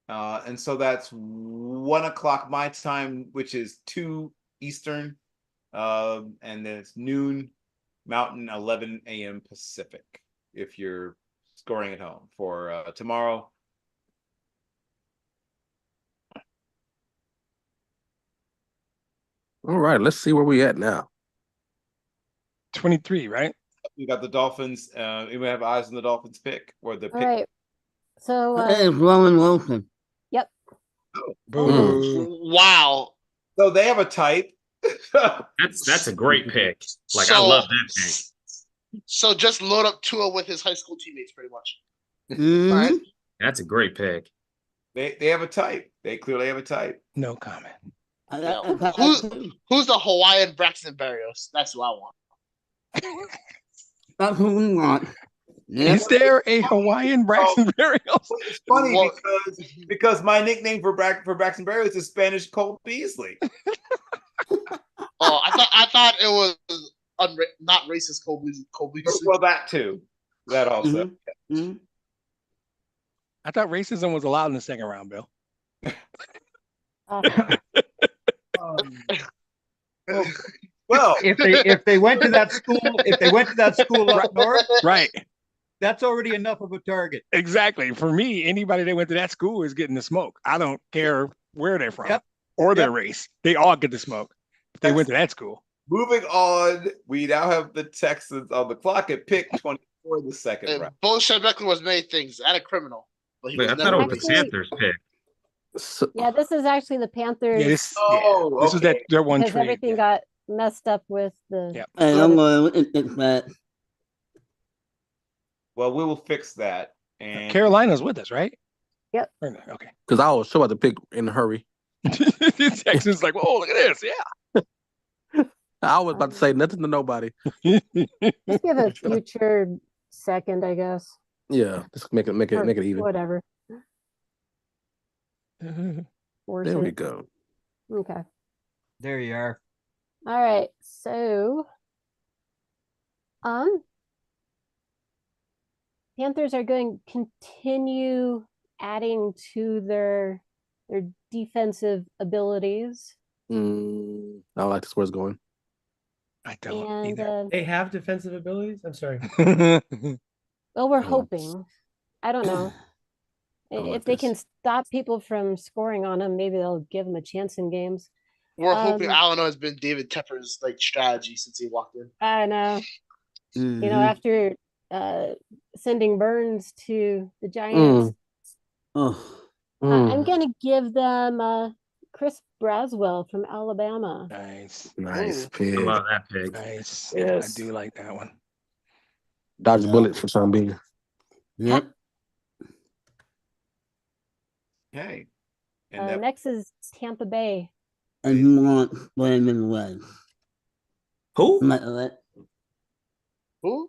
And so that's 1 o'clock my time, which is 2 Eastern, and then it's noon Mountain, 11 a.m. Pacific. If you're scoring at home for tomorrow. All right, let's see where we at now. 23, right? We got the Dolphins. We have eyes on the Dolphins pick or the All pick. right. So Hey, it's Rowan Wilson. yep. Wow. So they have a type. That's a great pick. Like I So- love that pick. So just load up Tua with his high school teammates, pretty much. Mhm. All right. That's a great pick. They have a type. They clearly have a type. No comment. Who's the Hawaiian Braxton Berrios? That's who I want. That's who we want. Is there a Hawaiian Braxton Berrios? It's funny because my nickname for Braxton Berrios is Spanish Cole Beasley. Oh, I thought it was not racist Cole Beasley. Well, that too. That also. Mhm. I thought racism was allowed in the second round, Bill. Well, if they went to that school up north, Right. that's already enough of a target. Exactly. For me, anybody that went to that school is getting the smoke. I don't care where they're from or their race. They all get the smoke if they went to that school. Moving on, we now have the Texans on the clock at pick 24 in the second round. Bullshit Beckler was many things and a criminal. But he Wait, I was thought it never was the racist. Panthers pick. Yeah, this is actually the Panthers. Yeah, this is that one because trade. everything got messed up with the. Yep. Hey, I'm going to fix that. Well, we will fix that. And Carolina's with us, right? Yep. Okay. Because I was sure about to pick in a hurry. Texans like, oh, look at this. Yeah. I was about to say nothing to nobody. Let's give a future second, I guess. Yeah, just make it even. Whatever. There Force we it. go. Okay. There you are. All right. So, Panthers are going to continue adding to their defensive abilities. I don't like this where it's going. I don't And either. They have defensive abilities. I'm sorry. well, we're hoping. I don't know. If they can stop people from scoring on them, maybe they'll give them a chance in games. We're hoping. I don't know. It's been David Tepper's strategy since he walked in. I know. Mhm. You know, after sending Burns to the Giants, I'm gonna give them Chris Braswell from Alabama. Nice I pick. love that pick. Nice. Yes. I do like that one. Dodge bullet for some being. Yep. Okay. And Next is Tampa Bay. And you want Brandon Rice. Who? Who?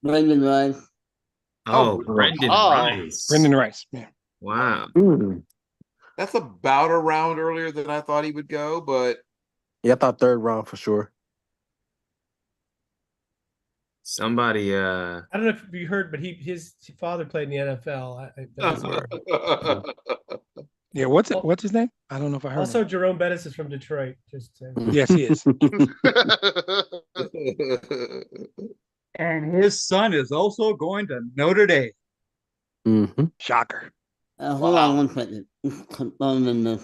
Brandon Rice. Oh, Brendan Rice. Brendan Rice. Yeah. Wow. that's about a round earlier than I thought he would go, but Yeah, I thought third round for sure. Somebody I don't know if you heard, but his father played in the NFL. That's Yeah, what's his name? I don't know if I heard also, him. Jerome Bettis is from Detroit. Just saying. Yes, he is. And his son is also going to Notre Dame. Shocker. Hold on one second. Confirming this.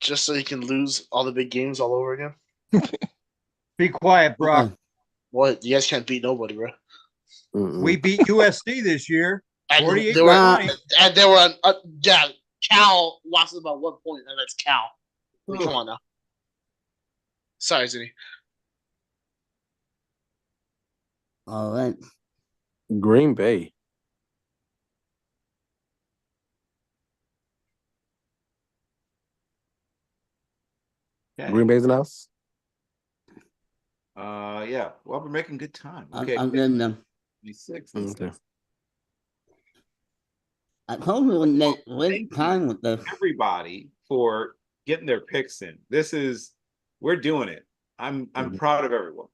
Just so he can lose all the big games all over again. Be quiet, Brock. What? You guys can't beat nobody, bro. We beat USC this year. And 48 they were, 20. and they were, yeah, Cal lost by 1 point, and that's Cal. Like, come on now. Sorry, Zinni. All right. Green Bay. Okay. Green Bay's in the house. Yeah. Well, we're making good time. I'm Okay. getting them. 26. Okay. I told you when they wait time with this. Everybody for getting their picks in. We're doing it. I'm proud of everyone.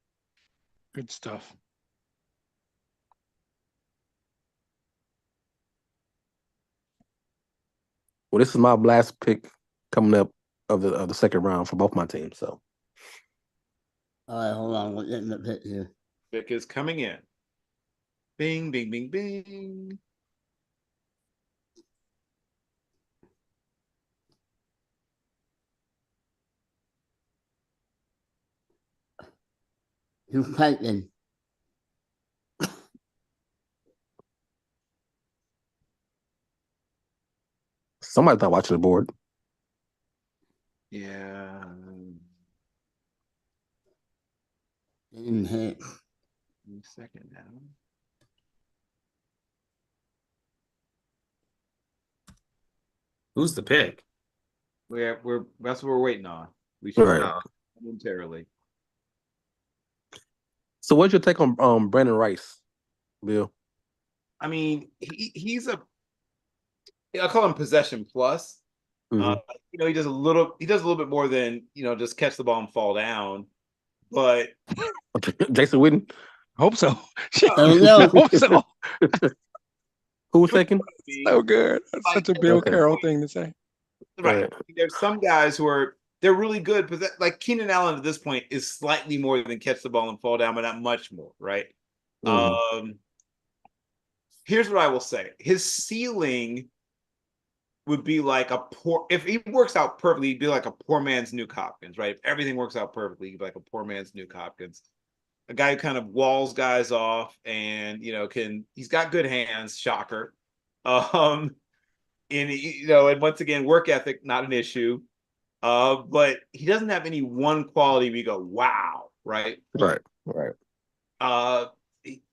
Good stuff. Well, this is my last pick coming up of the second round for both my teams. So All right, hold on. We're getting the pick here. Pick is coming in. Bing, bing, bing, bing. Who's typing? somebody's not watching the board. Yeah. Didn't hit. Second now. Who's the pick? That's what we're waiting on. We should Right. know momentarily. So what's your take on Brandon Rice, Bill? I mean, he's I call him possession plus. He does a little bit more than just catch the ball and fall down. But Jason Witten? Hope so. no. Hope so. Who was taking? So good. That's such a Bill Carroll thing to say. Right. There's some guys who they're really good, but like Keenan Allen at this point is slightly more than catch the ball and fall down, but not much more, right? Here's what I will say. His ceiling would be like if he works out perfectly, he'd be like a poor man's Nuke Hopkins, right? If everything works out perfectly, he'd be like a poor man's Nuke Hopkins. A guy who kind of walls guys off and he's got good hands, shocker. And once again, work ethic, not an issue. But he doesn't have any one quality where you go, wow, right? Right.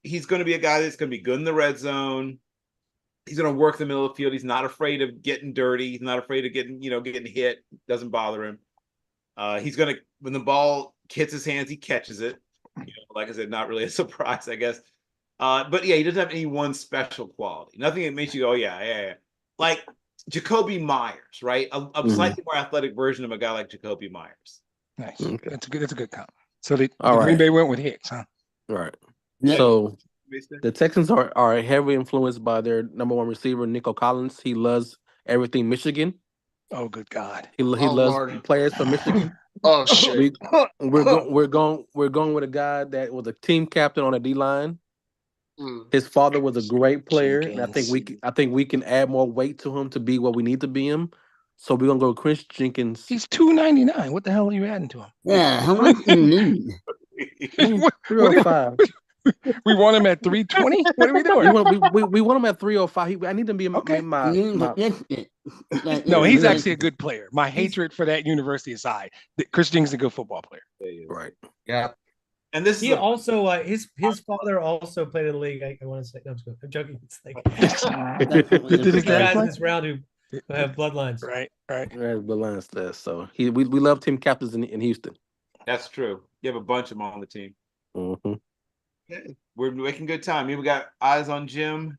He's going to be a guy that's going to be good in the red zone. He's going to work the middle of the field. He's not afraid of getting dirty. He's not afraid of getting hit. Doesn't bother him. He's going to, when the ball hits his hands, he catches it. Like I said, not really a surprise, I guess. But yeah, he doesn't have any one special quality. Nothing that makes you go, yeah. Like Jacoby Myers, right? A slightly more athletic version of a guy like Jacoby Myers. Nice. Okay. That's a good count. So the All Green right. Bay went with Hicks, huh? All right. Yeah. So the Texans are heavily influenced by their number one receiver, Nico Collins. He loves everything Michigan. Oh, good God. He loves Lord. players from Michigan. Oh shit. We're going with a guy that was a team captain on a D line. His father was a great player, and I think we can add more weight to him to be what we need to be him. So we're gonna go Chris Jenkins. He's $299. What the hell are you adding to him? Yeah, how much do you need? 305. We want him at 320. What are we doing? We want him at 305. I need to be Okay. my No, he's actually a good player. My hatred for that university aside, Chris Jenkins is a good football player. Right. Yeah. And this He also his father also played in the league. I want to say no, I'm joking. It's like the guys in this round who have bloodlines. Right. Bloodlines there. So we love team captains in Houston. That's true. You have a bunch of them on the team. Mm-hmm. Okay. We're making good time. We got eyes on Jim.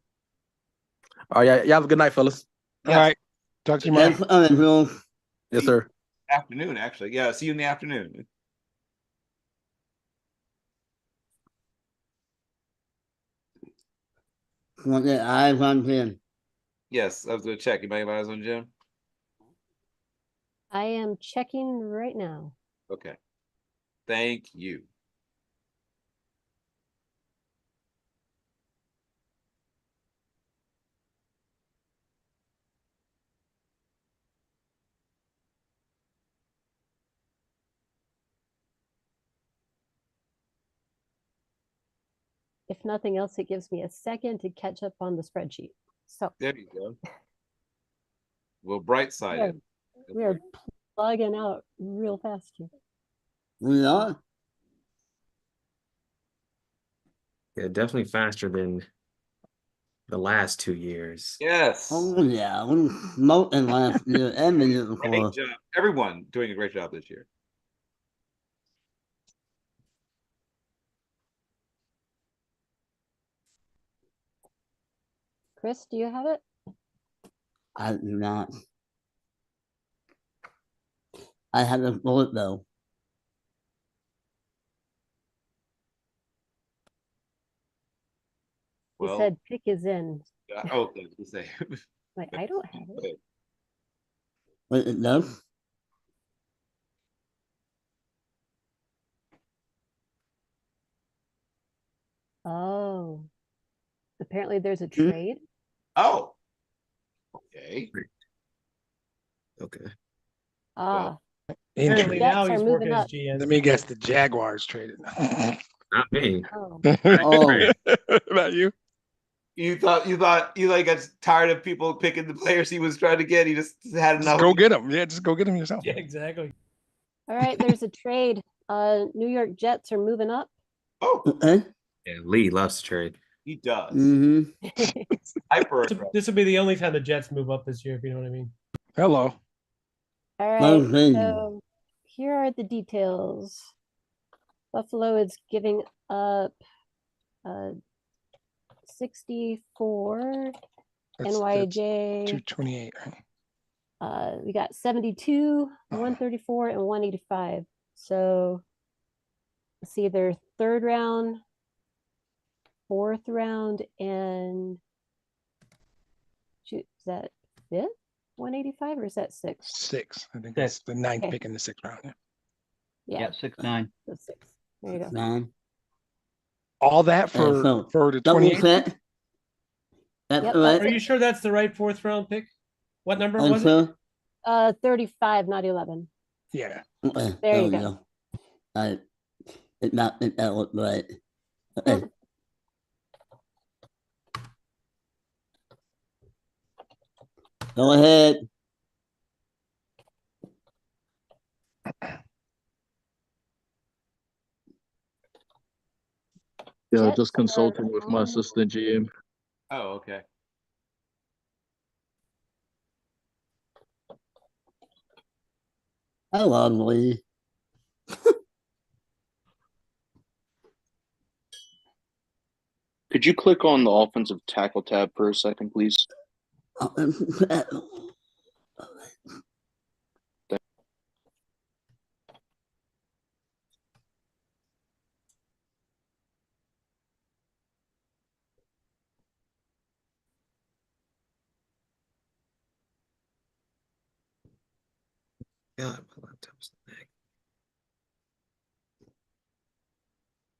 All right, y'all have a good night, fellas. Yes. All right. Talk to you, Mike. Yes, sir. Afternoon, actually. Yeah, see you in the afternoon. Want the eyes on Jim? Yes, I was going to check. Anybody have eyes on Jim? I am checking right now. Okay. Thank you. If nothing else, it gives me a second to catch up on the spreadsheet. So There you go. Well, bright side. we are plugging out real fast here. We are. Yeah, definitely faster than the last 2 years. Yes. Oh yeah, we smoking last year and the year before. Great job. Everyone doing a great job this year. Chris, do you have it? I do not. I have a bullet though. He Well, said pick is in. okay, you say. Wait, I don't have it. Wait, it does? Oh. Apparently there's a trade. Oh. Okay. Okay. Ah. Apparently now Jets he's are working moving as up. GM. Let me guess, the Jaguars traded. Not me. Oh. Oh. Not you. You like got tired of people picking the players he was trying to get. He just had enough. Just go get them. Yeah, just go get them yourself. Yeah, exactly. All right, there's a trade. New York Jets are moving up. Oh. Okay. Yeah, Lee loves to trade. He does. Mm-hmm. Hyper. This will be the only time the Jets move up this year, if you know what I mean. Hello. All right, Okay. so here are the details. Buffalo is giving up 64. That's NYJ. 228, right? We got 72, 134, and 185. So let's see, their third round, fourth round, and shoot, is that fifth? 185 or is that six? 6. I think that's the ninth Okay. pick in the 6th round. Yeah, 6'9". so six. There you go. 9. All that for the 28th? That's Yep, right. Are you sure that's the right fourth round pick? What number I'm was it? sure. 35, not 11. Yeah. Okay, There you we go. I did not think that looked right. Okay. Go ahead. Yeah, Jets just consulting are with my on- assistant GM. Oh, okay. I love Lee. Could you click on the offensive tackle tab for a second, please? God, my laptop's lagging.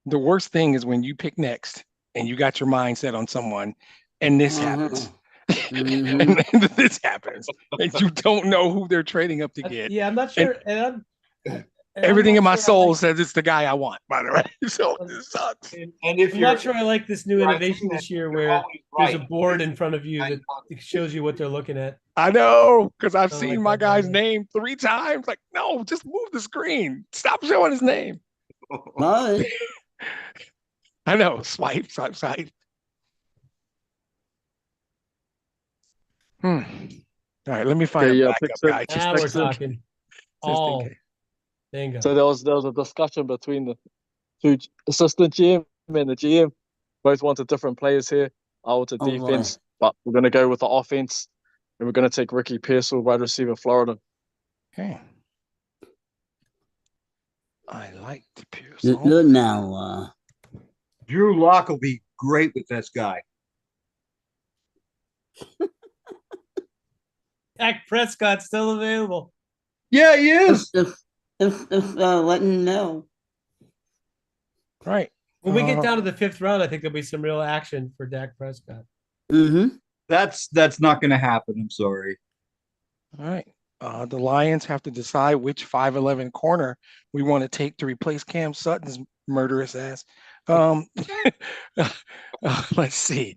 The worst thing is when you pick next and you got your mind set on someone and this happens. And this happens. And you don't know who they're trading up to get. Yeah, I'm not sure. And everything in my sure soul says it's the guy I want, by the way. So this sucks. And if I'm you're not sure I like this new innovation this year where there's a board in front of you that shows you what they're looking at. I know, because I've I seen like my that guy's idea. name 3 times. Like, no, just move the screen. Stop showing his name. Bye. I know. Swipe. All right, let me find Okay, a yeah, backup guy. Now we're talking. Just in case. Bingo. So there was a discussion between the 2 assistant GM and the GM. Both wanted different players here. I wanted Oh, boy. defense, but we're going to go with the offense, and we're going to take Ricky Pearsall, wide receiver, Florida. Okay. I like the Pearsall. Good now. Drew Lock will be great with this guy. Dak Prescott's still available. Yeah, he is. If letting him know. Right. When we get down to the 5th round, I think there'll be some real action for Dak Prescott. Mm-hmm. That's not going to happen. I'm sorry. All right. The Lions have to decide which 5'11" corner we want to take to replace Cam Sutton's murderous ass. Let's see.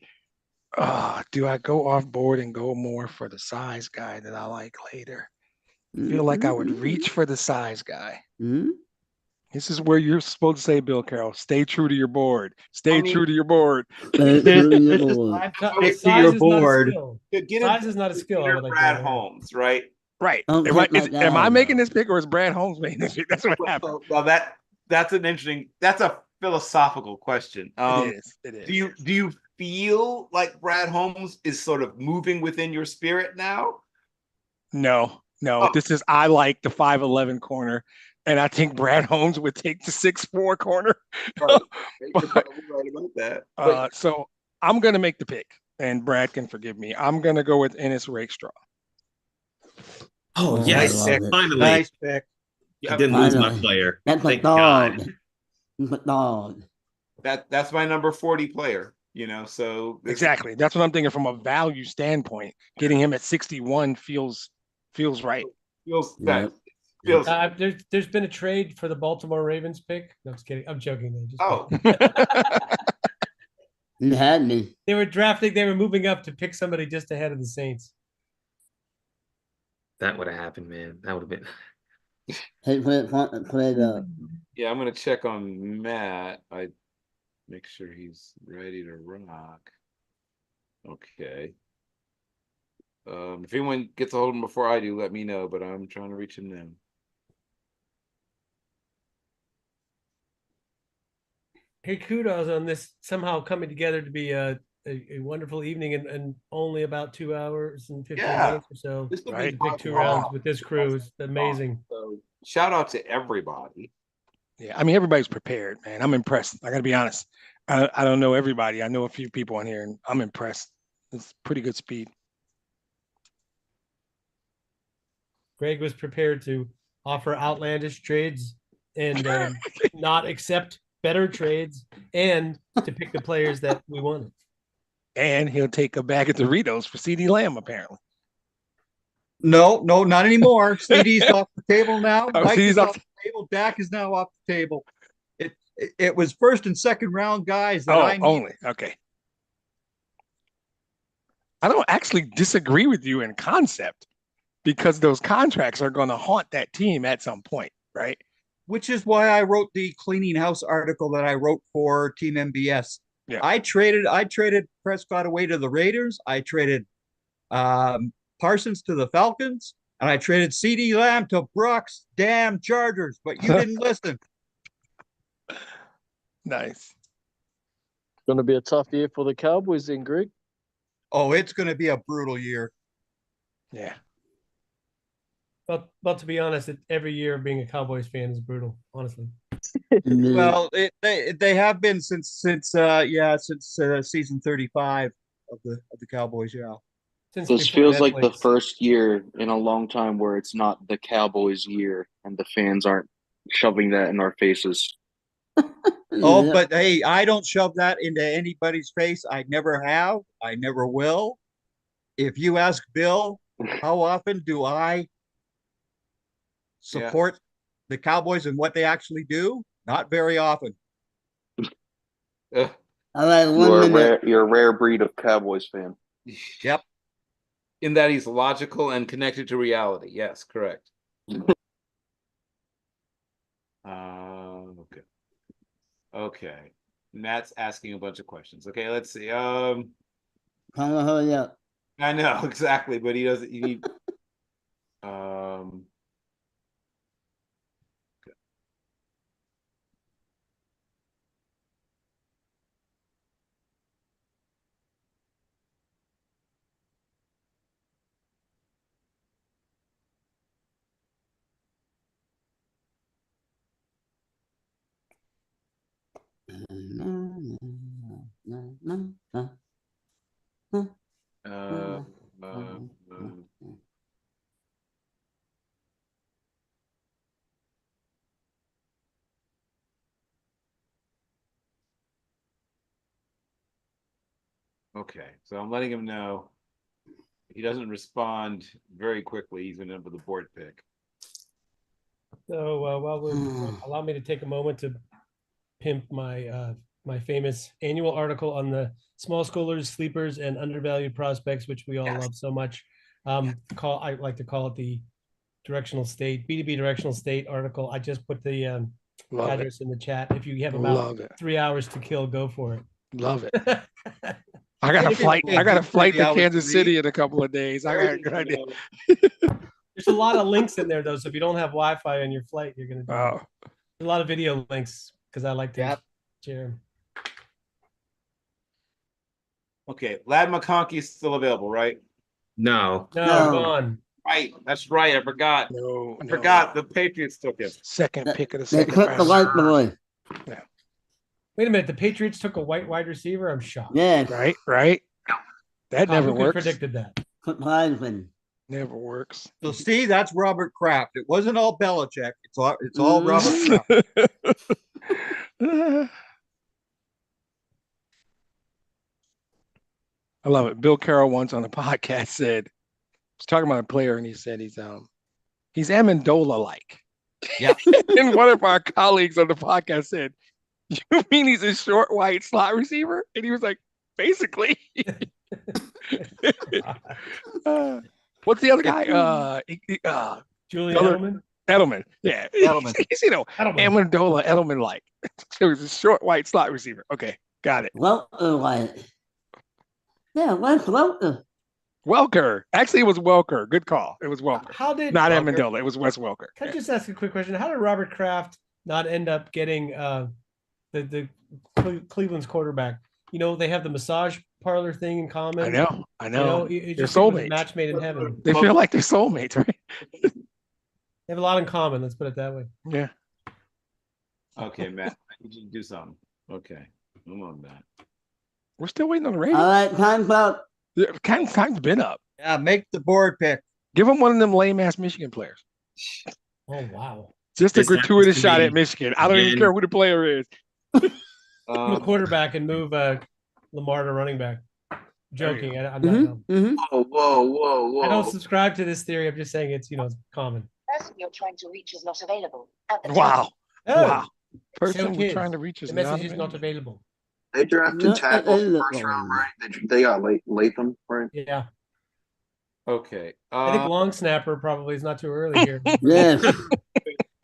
Do I go off board and go more for the size guy that I like later? I feel like I would reach for the size guy. Mm-hmm. This is where you're supposed to say, Bill Carroll, stay true to your board. Stay true to your board. Stay true to your board. Stick to your board. Size is not a skill. I would like Brad to Holmes, right? Right. Don't Am I, hit my is, guy, am I though. making this pick or is Brad Holmes making this pick? That's what happened. Well, that's an interesting. That's a philosophical question. It is. Do you feel like Brad Holmes is sort of moving within your spirit now? No. This is I like the 5'11" corner, and I think Brad Holmes would take the 6'4" corner. Right. You're probably right about that. So I'm gonna make the pick, and Brad can forgive me. I'm gonna go with Ennis Rakestraw. Oh, Oh, yes. I love it. Finally. Nice pick. I didn't lose my Finally. player. That's a Thank dog. God. That's a dog. That's my number 40 player. So Exactly. That's what I'm thinking from a value standpoint. Getting him at 61 feels right. Feels Yeah. feels. There's been a trade for the Baltimore Ravens pick. No, I'm just kidding. I'm joking. Oh, You had me. They were moving up to pick somebody just ahead of the Saints. That would have happened, man. That would have been. Hey, put it up. yeah. I'm gonna check on Matt. I make sure he's ready to rock. Okay. If anyone gets a hold of him before I do, let me know. But I'm trying to reach him now. Hey, kudos on this somehow coming together to be a wonderful evening and only about 2 hours and 15 minutes or so. This will Right. be Pick 2 rounds with this crew is amazing. So shout out to everybody. Yeah, I mean everybody's prepared, man. I'm impressed. I got to be honest. I don't know everybody. I know a few people on here, and I'm impressed. It's pretty good speed. Greg was prepared to offer outlandish trades and not accept better trades and to pick the players that we wanted. And he'll take a bag of Doritos for CD Lamb, apparently. No, not anymore. CD's off the table now. Oh, Mike CD's is off off the table. Dak is now off the table. It was first and second round guys that I need. Only. Okay. I don't actually disagree with you in concept because those contracts are going to haunt that team at some point, right? Which is why I wrote the cleaning house article that I wrote for Team MBS. Yeah. I traded Prescott away to the Raiders. I traded Parsons to the Falcons, and I traded CD Lamb to Brock's damn Chargers. But you didn't listen. Nice. Going to be a tough year for the Cowboys then, Greg. Oh, it's going to be a brutal year. Yeah. But to be honest, every year being a Cowboys fan is brutal, honestly. Well, they have been since season 35 of the Cowboys. Yeah. Since This before feels like the Netflix. first year in a long time where it's not the Cowboys' year and the fans aren't shoving that in our faces. Oh, but hey, I don't shove that into anybody's face. I never have. I never will. If you ask Bill, how often do I support the Cowboys and what they actually do? Not very often. All right, You're a rare breed of Cowboys fan. Yep. In that he's logical and connected to reality. Yes, correct. Okay. Okay. Matt's asking a bunch of questions. Okay, let's see. Kind of hurry up. I know exactly, but he doesn't. You need. Okay, so I'm letting him know. If he doesn't respond very quickly, he's going to have the board pick. So allow me to take a moment to pimp my my famous annual article on the small schoolers, sleepers, and undervalued prospects, which we all love so much. I like to call it the directional state, B2B directional state article. I just put the address in the chat. If you have about 3 hours to kill, go for it. Love it. I got a flight. I got a flight to Kansas City in a couple of days. I got a good idea. There's a lot of links in there though, so if you don't have Wi-Fi on your flight, you're gonna do a lot of video links because I like to share them. Okay, Lad McConkey is still available, right? No. No, gone. Right, that's right. I forgot. I forgot the Patriots took it. Second pick of the They second took the white boy. Yeah. Wait a minute, the Patriots took a white wide receiver. I'm shocked. Yeah. Right. That never Who could have works. predicted that? Surprising. Never works. So see, that's Robert Kraft. It wasn't all Belichick. It's all Robert Kraft. I love it. Bill Carroll once on a podcast said, was talking about a player, and he said he's Amendola like. Yep. And one of our colleagues on the podcast said, "You mean he's a short white slot receiver?" And he was like, "Basically." What's the other guy? Julian Edelman. Edelman. Yeah. Edelman. He's, Amendola, Edelman like. It was a short white slot receiver. Okay, got it. Well, white. Yeah, what's Welker? Welker. Actually, it was Welker. Good call. It was Welker. How did not Welker, Amendola? It was Wes Welker. Can I just ask a quick question? How did Robert Kraft not end up getting the Cleveland's quarterback? You know, they have the massage parlor thing in common. I know. It They're just was a soulmates. match made in heaven. They feel like they're soulmates, right? They have a lot in common. Let's put it that way. Yeah. Okay, Matt, I need you to do something. Okay, come on, Matt. We're still waiting on the radio. All right, time's up. Yeah, time's been up. Yeah, make the board pick. Give them one of them lame ass Michigan players. Oh wow! Just a This gratuitous happens to shot be- at Michigan. I don't even care who the player is. The quarterback and move Lamar to running back. Joking. I'm not. Whoa! I don't subscribe to this theory. I'm just saying it's it's common. The person you're trying to reach is not available. At the Wow. Oh, Wow. Person so we're it is. trying to reach is The message not is not available. They drafted tackle first round, right? They got Latham, right? Yeah. Okay. I think long snapper probably is not too early here. Yes.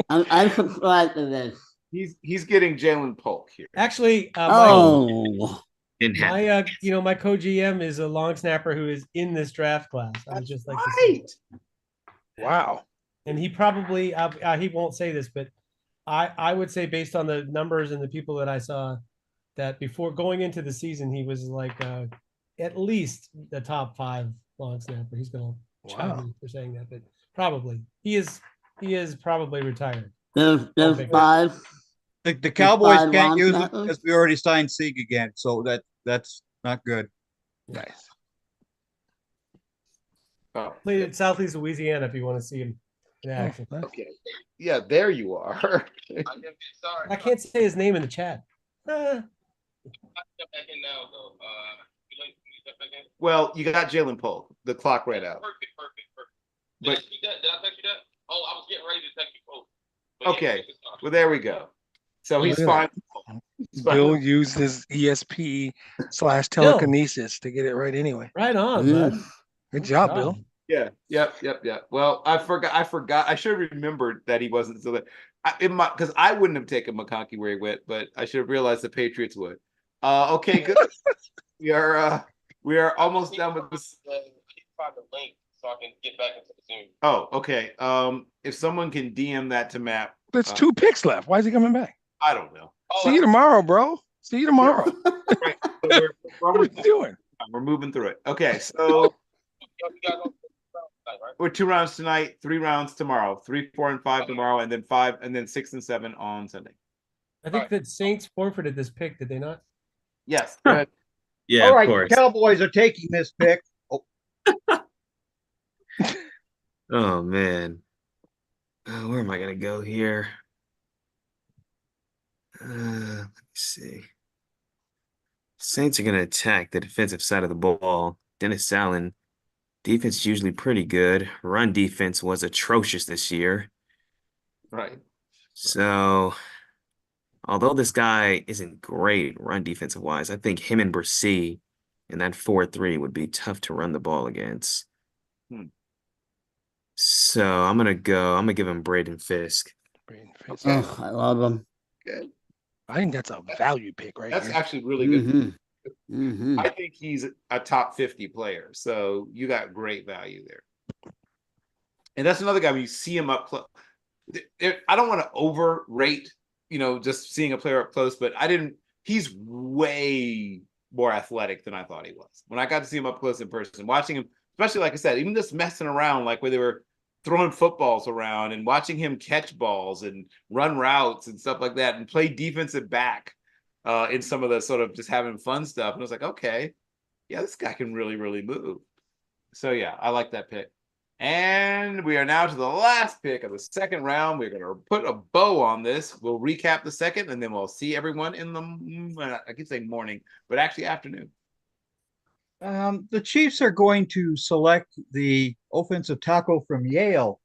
I'm surprised at this. He's getting Jalen Polk here. Actually, my my co-GM is a long snapper who is in this draft class. I would just like to say. Wow. And he probably he won't say this, but I would say based on the numbers and the people that I saw that before going into the season, he was like at least the top 5 long snapper. He's going to chide me for saying that, but probably he is probably retired. There's I'll make it. 5. The Cowboys five can't long use it snappers? because we already signed Sieg again, so that's not good. Nice. Oh, Played at Southeast Louisiana if you want to see him in action. okay. Yeah, there you are. I can't say his name in the chat. Well, you got Jalen Poe. The clock ran out. Perfect. But Did I text you that? Oh, I was getting ready to text you both. But yeah, okay, well there we go. So he's Look fine. at Bill used his ESP/telekinesis to get it right anyway. Right on, bud. Good job, Bill. Yeah. Well, I forgot. I should have remembered that he wasn't still there. Because I wouldn't have taken McConkey where he went, but I should have realized the Patriots would. Okay, good. we are almost done with this. Find the link so I can get back into the Zoom. Oh, okay. If someone can DM that to Matt. There's 2 picks left. Why is he coming back? I don't know. See you tomorrow, bro. See you tomorrow. What are you doing? We're moving through it. Okay, so we're 2 rounds tonight, 3 rounds tomorrow, 3, 4, and 5 tomorrow, and then 5, and then 6 and 7 on Sunday. I think that Saints forfeited this pick, did they not? Yes. Go ahead. Yeah, All of right, course. Cowboys are taking this pick. Oh, Oh man. Where am I gonna go here? Let me see. Saints are gonna attack the defensive side of the ball. Dennis Allen, defense is usually pretty good. Run defense was atrocious this year. Right. So, although this guy isn't great run defensive wise, I think him and Brissy in that 4-3 would be tough to run the ball against. So I'm gonna give him Braden Fisk. Oh, I love him. Good. I think that's a value pick right That's here. actually really good. Mm-hmm. I think he's a top 50 player. So you got great value there. And that's another guy when you see him up close. I don't want to overrate, just seeing a player up close, but he's way more athletic than I thought he was. When I got to see him up close in person, watching him, especially like I said, even just messing around, like where they were throwing footballs around and watching him catch balls and run routes and stuff like that and play defensive back in some of the sort of just having fun stuff. And I was like, okay, yeah, this guy can really, really move. So yeah, I like that pick. And we are now to the last pick of the second round. We're going to put a bow on this. We'll recap the second, and then we'll see everyone in the, I keep saying morning, but actually afternoon. The Chiefs are going to select the offensive tackle from Yale,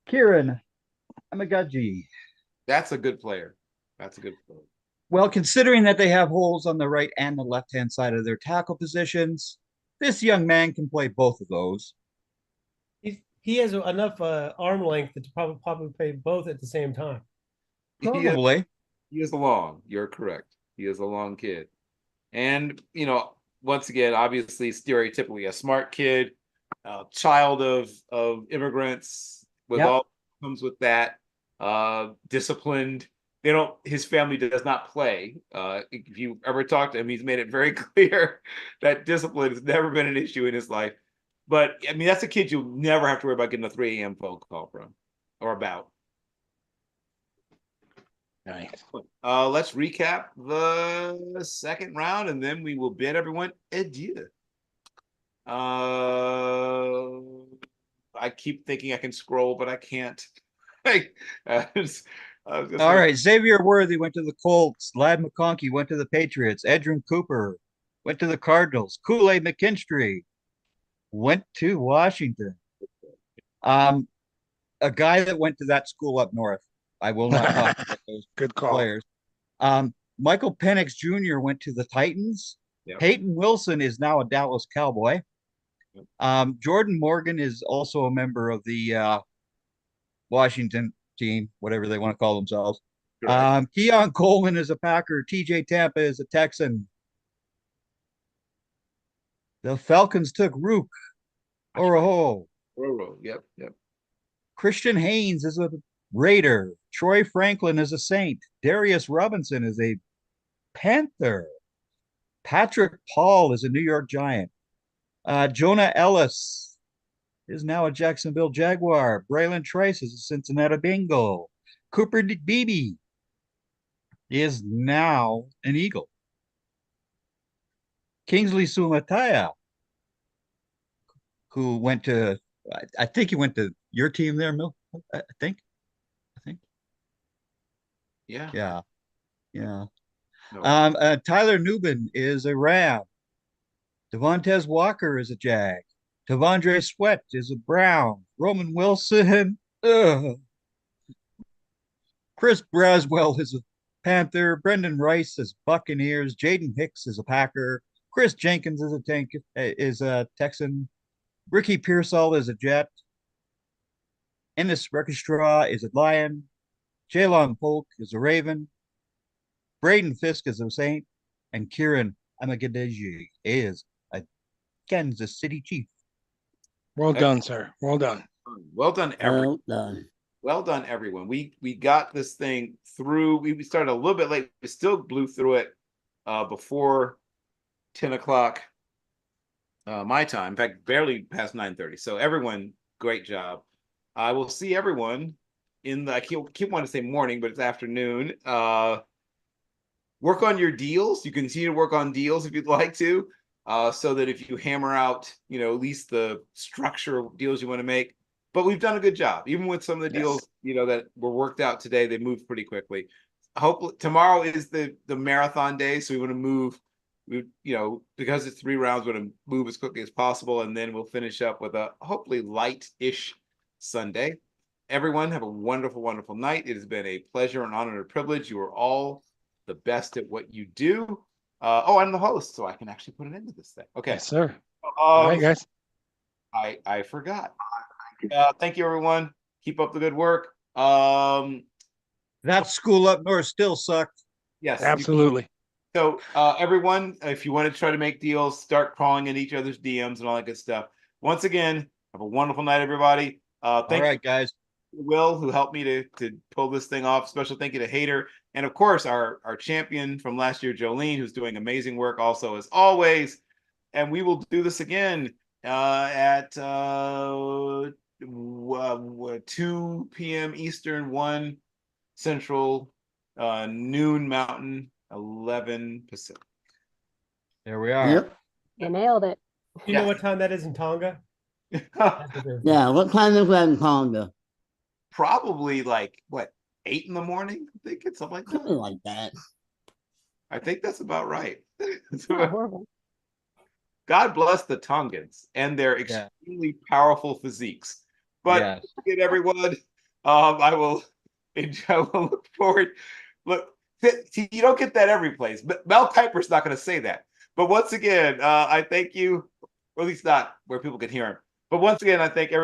Kieran Amagaji. That's a good player. Well, considering that they have holes on the right and the left-hand side of their tackle positions, this young man can play both of those. He has enough arm length to probably play both at the same time. Probably. He is long. You're correct. He is a long kid. And, once again, obviously, stereotypically a smart kid, child of immigrants with all that comes with that, disciplined. His family does not play. If you ever talk to him, he's made it very clear that discipline has never been an issue in his life. But I mean, that's a kid you'll never have to worry about getting a 3 a.m. phone call from or about. Nice. Let's recap the second round, and then we will bid everyone adieu. I keep thinking I can scroll, but I can't. All right, Xavier Worthy went to the Colts. Lad McConkey went to the Patriots. Edrin Cooper went to the Cardinals. Kool-Aid McKinstry went to Washington. A guy that went to that school up north. I will not talk about those Good call. players. Michael Penix Jr. went to the Titans. Yep. Peyton Wilson is now a Dallas Cowboy. Jordan Morgan is also a member of the Washington team, whatever they want to call themselves. Keon Coleman is a Packer. TJ Tampa is a Texan. The Falcons took Rook Oroho. Yep. Christian Haynes is a Raider. Troy Franklin is a Saint. Darius Robinson is a Panther. Patrick Paul is a New York Giant. Jonah Ellis is now a Jacksonville Jaguar. Braylon Trice is a Cincinnati Bengal. Cooper Beebe is now an Eagle. Kingsley Sumataya, who went to, I think he went to your team there, Mill. I think. Yeah. Yeah. Yeah. No. Tyler Newbin is a Ram. Devontae Walker is a Jag. Tavondre Sweat is a Brown. Roman Wilson. Chris Braswell is a Panther. Brendan Rice is Buccaneers. Jaden Hicks is a Packer. Chris Jenkins is a Texan. Ricky Pearsall is a Jet. Ennis Rekistraw is a Lion. Jalon Polk is a Raven. Braden Fisk is a Saint. And Kieran Amagadeji is a Kansas City Chief. Well done, sir. Well done. Well done, everyone. Well done. Well done, everyone. We got this thing through. We started a little bit late. We still blew through it before 10 o'clock my time. In fact, barely past 9:30. So everyone, great job. I will see everyone in the, I keep wanting to say morning, but it's afternoon. Work on your deals. You continue to work on deals if you'd like to, so that if you hammer out, at least the structure of deals you want to make. But we've done a good job, even with some of the deals, that were worked out today. They moved pretty quickly. Hopefully tomorrow is the marathon day, so we want to move. Because it's 3 rounds, we're going to move as quickly as possible, and then we'll finish up with a hopefully light-ish Sunday. Everyone, have a wonderful, wonderful night. It has been a pleasure, an honor, and a privilege. You are all the best at what you do. I'm the host, so I can actually put an end to this thing. Okay. Yes, sir. All right, guys. I forgot. Thank you, everyone. Keep up the good work. That school up north still sucked. Yes, absolutely. So, everyone, if you want to try to make deals, start crawling in each other's DMs and all that good stuff. Once again, have a wonderful night, everybody. Thank all right, guys. Will, who helped me to pull this thing off. Special thank you to Hader. And of course, our champion from last year, Jolene, who's doing amazing work also as always. And we will do this again at 2 p.m. Eastern, 1 Central, noon Mountain, 11 Pacific. There we are. Yep. You nailed it. You know what time that is in Tonga? Yeah, what time is that in Tonga? Probably like 8 in the morning. I think it's something like that. Something like that. I think that's about right. It's not horrible. God bless the Tongans and their extremely powerful physiques. But again, everyone, I will look forward. Look, see, you don't get that every place. But Mel Kiper's not going to say that. But once again, I thank you, or at least not where people can hear him. But once again, I thank everyone.